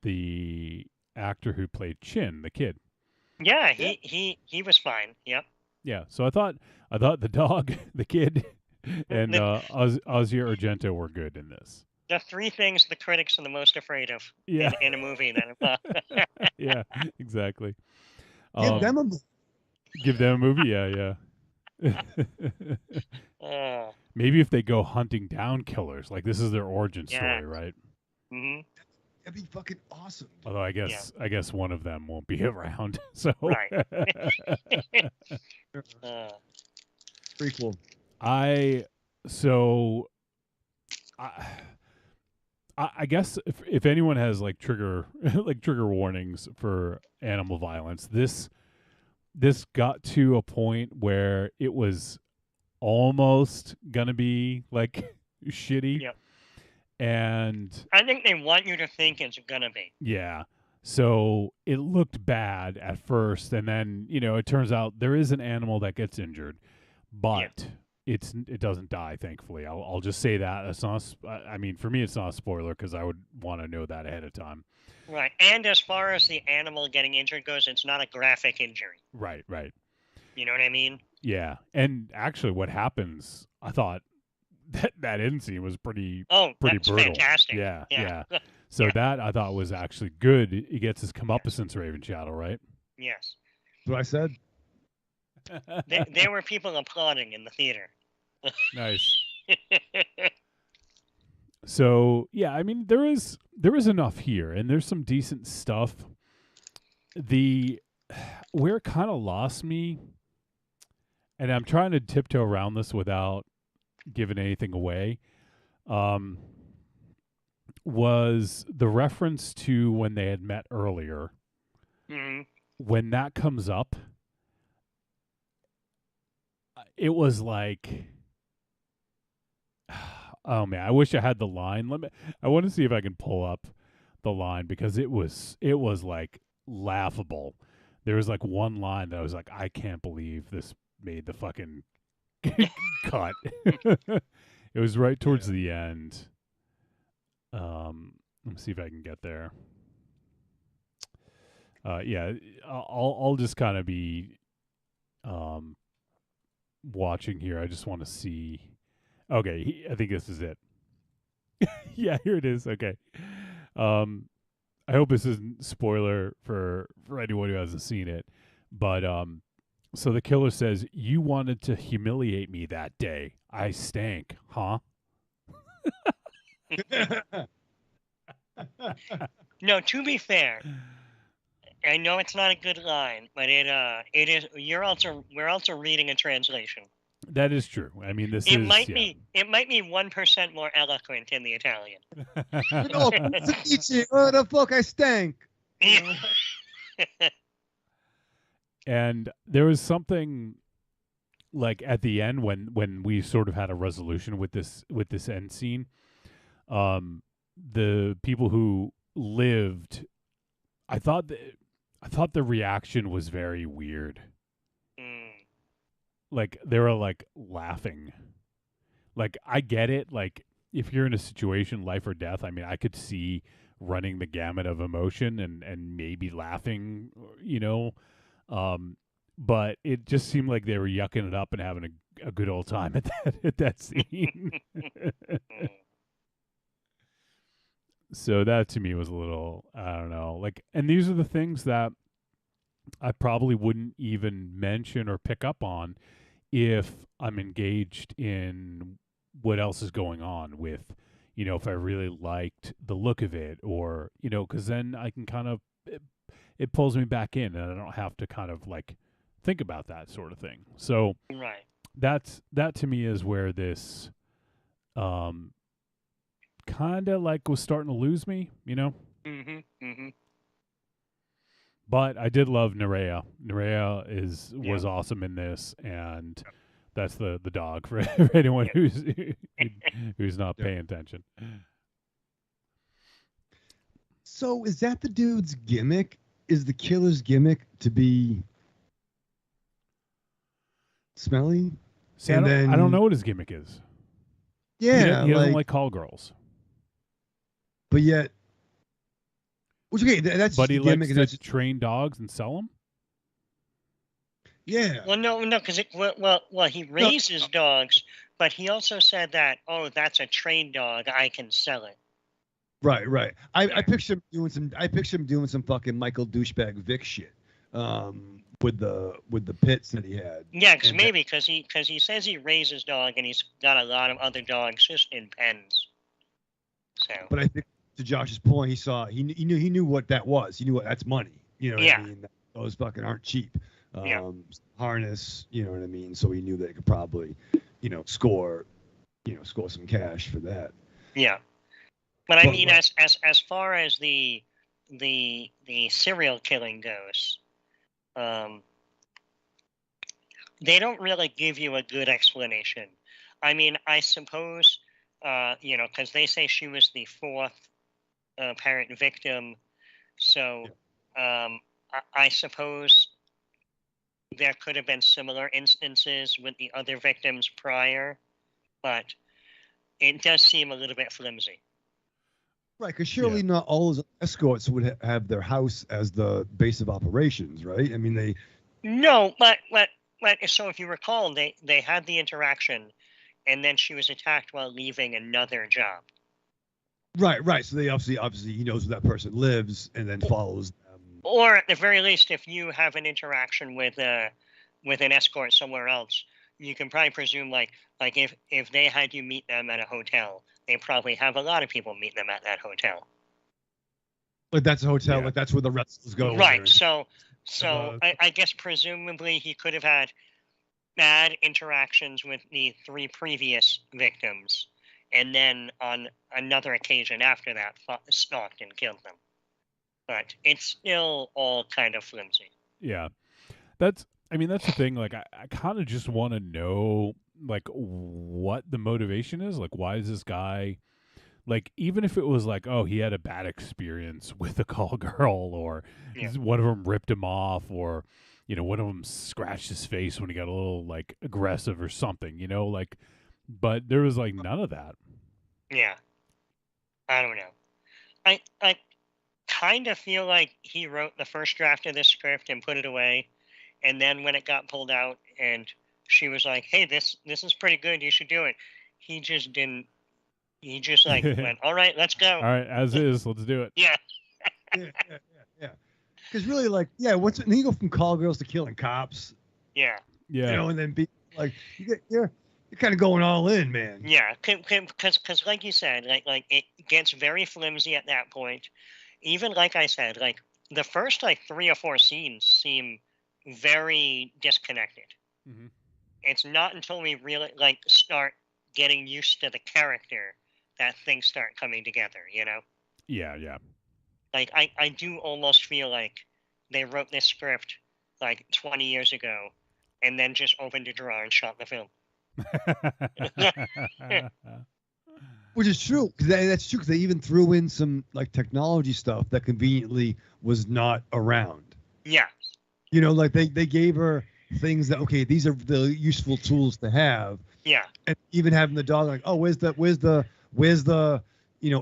the actor who played Chin, the kid. Yeah, he was fine. Yep. Yeah, so I thought the dog, the kid, and Ozzy Argento were good in this. The three things the critics are the most afraid of in a movie. Yeah, exactly. Give them a movie. Give them a movie, yeah. Maybe if they go hunting down killers, like this is their origin story, right? Mm-hmm. That'd be fucking awesome. Although I guess one of them won't be around. So right. Prequel. I guess if anyone has like trigger warnings for animal violence, this got to a point where it was almost gonna be like shitty. Yep. And I think they want you to think it's gonna be. Yeah. So it looked bad at first, and then it turns out there is an animal that gets injured, but it doesn't die. Thankfully, I'll just say that it's not. I mean, for me, it's not a spoiler because I would want to know that ahead of time. Right, and as far as the animal getting injured goes, it's not a graphic injury. Right. You know what I mean? Yeah, and actually, what happens? I thought that end scene was pretty brutal. Fantastic. Yeah. So that I thought was actually good. He gets his comeuppance, Raven Shadow, right? Yes. That's what I said. There were people applauding in the theater. Nice. So yeah, I mean there is enough here, and there's some decent stuff. Where it kind of lost me, and I'm trying to tiptoe around this without giving anything away, was the reference to when they had met earlier. Mm-hmm. When that comes up, it was like, oh man, I wish I had the line. I want to see if I can pull up the line because it was like laughable. There was like one line that I was like, I can't believe this made the fucking cut. It was right towards the end. Let me see if I can get there. Yeah, I'll just kind of be watching here. I just want to see. Okay, I think this is it. Yeah, here it is. Okay. I hope this isn't spoiler for anyone who hasn't seen it, but so the killer says, "You wanted to humiliate me that day. I stank, huh?" No, to be fair, I know it's not a good line, but it is. We're also reading a translation. That is true. I mean, it might be 1% more eloquent in the Italian. Oh, the fuck, I stank. And there was something like at the end when we sort of had a resolution with this end scene. The people who lived, I thought I thought the reaction was very weird. Mm. Like they were like laughing. Like I get it. Like if you're in a situation, life or death, I mean, I could see running the gamut of emotion and maybe laughing, but it just seemed like they were yucking it up and having a good old time at that scene. So that to me was a little, I don't know, like, and these are the things that I probably wouldn't even mention or pick up on if I'm engaged in what else is going on with, if I really liked the look of it, or, because then I can kind of, it pulls me back in and I don't have to kind of like think about that sort of thing. So Right. that to me is where this kind of like was starting to lose me, But I did love Nerea. Nerea was awesome in this, and that's the dog for anyone who's not paying attention. So is that the dude's gimmick? Is the killer's gimmick to be smelly? See, I don't know what his gimmick is. Yeah, he doesn't like call girls. But yet, which okay, that's but he the gimmick. Likes to train dogs and sell them. Yeah. Well, no, because he raises dogs, but he also said that, that's a trained dog, I can sell it. Right. I picture him doing some fucking Michael douchebag Vic shit, with the pits that he had. Yeah, because he says he raises dog and he's got a lot of other dogs just in pens. So. But I think to Josh's point, he knew what that was. He knew what that's money. You know what I mean? Those fucking aren't cheap. Harness, you know what I mean? So he knew that he could probably, score some cash for that. Yeah. But I mean, as far as the serial killing goes, they don't really give you a good explanation. I mean, I suppose, because they say she was the fourth apparent victim, so I suppose there could have been similar instances with the other victims prior, but it does seem a little bit flimsy. Right, because surely not all those escorts would have their house as the base of operations, right? I mean, they... No, but so if you recall, they had the interaction, and then she was attacked while leaving another job. Right. So they obviously he knows where that person lives and then follows them. Or at the very least, if you have an interaction with an escort somewhere else, you can probably presume like if they had you meet them at a hotel, they probably have a lot of people meet them at that hotel. Like that's a hotel, like that's where the wrestlers go. Right. So I guess presumably he could have had bad interactions with the three previous victims, and then on another occasion after that, stalked and killed them. But it's still all kind of flimsy. Yeah. That's the thing. Like, I kind of just want to know, like, what the motivation is. Like, why is this guy, like, even if it was like, oh, he had a bad experience with a call girl, or one of them ripped him off, or, one of them scratched his face when he got a little, like, aggressive or something, like, but there was, like, none of that. Yeah. I don't know. I kind of feel like he wrote the first draft of this script and put it away, and then when it got pulled out and she was like, hey, this is pretty good, you should do it, he just didn't. He just like went, all right, let's go. All right, as is, let's do it. Yeah. Yeah. Because really, like, once you go from call girls to killing cops. Yeah. And then be like, you're kind of going all in, man. Yeah, because like you said, like it gets very flimsy at that point. Even like I said, like the first like 3 or 4 scenes seem very disconnected. Mm-hmm. It's not until we really like start getting used to the character that things start coming together, Yeah. Like I do almost feel like they wrote this script like 20 years ago and then just opened a drawer and shot the film. Which is true. That's true, because they even threw in some like technology stuff that conveniently was not around. Yeah. You know, like they gave her things that, okay, these are the useful tools to have. Yeah. And even having the dog, like, oh, where's the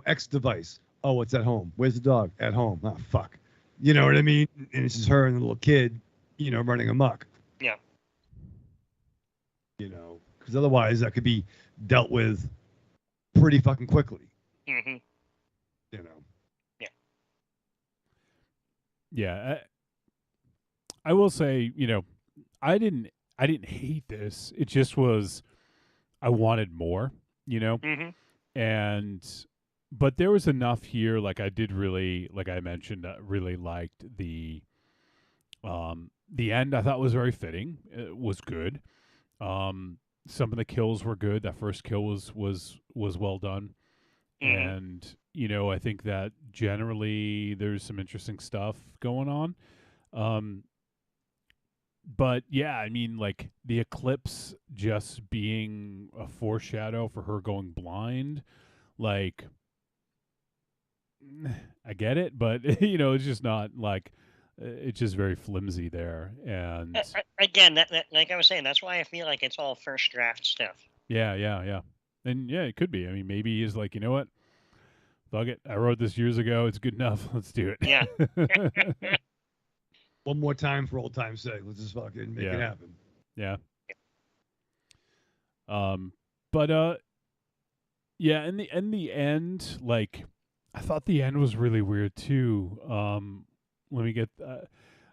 X device? Oh, it's at home. Where's the dog? At home. Oh, fuck. You know what I mean? And it's just her and the little kid, running amok. Yeah. Because otherwise that could be dealt with pretty fucking quickly. Mm-hmm. You know. Yeah. Yeah. I will say, I didn't hate this. It just was, I wanted more, Mm-hmm. but there was enough here. Like I did really, like I mentioned, really liked the end. I thought was very fitting. It was good. Some of the kills were good. That first kill was well done. Mm-hmm. And, I think that generally there's some interesting stuff going on. But yeah, I mean, like the eclipse just being a foreshadow for her going blind, like I get it, but it's just not like it's just very flimsy there. And again, that like I was saying, that's why I feel like it's all first draft stuff. Yeah, and yeah, it could be. I mean, maybe he's like, you know what, fuck it, I wrote this years ago. It's good enough. Let's do it. Yeah. One more time for old time's sake. Let's just fucking make it happen. Yeah. But yeah, in the end, like I thought the end was really weird too. Let me get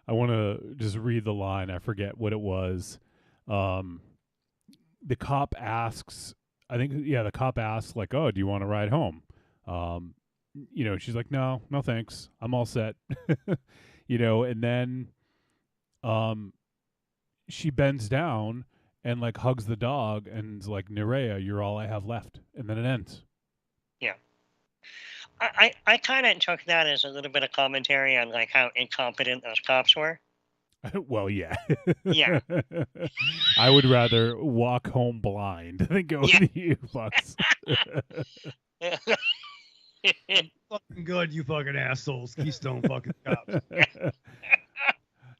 I want to just read the line. I forget what it was. The cop asks, the cop asks like, "Oh, do you want to ride home?" She's like, "No, thanks. I'm all set." And then she bends down and like hugs the dog and is like, "Nerea, you're all I have left." And then it ends. Yeah. I kind of took that as a little bit of commentary on like how incompetent those cops were. Well, yeah. Yeah. I would rather walk home blind than go with you fucks. Fucking good, you fucking assholes. Keystone fucking cops.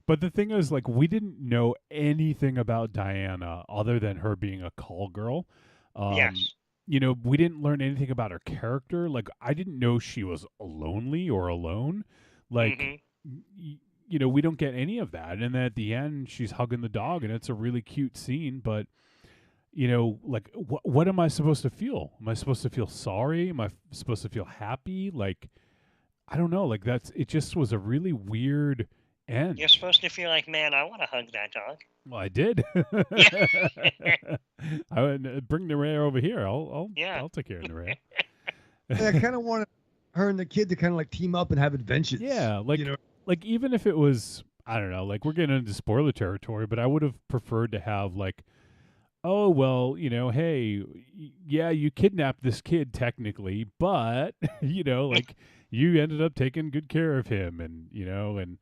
But the thing is, like, we didn't know anything about Diana other than her being a call girl. Yes. We didn't learn anything about her character. Like, I didn't know she was lonely or alone. Like, we don't get any of that. And then at the end, she's hugging the dog, and it's a really cute scene. But, like, what am I supposed to feel? Am I supposed to feel sorry? Am I supposed to feel happy? Like, I don't know. Like, it just was a really weird end. You're supposed to feel like, man, I want to hug that dog. Well, I did. I would bring Nerea over here. I'll take care of Nerea. I kind of wanted her and the kid to kind of like team up and have adventures. Yeah, like like even if it was, I don't know, like we're getting into spoiler territory, but I would have preferred to have like, oh well, hey, yeah, you kidnapped this kid technically, but like you ended up taking good care of him, and and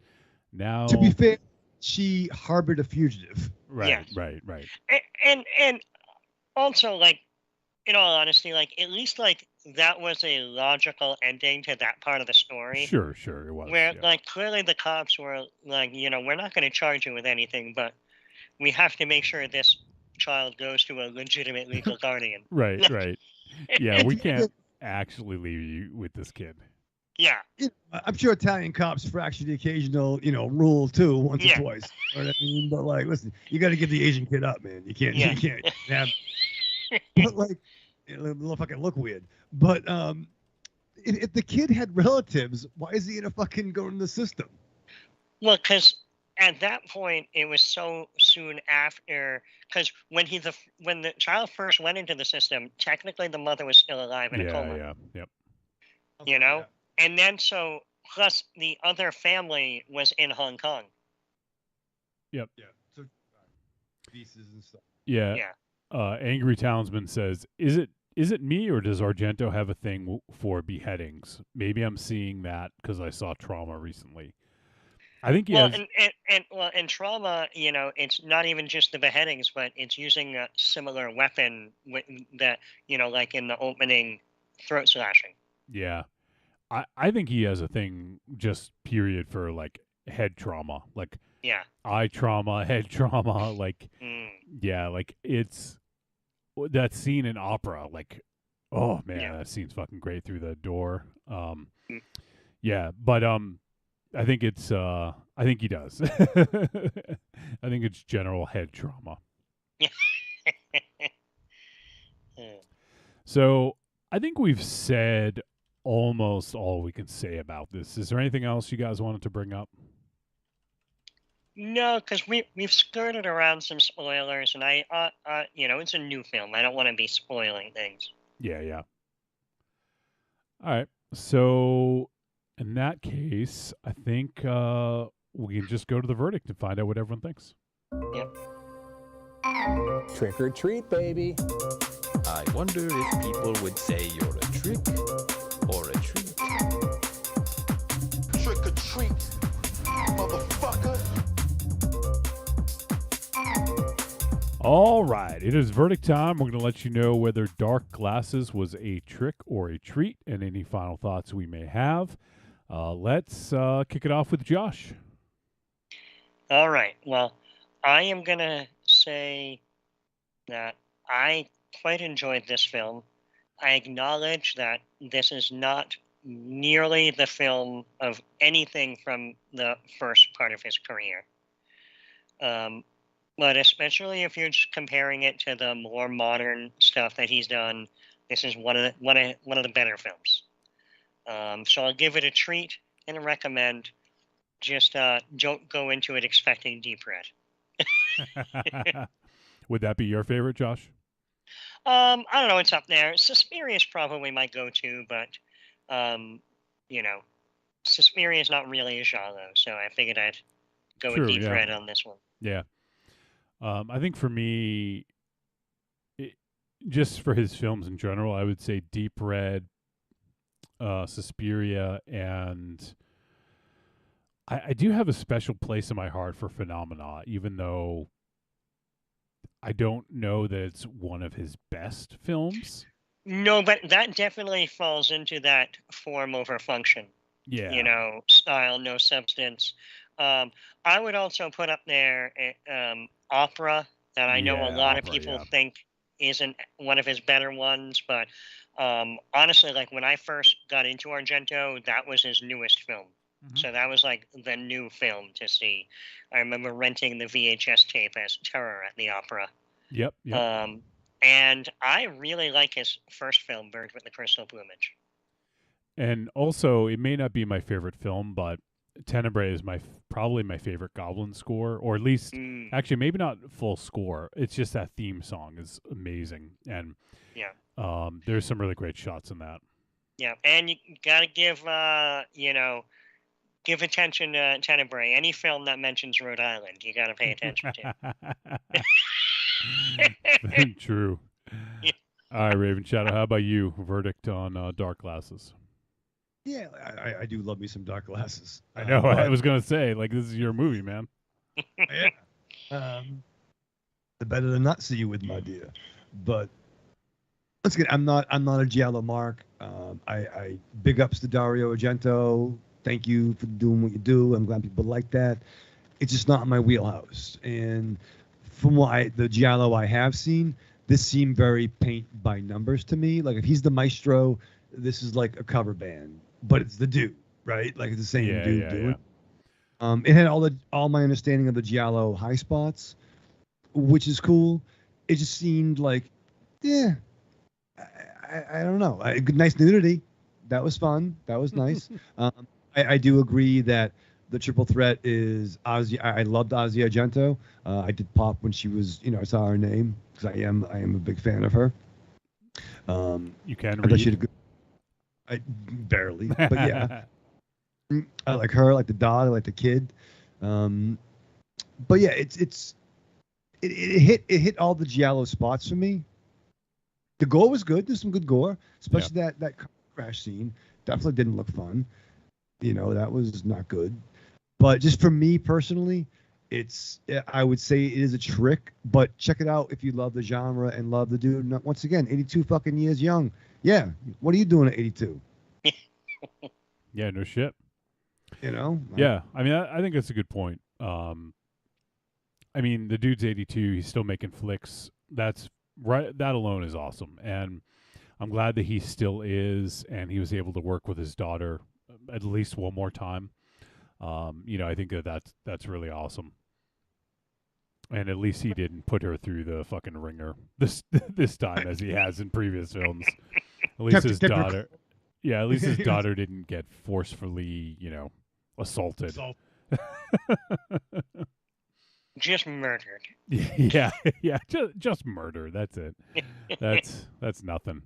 now, to be fair, she harbored a fugitive. Right, Yes. right. And also, like, in all honesty, like, at least, like, that was a logical ending to that part of the story. Sure, it was. Where, like, clearly the cops were like, we're not going to charge you with anything, but we have to make sure this child goes to a legitimate legal guardian. Right. Yeah, we can't actually leave you with this kid. Yeah. I'm sure Italian cops fracture the occasional, rule too, once or twice. You know what I mean? But like, listen, you got to give the Asian kid up, man. You can't have. But like, it'll fucking look weird. But if the kid had relatives, why is he in a fucking going to the system? Well, because at that point it was so soon after. Because when the child first went into the system, technically the mother was still alive in a coma. Yeah, yep. Okay, And then plus the other family was in Hong Kong. Yep. Yeah. So pieces and stuff. Yeah. Angry Townsman says, "Is it me or does Argento have a thing for beheadings? Maybe I'm seeing that because I saw Trauma recently. I think he has." In Trauma, it's not even just the beheadings, but it's using a similar weapon that like in the opening throat slashing. Yeah. I think he has a thing just period for like head trauma, like eye trauma, head trauma, like yeah, like it's that scene in Opera, like oh man, that scene's fucking great through the door. Yeah, but I think it's I think he does. I think it's general head trauma. So I think we've said almost all we can say about this. Is there anything else you guys wanted to bring up? No, because we've skirted around some spoilers, and it's a new film. I don't want to be spoiling things. Yeah. All right. So in that case, I think we can just go to the verdict and find out what everyone thinks. Yep. Trick or treat, baby. I wonder if people would say you're a trick or a treat. Trick or treat, motherfucker. All right, it is verdict time. We're going to let you know whether Dark Glasses was a trick or a treat and any final thoughts we may have. Let's kick it off with Josh. All right. Well, I am going to say that I quite enjoyed this film. I acknowledge that this is not nearly the film of anything from the first part of his career. But especially if you're just comparing it to the more modern stuff that he's done, this is one of the better films. So I'll give it a treat and a recommend. Just don't go into it expecting deep red. Would that be your favorite, Josh? I don't know. It's up there. Suspiria is probably my go-to, but Suspiria is not really a genre, so I figured I'd go with deep red on this one. Yeah. I think for me, just for his films in general, I would say Deep Red, Suspiria, and I do have a special place in my heart for Phenomena, even though I don't know that it's one of his best films. No, but that definitely falls into that form over function. Yeah. Style, no substance. I would also put up there Opera, that I know a lot of people think isn't one of his better ones, but honestly, like when I first got into Argento, that was his newest film. Mm-hmm. So that was like the new film to see. I remember renting the VHS tape as Terror at the Opera. Yep. And I really like his first film, Bird with the Crystal Plumage. And also, it may not be my favorite film, but Tenebrae is probably my favorite Goblin score, or at least, actually, maybe not full score. It's just that theme song is amazing, and there's some really great shots in that. Yeah, and you gotta give attention to Tenebrae. Any film that mentions Rhode Island, you gotta pay attention to. True. All right, Raven Shadow, how about you? Verdict on Dark Glasses. Yeah, I do love me some Dark Glasses. I know. I was gonna say, like, this is your movie, man. Yeah. The better to not see you with, my dear. But once again, I'm not a Giallo mark. I big ups to Dario Argento. Thank you for doing what you do. I'm glad people like that. It's just not in my wheelhouse. And from the Giallo I have seen, this seemed very paint by numbers to me. Like if he's the maestro, this is like a cover band. But it's the dude, right? Like it's the same dude doing it. It had all my understanding of the Giallo high spots, which is cool. It just seemed like, I don't know. Nice nudity. That was fun. That was nice. I do agree that the triple threat is Ozzy. I loved Ozzy Argento. I did pop when she was, I saw her name because I am a big fan of her. You can read. I thought she had a good. I barely, but yeah, I like her, I like the dog, I like the kid. But yeah, it hit all the Giallo spots for me. The gore was good. There's some good gore, especially that car crash scene. Definitely didn't look fun. That was not good. But just for me personally, I would say it is a trick. But check it out if you love the genre and love the dude. Once again, 82 fucking years young. Yeah, what are you doing at 82? Yeah, no shit. You know? Yeah, I mean, I think that's a good point. I mean, the dude's 82. He's still making flicks. That's right. That alone is awesome, and I'm glad that he still is, and he was able to work with his daughter at least one more time. I think that's really awesome. And at least he didn't put her through the fucking ringer this time as he has in previous films. At least his daughter, at least his daughter didn't get forcefully, assaulted. Just murdered. Yeah, just murder. That's it. That's nothing.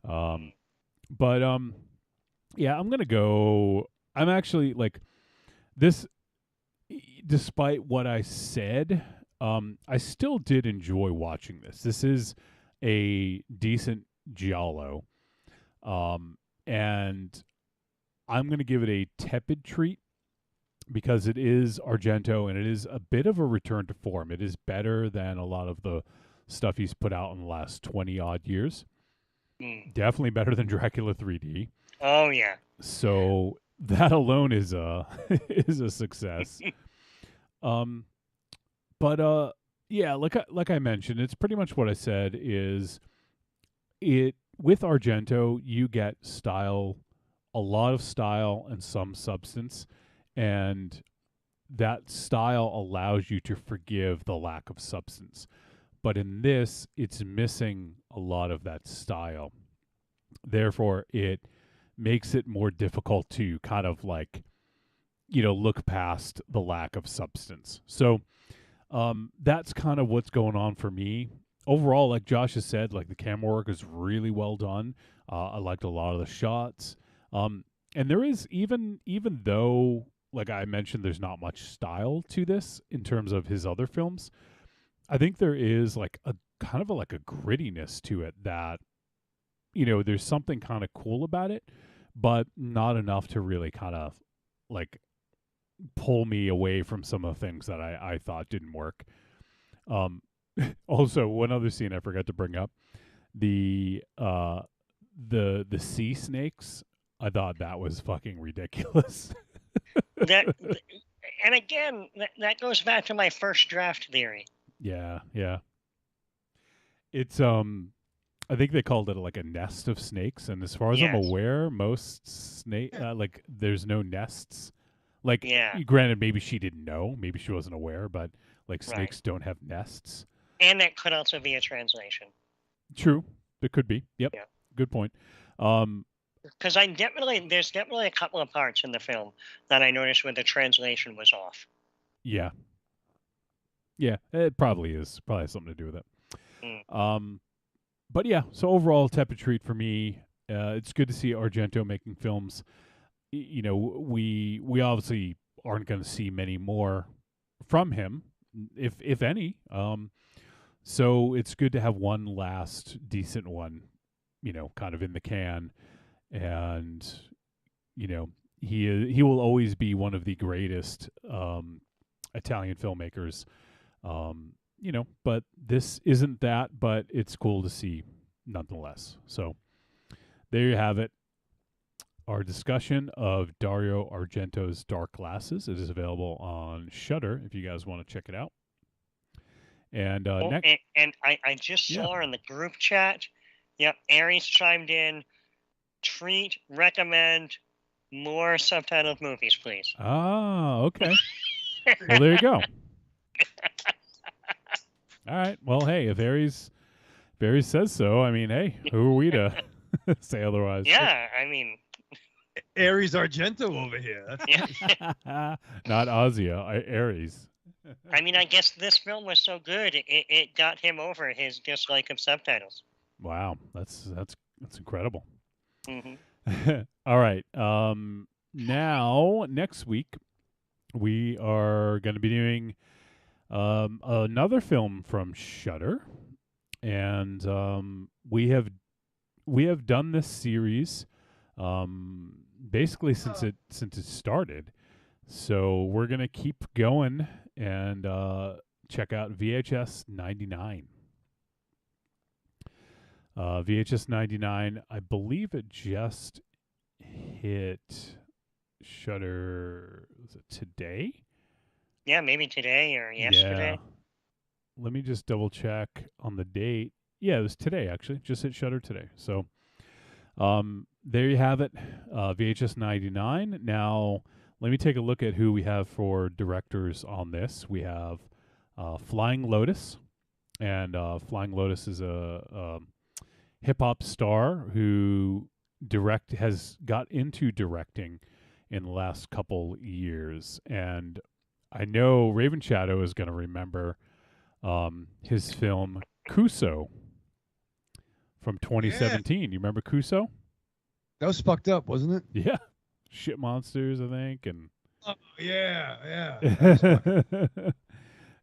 But I'm gonna go. I'm actually like this. Despite what I said, I still did enjoy watching this. This is a decent giallo, and I'm gonna give it a tepid treat because it is Argento and it is a bit of a return to form. It is better than a lot of the stuff he's put out in the last 20 odd years. Definitely better than Dracula 3D. Oh yeah. So that alone is a is a success. But like I mentioned, it's pretty much what I said. Is it with Argento? You get style, a lot of style, and some substance, and that style allows you to forgive the lack of substance. But in this, it's missing a lot of that style. Therefore, it makes it more difficult to kind of like, look past the lack of substance. So that's kind of what's going on for me. Overall, like Josh has said, like the camera work is really well done. I liked a lot of the shots. And there is, even though, like I mentioned, there's not much style to this in terms of his other films, I think there is like a kind of like a grittiness to it that, there's something kind of cool about it, but not enough to really kind of like pull me away from some of the things that I thought didn't work. Also, one other scene I forgot to bring up, the sea snakes. I thought that was fucking ridiculous. And again, that goes back to my first draft theory. Yeah. It's I think they called it like a nest of snakes, and as far as I'm aware, most like there's no nests. Like, granted, maybe she didn't know, maybe she wasn't aware, but like snakes don't have nests. And that could also be a translation. True, it could be. Yep, good point. Because there's definitely a couple of parts in the film that I noticed where the translation was off. Yeah, it probably is. Probably has something to do with it. But yeah, so overall, tepid treat for me. It's good to see Argento making films. We obviously aren't going to see many more from him, if any. So it's good to have one last decent one, kind of in the can, and he will always be one of the greatest Italian filmmakers. But this isn't that, but it's cool to see nonetheless. So there you have it. Our discussion of Dario Argento's Dark Glasses. It is available on Shudder if you guys want to check it out. And I just saw in the group chat. Yep, Aries chimed in. Treat, recommend more subtitled movies, please. Ah, okay. Well, there you go. All right. Well, hey, if Aries says so, I mean, hey, who are we to say otherwise? Yeah, I mean, Aries Argento over here. Not Ozzy, Aries. I mean, I guess this film was so good, it got him over his dislike of subtitles. Wow, that's incredible. Mm-hmm. All right. Now, next week, we are going to be doing another film from Shudder, and we have done this series basically since it started. So we're gonna keep going and check out VHS 99. VHS 99, I believe it just hit Shudder. Was it today? Yeah, maybe today or yesterday. Yeah. Let me just double check on the date. Yeah, it was today actually. Just hit Shudder today. So, there you have it. VHS 99. Now, let me take a look at who we have for directors on this. We have Flying Lotus, and Flying Lotus is a hip hop star who has got into directing in the last couple years, and I know Raven Shadow is going to remember his film Kuso from 2017. You remember Kuso? That was fucked up, wasn't it? Yeah, shit monsters, I think, and oh, yeah.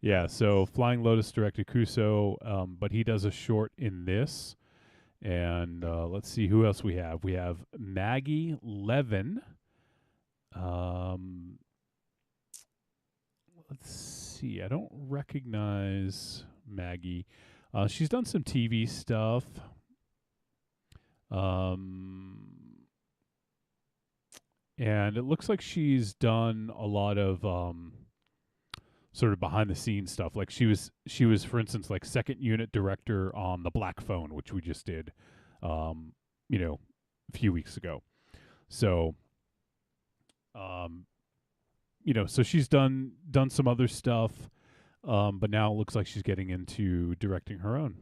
yeah. So Flying Lotus directed Kuso, but he does a short in this. And let's see who else we have. We have Maggie Levin. Let's see. I don't recognize Maggie. She's done some TV stuff. And it looks like she's done a lot of sort of behind the scenes stuff. Like she was, for instance, like second unit director on The Black Phone, which we just did, a few weeks ago. So, so she's done some other stuff, but now it looks like she's getting into directing her own.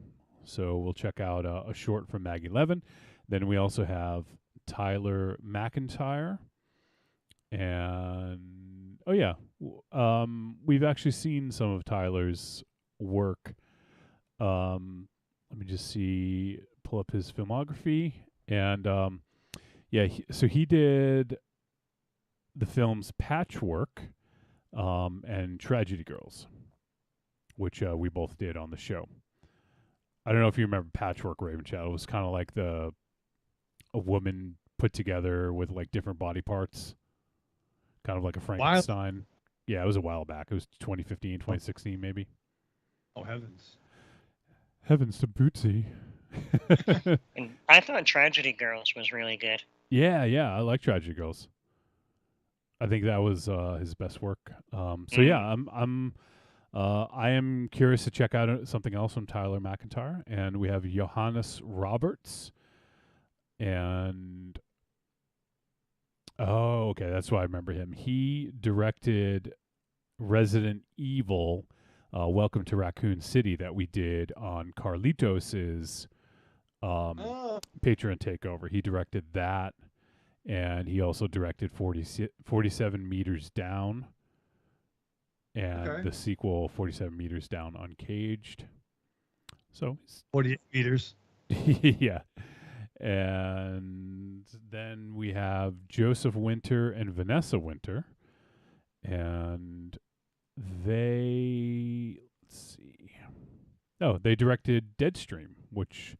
So we'll check out a short from Maggie Levin. Then we also have Tyler McIntyre. And we've actually seen some of Tyler's work. Let me just pull up his filmography, and so he did the films Patchwork and Tragedy Girls, which we both did on the show. I don't know if you remember Patchwork, Raven Shadow. It was kind of like a woman put together with like different body parts. Kind of like a Frankenstein. Yeah, it was a while back. It was 2015, 2016 maybe. Oh, heavens. Heavens to Bootsy. And I thought Tragedy Girls was really good. Yeah, I like Tragedy Girls. I think that was his best work. Yeah, I am curious to check out something else from Tyler McIntyre. And we have Johannes Roberts. And oh, okay, that's why I remember him. He directed Resident Evil, Welcome to Raccoon City, that we did on Carlitos's Patreon takeover. He directed that, and he also directed 47 Meters Down, and the sequel 47 Meters Down Uncaged. So 48 meters. Yeah. And then we have Joseph Winter and Vanessa Winter. And they directed Deadstream, which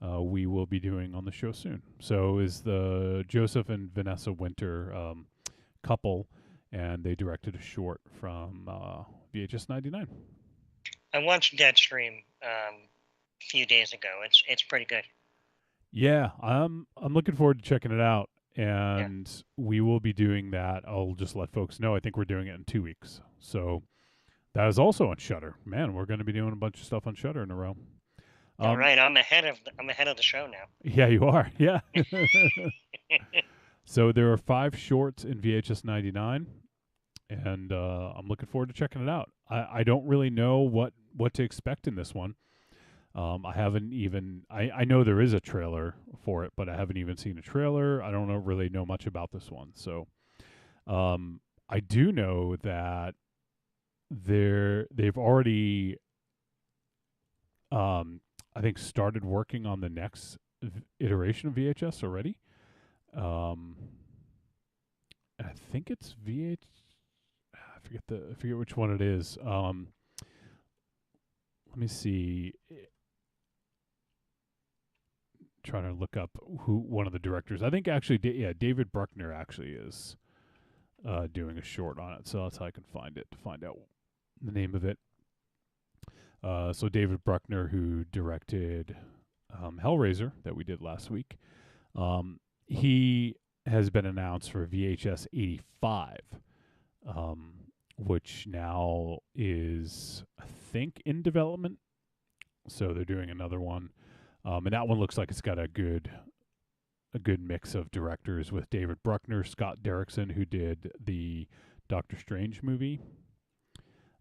we will be doing on the show soon. So is the Joseph and Vanessa Winter couple, and they directed a short from VHS 99. I watched Deadstream a few days ago. It's pretty good. Yeah, I'm looking forward to checking it out, and we will be doing that. I'll just let folks know. I think we're doing it in 2 weeks. So that is also on Shudder. Man, we're going to be doing a bunch of stuff on Shudder in a row. All right, I'm ahead of the show now. Yeah, you are. Yeah. So there are 5 shorts in VHS 99, and I'm looking forward to checking it out. I don't really know what to expect in this one. I haven't even. I know there is a trailer for it, but I haven't even seen a trailer. I don't really know much about this one. So, I do know that they've already, I think, started working on the next iteration of VHS already. I think it's VH. I forget which one it is. Let me see. Trying to look up who one of the directors. I think actually, David Bruckner actually is doing a short on it. So that's how I can find out the name of it. So David Bruckner, who directed Hellraiser that we did last week, he has been announced for VHS 85, which now is, I think, in development. So they're doing another one, and that one looks like it's got a good mix of directors with David Bruckner, Scott Derrickson, who did the Doctor Strange movie,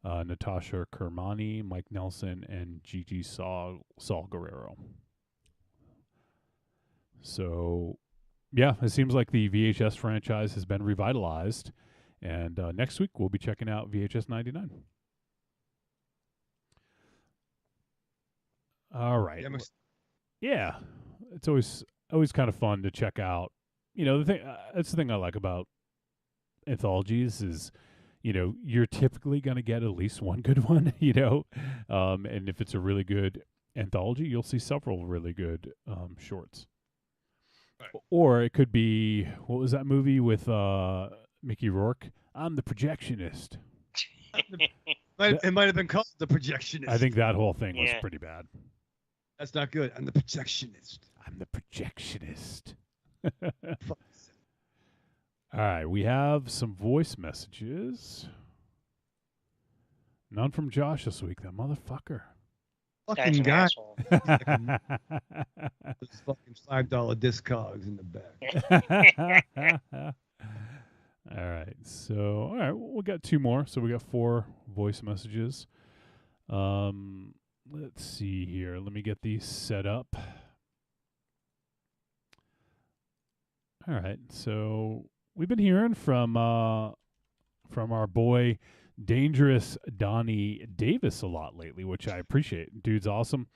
Natasha Kermani, Mike Nelson, and Gigi Saul Guerrero. So, yeah, it seems like the VHS franchise has been revitalized, and next week we'll be checking out VHS 99. All right. Yeah, it's always kind of fun to check out. You know, that's the thing I like about anthologies is, you know, you're typically going to get at least one good one, you know, and if it's a really good anthology, you'll see several really good shorts. Right. Or it could be, what was that movie with Mickey Rourke? I'm the Projectionist. It might have been called The Projectionist. I think that whole thing was pretty bad. That's not good. I'm the Projectionist. I'm the Projectionist. All right, we have some voice messages. None from Josh this week, that motherfucker. Fucking guy. Those fucking $5 Discogs in the back. All right, so we got two more. So we got 4 voice messages. Let's see here. Let me get these set up. All right, so we've been hearing from our boy Dangerous Donnie Davis a lot lately, which I appreciate. Dude's awesome,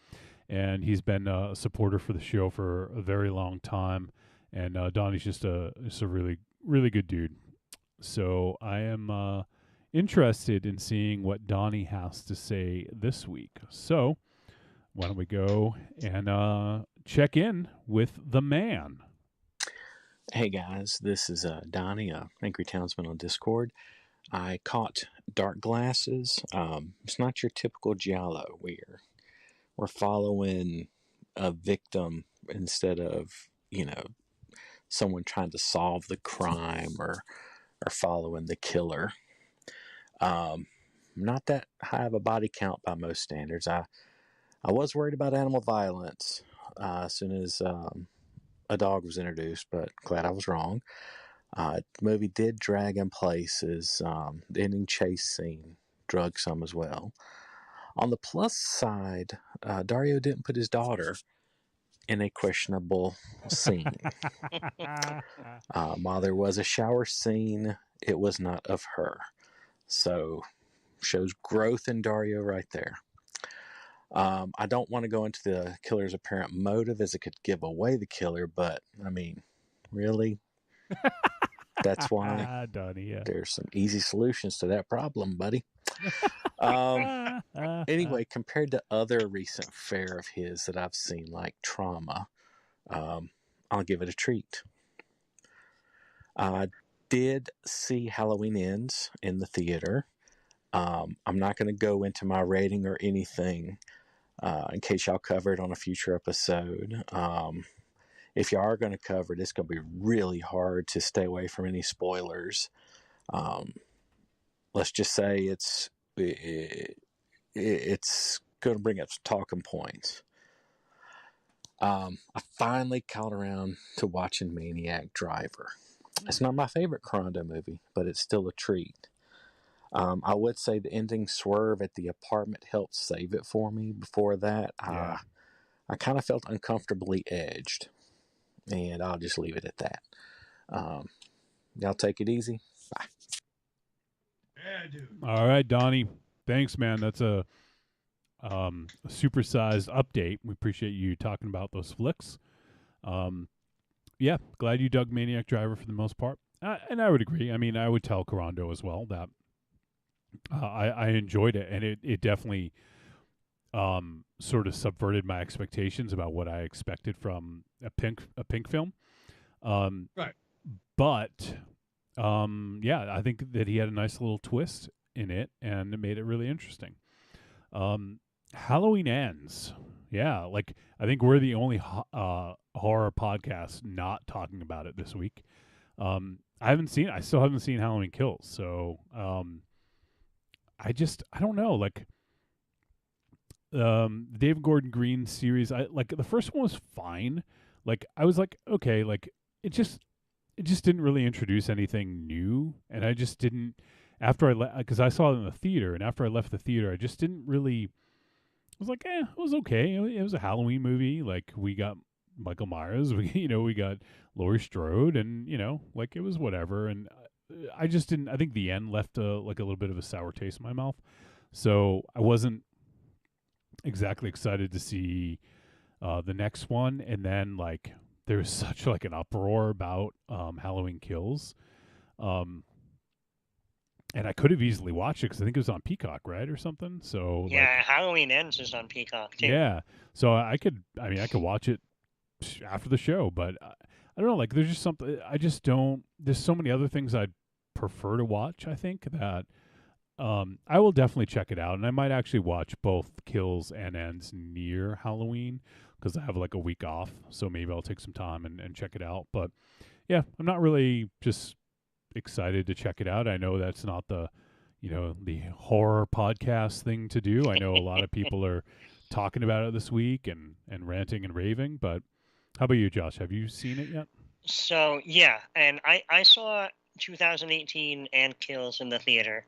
and he's been a supporter for the show for a very long time. And Donnie's just a really, really good dude. So I am interested in seeing what Donnie has to say this week. So why don't we go and check in with the man? Hey guys, this is Donnie, Angry Townsman on Discord. I caught Dark Glasses. It's not your typical giallo. We're following a victim instead of, you know, someone trying to solve the crime or following the killer. Not that high of a body count by most standards. I was worried about animal violence as soon as a dog was introduced, but glad I was wrong. The movie did drag in places. The ending chase scene drug some as well. On the plus side, Dario didn't put his daughter in a questionable scene. While there was a shower scene, it was not of her. So, shows growth in Dario right there. I don't want to go into the killer's apparent motive as it could give away the killer, but, I mean, really? That's why there's some easy solutions to that problem, buddy. Anyway, compared to other recent fare of his that I've seen, like Trauma, I'll give it a treat. I did see Halloween Ends in the theater. I'm not going to go into my rating or anything in case y'all cover it on a future episode. If you are going to cover it, it's going to be really hard to stay away from any spoilers. Let's just say it's going to bring up some talking points. I finally caught around to watching Maniac Driver. It's not my favorite Crondo movie, but it's still a treat. I would say the ending swerve at the apartment helped save it for me. Before that, I kind of felt uncomfortably edged. And I'll just leave it at that. Y'all take it easy. Bye. Yeah, dude. All right, Donnie. Thanks, man. That's a supersized update. We appreciate you talking about those flicks. Yeah, glad you dug Maniac Driver for the most part. And I would agree. I mean, I would tell Corando as well that I enjoyed it, and it definitely sort of subverted my expectations about what I expected from a Pink film. Right. But yeah, I think that he had a nice little twist in it, and it made it really interesting. Halloween Ends. Yeah, like I think we're the only horror podcast not talking about it this week. I still haven't seen Halloween Kills. So, I don't know. Like, the David Gordon Green series, I like the first one was fine. Like, I was like, okay, like it just didn't really introduce anything new, and I just didn't. After because I saw it in the theater, and after I left the theater, I just didn't really. I was like, it was okay. It was a Halloween movie. Like, we got Michael Myers, we got Laurie Strode, and like, it was whatever. And I just didn't. I think the end left a little bit of a sour taste in my mouth, so I wasn't exactly excited to see the next one. And then, like, there was such like an uproar about Halloween Kills, and I could have easily watched it because I think it was on Peacock, right, or something. So yeah, Halloween Ends is on Peacock too. Yeah, so I could watch it after the show, but I don't know. Like, there's just something I just don't. There's so many other things I'd prefer to watch. I think that I will definitely check it out, and I might actually watch both Kills and Ends near Halloween because I have like a week off, so maybe I'll take some time and check it out. But yeah, I'm not really just excited to check it out. I know that's not the the horror podcast thing to do. I know a lot of people are talking about it this week and ranting and raving, but how about you, Josh? Have you seen it yet? So yeah, and I saw 2018 and Kills in the theater.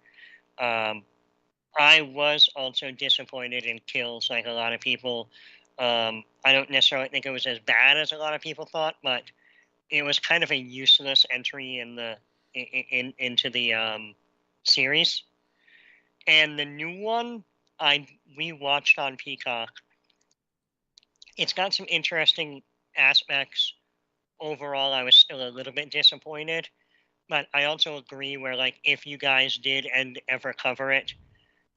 I was also disappointed in Kills, like a lot of people. I don't necessarily think it was as bad as a lot of people thought, but it was kind of a useless entry into the series. And the new one we watched on Peacock. It's got some interesting aspects. Overall, I was still a little bit disappointed, but I also agree where, like, if you guys did and ever cover it,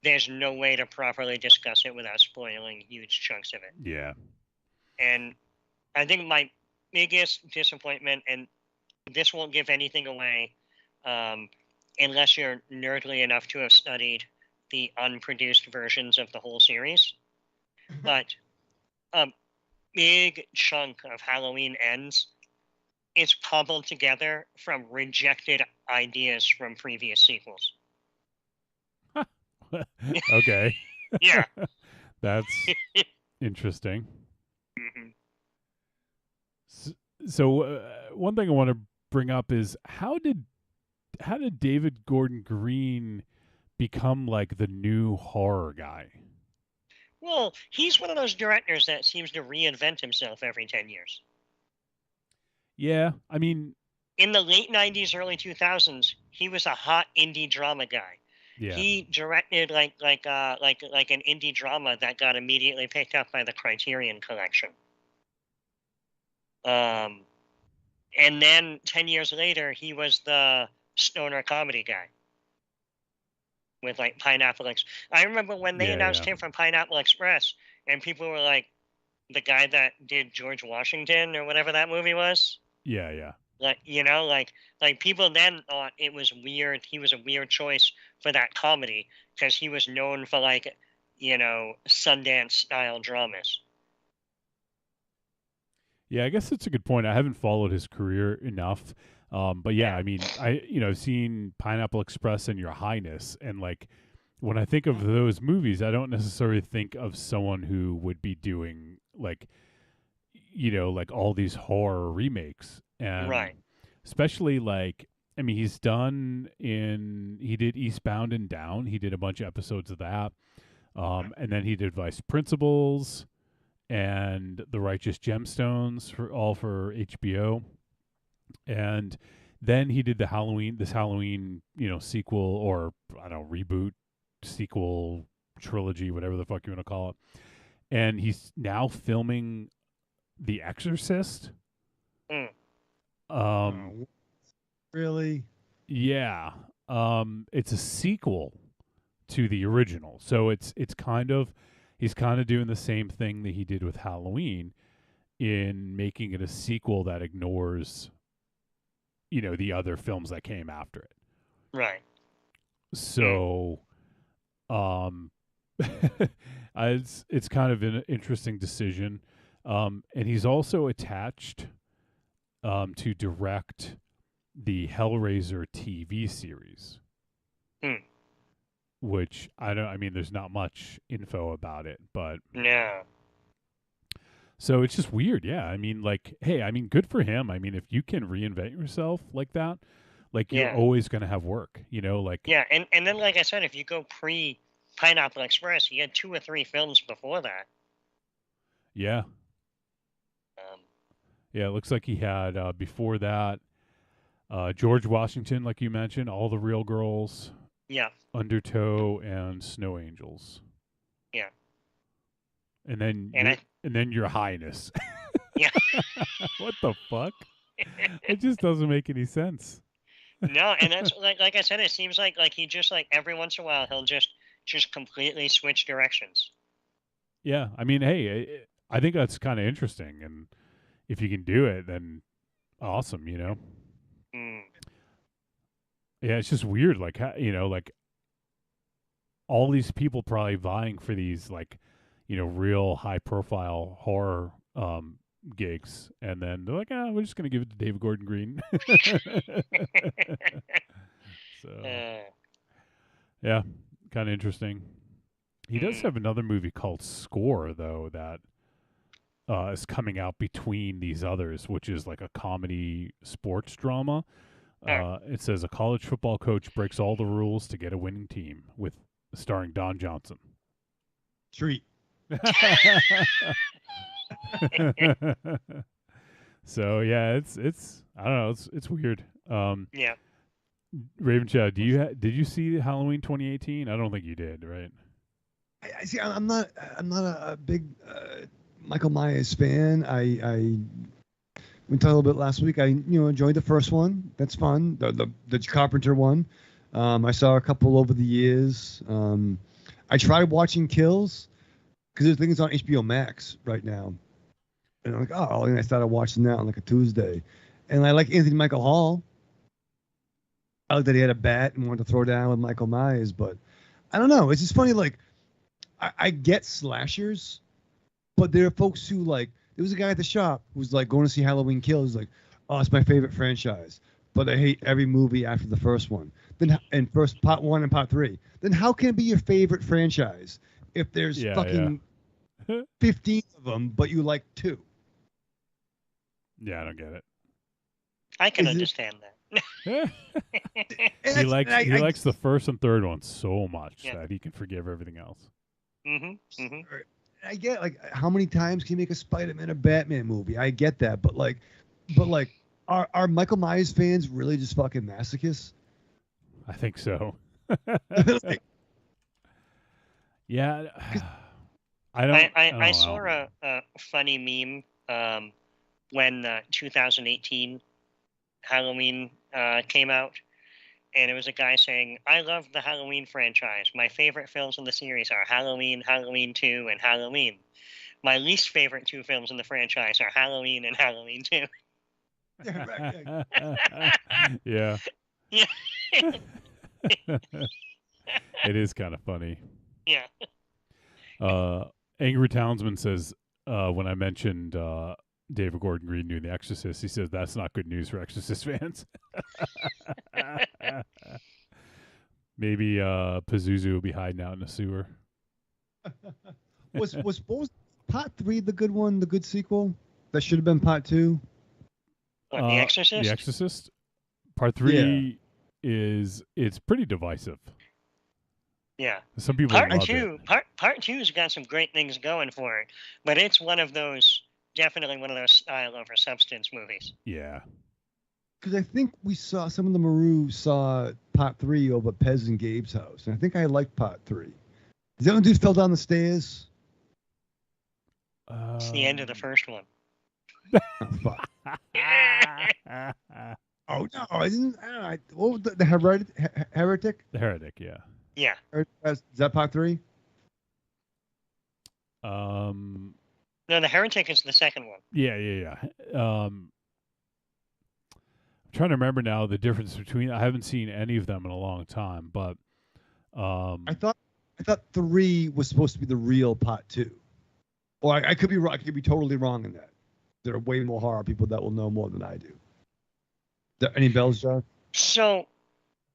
there's no way to properly discuss it without spoiling huge chunks of it. Yeah. And I think my biggest disappointment, and this won't give anything away, unless you're nerdly enough to have studied the unproduced versions of the whole series, but a big chunk of Halloween Ends is cobbled together from rejected ideas from previous sequels. Okay. Yeah. That's interesting. Mm-hmm. So one thing I want to bring up is how did David Gordon Green become like the new horror guy? Well, he's one of those directors that seems to reinvent himself every 10 years. Yeah, I mean, in the late 90s, early 2000s, he was a hot indie drama guy. Yeah. He directed like an indie drama that got immediately picked up by the Criterion Collection. And then 10 years later, he was the stoner comedy guy with like Pineapple Express. I remember when they announced him from Pineapple Express, and people were like, the guy that did George Washington or whatever that movie was. Yeah. Like, like people then thought it was weird. He was a weird choice for that comedy because he was known for like, Sundance style dramas. Yeah, I guess that's a good point. I haven't followed his career enough. But yeah, I mean, I've seen Pineapple Express and Your Highness, and like when I think of those movies, I don't necessarily think of someone who would be doing like, like all these horror remakes, and right. Especially like, I mean, he did Eastbound and Down. He did a bunch of episodes of that, and then he did Vice Principals and The Righteous Gemstones for HBO. And then he did this Halloween, sequel, or I don't know, reboot, sequel, trilogy, whatever the fuck you want to call it. And he's now filming The Exorcist. Really? Yeah. It's a sequel to the original. So he's kind of doing the same thing that he did with Halloween in making it a sequel that ignores the other films that came after it. Right. So, it's kind of an interesting decision. And he's also attached to direct the Hellraiser TV series. Which I mean, there's not much info about it, but no. So it's just weird, yeah. I mean, like, hey, I mean, good for him. I mean, if you can reinvent yourself like that, like you're always going to have work, you know, like. Yeah, and then like I said, if you go pre Pineapple Express, you had 2 or 3 films before that. Yeah. Yeah, it looks like he had before that George Washington, like you mentioned, All the Real Girls. Yeah. Undertow and Snow Angels. Yeah. And then Your Highness. Yeah. What the fuck? It just doesn't make any sense. No, and that's like I said, it seems like he just like every once in a while he'll just completely switch directions. Yeah, I mean, hey, I think that's kind of interesting, and if you can do it, then awesome, you know. Yeah, it's just weird, like, you know, like all these people probably vying for these, like, you know, real high-profile horror gigs, and then they're like, we're just gonna give it to David Gordon Green. So, yeah, kind of interesting. He does have another movie called Score, though, that is coming out between these others, which is like a comedy sports drama. It says a college football coach breaks all the rules to get a winning team, with starring Don Johnson. Treat. So yeah, it's I don't know, it's weird. Yeah. Raven Chow, did you see Halloween 2018? I don't think you did, right? I see. I'm not a big Michael Myers fan. We talked a little bit last week. I enjoyed the first one. That's fun. The Carpenter one. I saw a couple over the years. I tried watching Kills because I think it's on HBO Max right now. And I'm like, oh, and I started watching that on like a Tuesday. And I like Anthony Michael Hall. I like that he had a bat and wanted to throw down with Michael Myers, but I don't know. It's just funny. Like, I get slashers, but there are folks who like. There was a guy at the shop who was like going to see Halloween Kills. Like, oh, it's my favorite franchise, but I hate every movie after the first one. Then and first part 1 and part 3. Then how can it be your favorite franchise if there's 15 of them, but you like 2? Yeah, I don't get it. I can understand that. He likes the first and third one so much that he can forgive everything else. I get like how many times can you make a Spider-Man or Batman movie? I get that, but are Michael Myers fans really just fucking masochists? I think so. Yeah, I don't. I saw a funny meme when 2018 Halloween came out. And it was a guy saying, I love the Halloween franchise. My favorite films in the series are Halloween, Halloween 2, and Halloween. My least favorite 2 films in the franchise are Halloween and Halloween 2. Yeah. Yeah. It is kind of funny. Yeah. Angry Townsman says, when I mentioned David Gordon Green doing The Exorcist, he says that's not good news for Exorcist fans. Maybe Pazuzu will be hiding out in a sewer. Was part 3 the good one, the good sequel? That should have been part 2. What, The Exorcist? The Exorcist. Part 3 it's pretty divisive. Yeah. Some people love it. Part 2's got some great things going for it, but it's definitely one of those style over substance movies. Yeah. Because I think we saw some of the Maru saw part 3 over Pez and Gabe's house, and I think I liked part 3. Is that when dude fell down the stairs? It's the end of the first one. Oh, fuck. Oh no! I didn't. What was the heretic? The heretic, yeah. Yeah. Is that part 3? No, the heretic is the second one. Yeah. I'm trying to remember now the difference between. I haven't seen any of them in a long time, but I thought 3 was supposed to be the real part 2. Or I could be wrong. I could be totally wrong in that. There are way more horror people that will know more than I do. Any bells, John? So,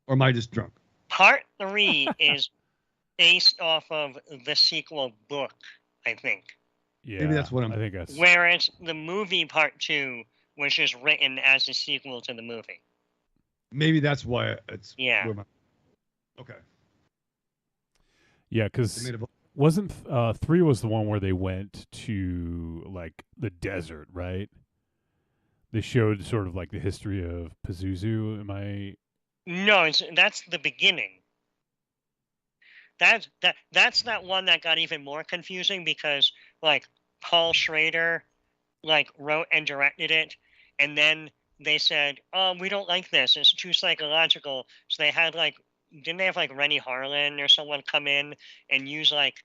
or am I just drunk? Part 3 is based off of the sequel book, I think. Yeah, maybe that's what I think that's. Whereas the movie Part 2 was just written as a sequel to the movie. Maybe that's why it's. Yeah. Okay. Yeah, because wasn't 3 was the one where they went to like the desert, right? They showed sort of like the history of Pazuzu. Am I? No, that's the beginning. That's that one that got even more confusing because like Paul Schrader like wrote and directed it, and then they said, "Oh, we don't like this. It's too psychological." So they had didn't they have like Rennie Harlan or someone come in and use like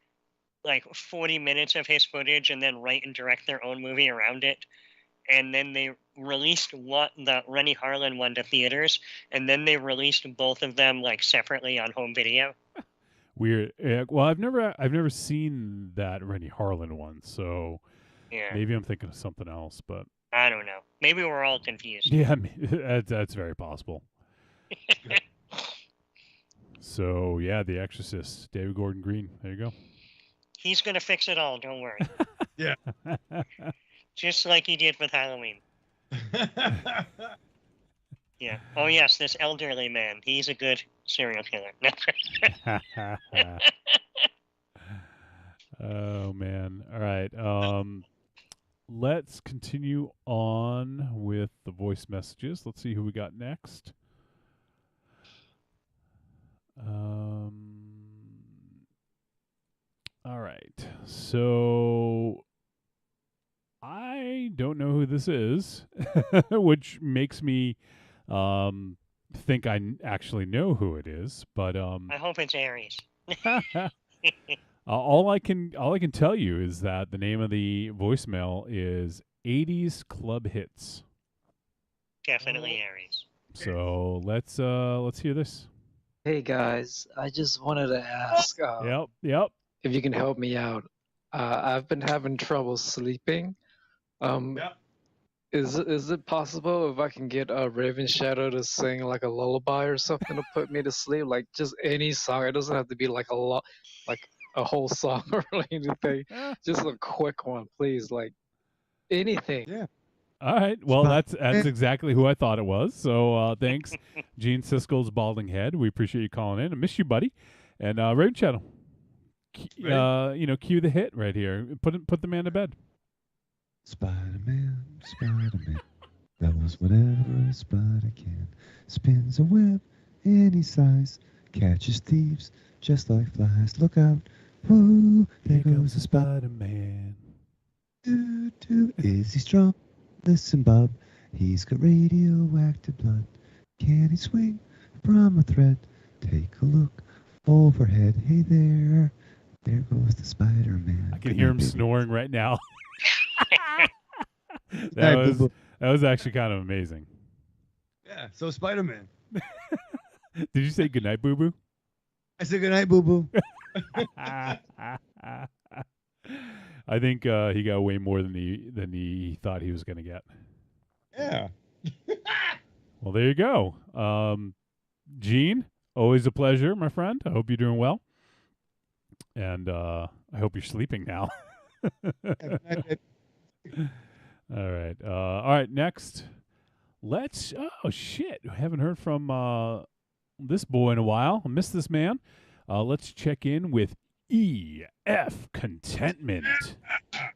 40 minutes of his footage and then write and direct their own movie around it? And then they released the Rennie Harlan one to theaters, and then they released both of them like separately on home video. Weird. Well, I've never seen that Rennie Harlan one, so yeah, maybe I'm thinking of something else. But I don't know. Maybe we're all confused. Yeah, that's very possible. So yeah, The Exorcist, David Gordon Green. There you go. He's gonna fix it all. Don't worry. Yeah. Just like he did with Halloween. Yeah. Oh yes, this elderly man. He's a good serial killer. Oh man. All right. Let's continue on with the voice messages. Let's see who we got next. All right. So I don't know who this is, which makes me think I actually know who it is, but I hope it's Aries. all I can tell you is that the name of the voicemail is 80s Club Hits. Definitely Aries. So let's hear this. Hey guys, I just wanted to ask Yep. if you can help me out. I've been having trouble sleeping. Is it possible if I can get Raven Shadow to sing like a lullaby or something to put me to sleep? Like just any song. It doesn't have to be like a whole song or anything. Just a quick one, please. Like anything. Yeah. All right. Well, that's exactly who I thought it was. So thanks, Gene Siskel's Balding Head. We appreciate you calling in. I miss you, buddy. And Raven Shadow, cue the hit right here. Put the man to bed. Spider-Man, Spider-Man, knows whatever a spider can. Spins a web any size, catches thieves just like flies. Look out, whoa, there goes the Spider-Man. Doo-doo, is he strong? Listen, bub, he's got radioactive blood. Can he swing from a thread? Take a look overhead. Hey there, there goes the Spider-Man. I can hear him snoring right now. That was actually kind of amazing. Yeah, so Spider-Man. Did you say goodnight, Boo Boo? I said goodnight, Boo Boo. I think he got way more than he thought he was going to get. Yeah. Well, there you go. Gene, always a pleasure, my friend. I hope you're doing well. And I hope you're sleeping now. All right. Next, let's. Oh shit! I haven't heard from this boy in a while. I missed this man. Let's check in with EF Contentment.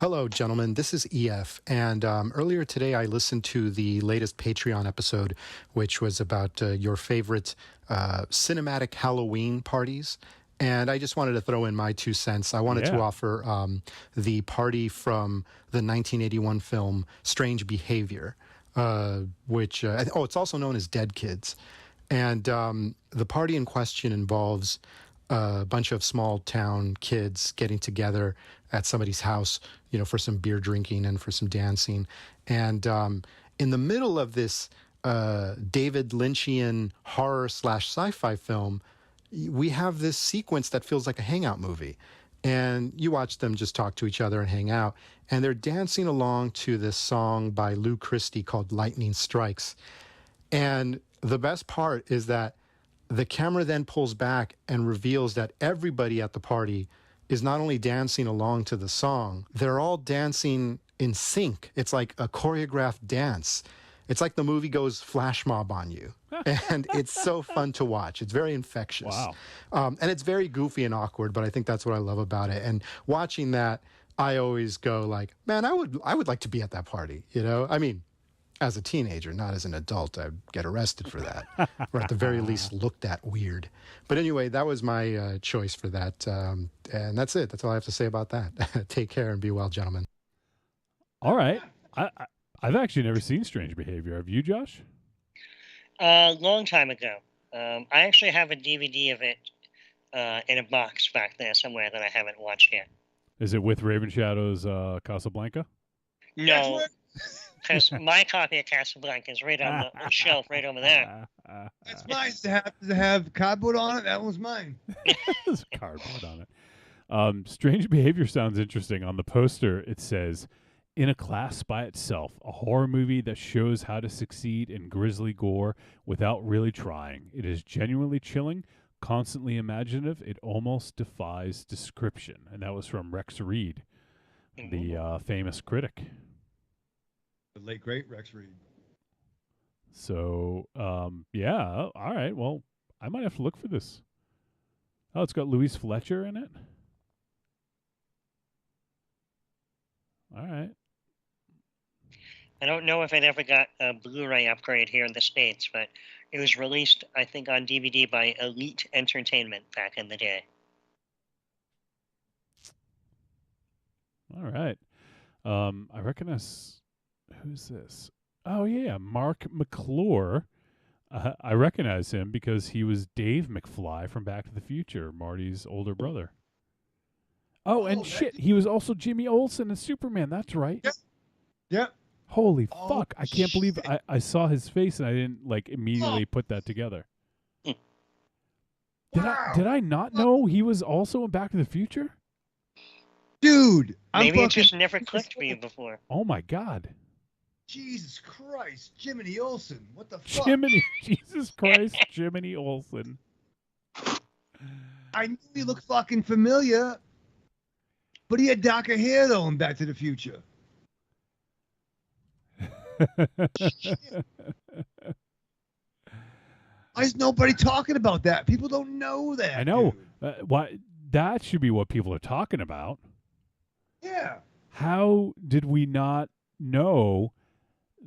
Hello, gentlemen. This is EF. And earlier today, I listened to the latest Patreon episode, which was about your favorite cinematic Halloween parties. And I just wanted to throw in my 2 cents. I wanted to offer the party from the 1981 film Strange Behavior, which, it's also known as Dead Kids. And the party in question involves a bunch of small town kids getting together at somebody's house, for some beer drinking and for some dancing. And in the middle of this David Lynchian horror / sci-fi film, we have this sequence that feels like a hangout movie. And you watch them just talk to each other and hang out. And they're dancing along to this song by Lou Christie called Lightning Strikes. And the best part is that the camera then pulls back and reveals that everybody at the party is not only dancing along to the song, they're all dancing in sync. It's like a choreographed dance. It's like the movie goes flash mob on you. And it's so fun to watch. It's very infectious. Wow. And it's very goofy and awkward, but I think that's what I love about it. And watching that, I always go like, man, I would like to be at that party, you know? I mean, as a teenager, not as an adult, I'd get arrested for that, or at the very least looked at weird. But anyway, that was my choice for that. And that's it. That's all I have to say about that. Take care and be well, gentlemen. All right. I've actually never seen Strange Behavior. Have you, Josh? A long time ago. I actually have a DVD of it in a box back there somewhere that I haven't watched yet. Is it with Raven Shadow's Casablanca? No, because my copy of Casablanca is right on the shelf right over there. That's mine. To have cardboard on it. That was mine. There's cardboard on it. Strange Behavior sounds interesting. On the poster, it says, "In a Class by Itself, a horror movie that shows how to succeed in grisly gore without really trying. It is genuinely chilling, constantly imaginative. It almost defies description." And that was from Rex Reed, the famous critic. The late great Rex Reed. So, yeah, all right. Well, I might have to look for this. Oh, it's got Louise Fletcher in it. All right. I don't know if it ever got a Blu-ray upgrade here in the States, but it was released, I think, on DVD by Elite Entertainment back in the day. All right. I recognize, who's this? Oh, yeah, Mark McClure. I recognize him because he was Dave McFly from Back to the Future, Marty's older brother. Oh, and shit, he was also Jimmy Olsen in Superman. That's right. Yep. Holy fuck. I can't believe I saw his face and I didn't immediately put that together. Did I not know he was also in Back to the Future? Dude, maybe it just never clicked for you before. Oh my god. Jesus Christ, Jiminy Olsen. What the fuck? Jesus Christ, Jiminy Olsen. I knew he looked fucking familiar, but he had darker hair though in Back to the Future. Why is nobody talking about that? People don't know that. I know. Why that should be what people are talking about. Yeah. How did we not know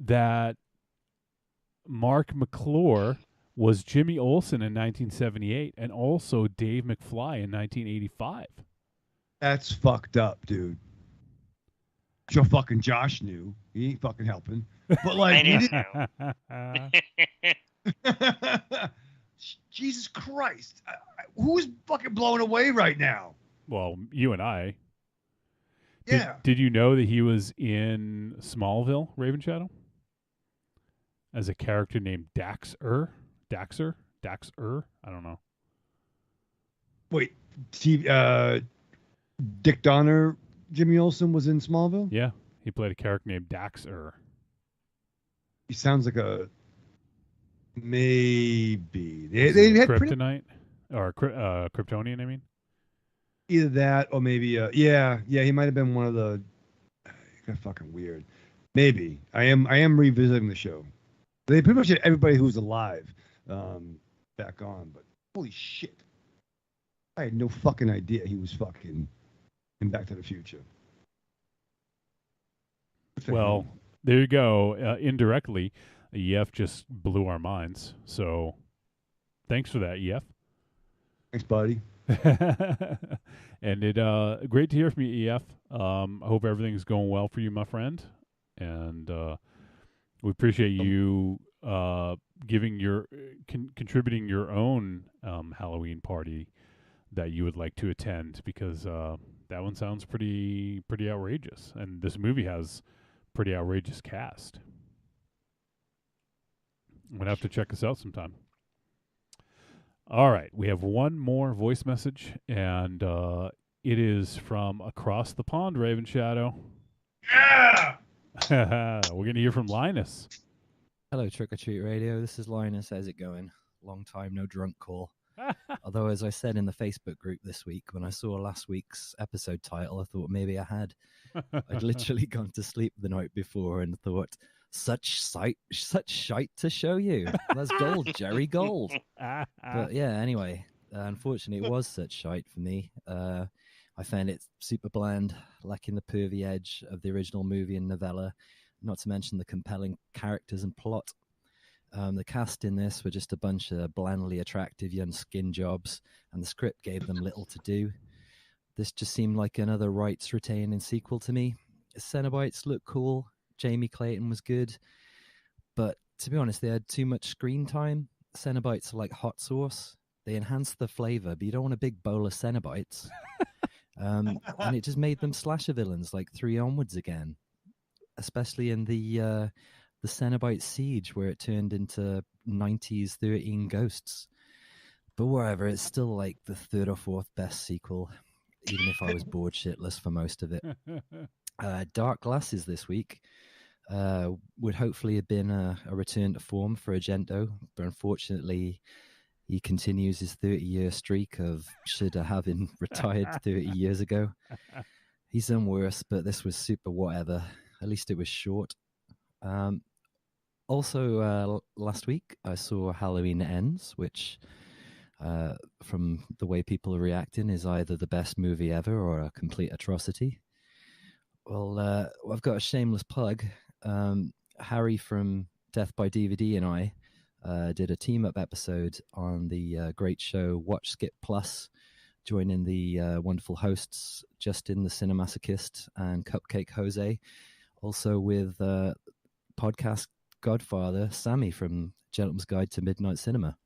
that Mark McClure was Jimmy Olsen in 1978 and also Dave McFly in 1985? That's fucked up, dude. Sure, fucking Josh knew. He ain't fucking helping. But like, Jesus Christ, who's fucking blown away right now? Well, you and I. Yeah. Did you know that he was in Smallville, Raven Shadow? As a character named Daxer? I don't know. Wait, Dick Donner, Jimmy Olsen was in Smallville? Yeah, he played a character named Daxer. He sounds like a maybe. They had Kryptonite or Kryptonian, I mean. Either that or maybe he might have been one of the kind of fucking weird. Maybe. I am revisiting the show. They pretty much had everybody who was alive back on, but holy shit. I had no fucking idea he was fucking in Back to the Future. Well, there you go. Indirectly, EF just blew our minds. So thanks for that, EF. Thanks, buddy. And it great to hear from you, EF. I hope everything's going well for you, my friend. And we appreciate you giving contributing your own Halloween party that you would like to attend, because that one sounds pretty outrageous, and this movie has pretty outrageous cast. I'm gonna have to check this out sometime. All right, we have one more voice message, and it is from across the pond, Raven Shadow. Yeah! We're gonna hear from Linus. Hello, Trick or Treat Radio. This is Linus. How's it going? Long time no drunk call. Although, as I said in the Facebook group this week, when I saw last week's episode title, I thought maybe I had. I'd literally gone to sleep the night before and thought, such shite to show you. That's gold, Jerry, gold. But yeah, anyway, unfortunately, it was such shite for me. I found it super bland, lacking the pervy edge of the original movie and novella, not to mention the compelling characters and plot. The cast in this were just a bunch of blandly attractive young skin jobs, and the script gave them little to do. This just seemed like another rights retaining sequel to me. Cenobites looked cool, Jamie Clayton was good, but to be honest, they had too much screen time. Cenobites are like hot sauce. They enhance the flavor, but you don't want a big bowl of Cenobites. And it just made them slasher villains like 3 onwards again, especially in the Cenobite Siege, where it turned into 90s 13 Ghosts. But whatever, it's still like the 3rd or 4th best sequel, even if I was bored shitless for most of it. Dark Glasses this week would hopefully have been a return to form for Argento, but unfortunately he continues his 30-year streak of should have been retired 30 years ago. He's done worse, but this was super whatever. At least it was short. Also, last week I saw Halloween Ends, which, from the way people are reacting, is either the best movie ever or a complete atrocity. Well, I've got a shameless plug. Harry from Death by DVD and I did a team-up episode on the great show Watch Skip Plus, joining the wonderful hosts Justin the Cinemasochist and Cupcake Jose, also with podcast godfather Sammy from Gentleman's Guide to Midnight Cinema.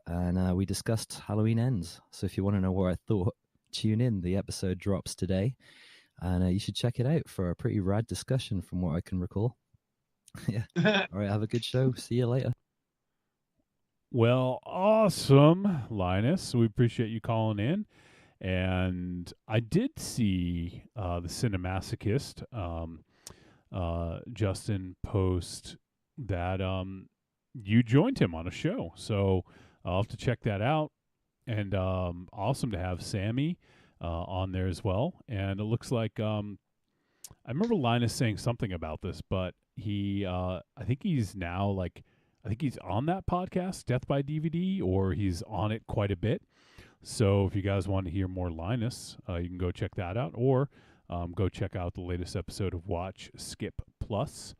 And we discussed Halloween Ends. So if you want to know what I thought, tune in. The episode drops today. And you should check it out for a pretty rad discussion from what I can recall. Yeah. All right, have a good show. See you later. Well, awesome, Linus. We appreciate you calling in. And I did see the Cinemasochist, Justin, post that you joined him on a show. So I'll have to check that out. And awesome to have Sammy on there as well. And it looks like I remember Linus saying something about this, but he I think he's now I think he's on that podcast, Death by DVD, or he's on it quite a bit. So if you guys want to hear more Linus, you can go check that out, or go check out the latest episode of Watch Skip Plus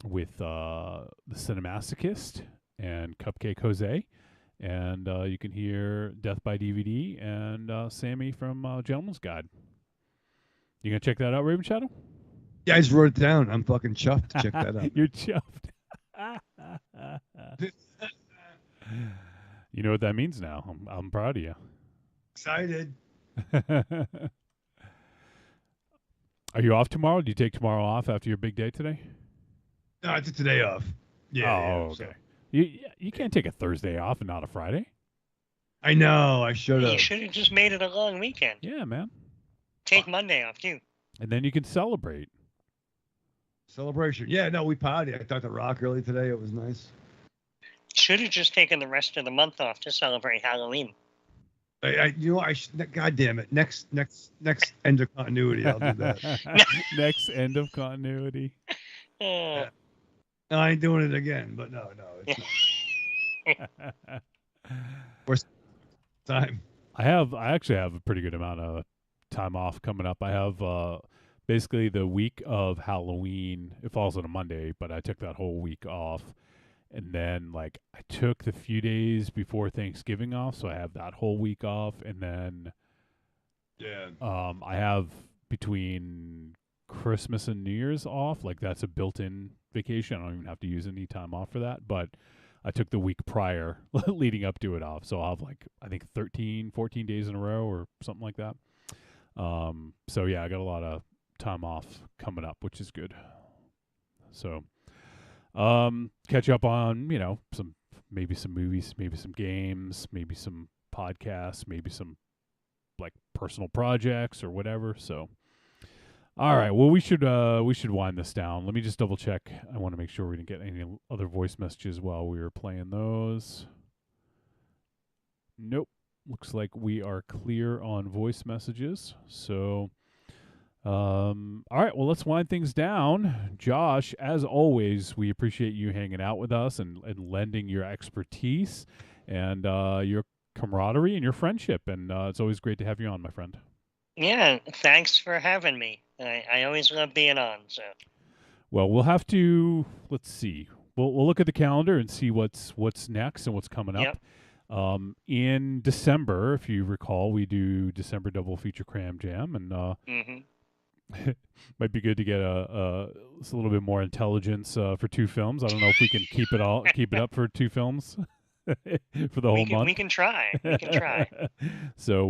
with the Cinemasochist and Cupcake Jose. And you can hear Death by DVD and Sammy from Gentleman's Guide. You gonna check that out, Raven Shadow? Yeah, I just wrote it down. I'm fucking chuffed to check that out. You're chuffed. You know what that means now. I'm proud of you. Excited. Are you off tomorrow? Do you take tomorrow off after your big day today? No, I took today off. Yeah. Oh, okay. So. You can't take a Thursday off and not a Friday. I know. I should have. You should have just made it a long weekend. Yeah, man. Take Monday off too. And then you can celebrate. Celebration. Yeah, no, we partied. I talked to Rock early today. It was nice. Should have just taken the rest of the month off to celebrate Halloween. God damn it. Next end of continuity, I'll do that. Next end of continuity. Yeah. No, I ain't doing it again, but no, it's not. Worst time. I actually have a pretty good amount of time off coming up. I have basically the week of Halloween. It falls on a Monday, but I took that whole week off. And then, I took the few days before Thanksgiving off, so I have that whole week off. And then, I have between Christmas and New Year's off. That's a built-in vacation. I don't even have to use any time off for that. But I took the week prior, leading up to it off. So I'll have, I think 13, 14 days in a row or something like that. So, yeah, I got a lot of time off coming up, which is good. So... catch up on, some movies, maybe some games, maybe some podcasts, maybe some personal projects or whatever. So, All right. Well, we should wind this down. Let me just double check. I want to make sure we didn't get any other voice messages while we were playing those. Nope. Looks like we are clear on voice messages. So, all right. Well, let's wind things down. Josh, as always, we appreciate you hanging out with us and lending your expertise and your camaraderie and your friendship. And it's always great to have you on, my friend. Yeah, thanks for having me. I always love being on. So. Well, we'll have to. Let's see. We'll look at the calendar and see what's next and what's coming up. In December, if you recall, we do December double feature Cram Jam, and might be good to get a little bit more intelligence for 2 films. I don't know if we can keep it up for 2 films for the whole month. We can try. We can try. So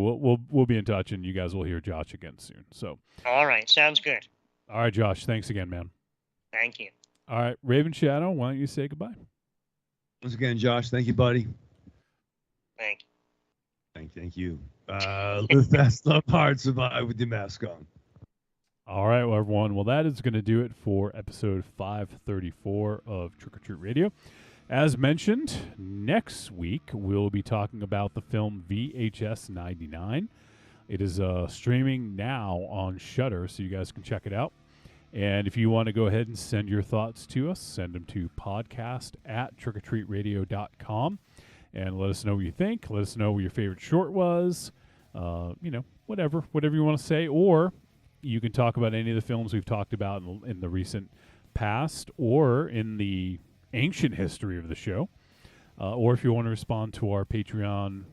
we'll be in touch, and you guys will hear Josh again soon. So. All right, sounds good. All right, Josh. Thanks again, man. Thank you. All right, Raven Shadow, why don't you say goodbye? Once again, Josh, thank you, buddy. Thank you. Thank you. Live fast, love hard, survive with your mask on. All right, well, everyone. Well, that is going to do it for episode 534 of Trick or Treat Radio. As mentioned, next week we'll be talking about the film VHS 99. It is streaming now on Shudder, so you guys can check it out. And if you want to go ahead and send your thoughts to us, send them to podcast@trickortreatradio.com and let us know what you think. Let us know what your favorite short was, whatever you want to say. Or you can talk about any of the films we've talked about in the recent past or in the ancient history of the show. Or if you want to respond to our Patreon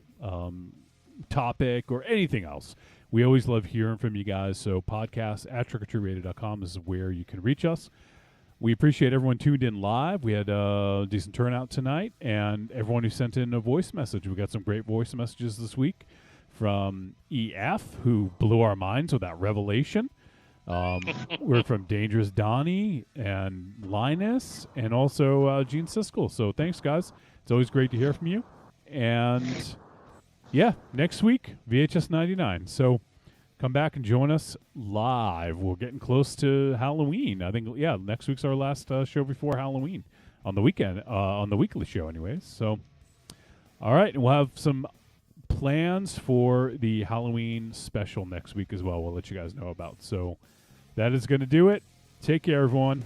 topic or anything else. We always love hearing from you guys, so podcast@trickortreatradio.com is where you can reach us. We appreciate everyone tuned in live. We had a decent turnout tonight, and everyone who sent in a voice message. We got some great voice messages this week from EF, who blew our minds with that revelation. We're from Dangerous Donnie and Linus, and also Gene Siskel. So thanks, guys. It's always great to hear from you. And yeah, next week, VHS 99. So come back and join us live. We're getting close to Halloween. I think, next week's our last show before Halloween on the weekend, on the weekly show anyways. So, all right, and we'll have some plans for the Halloween special next week as well. We'll let you guys know about. So that is going to do it. Take care, everyone.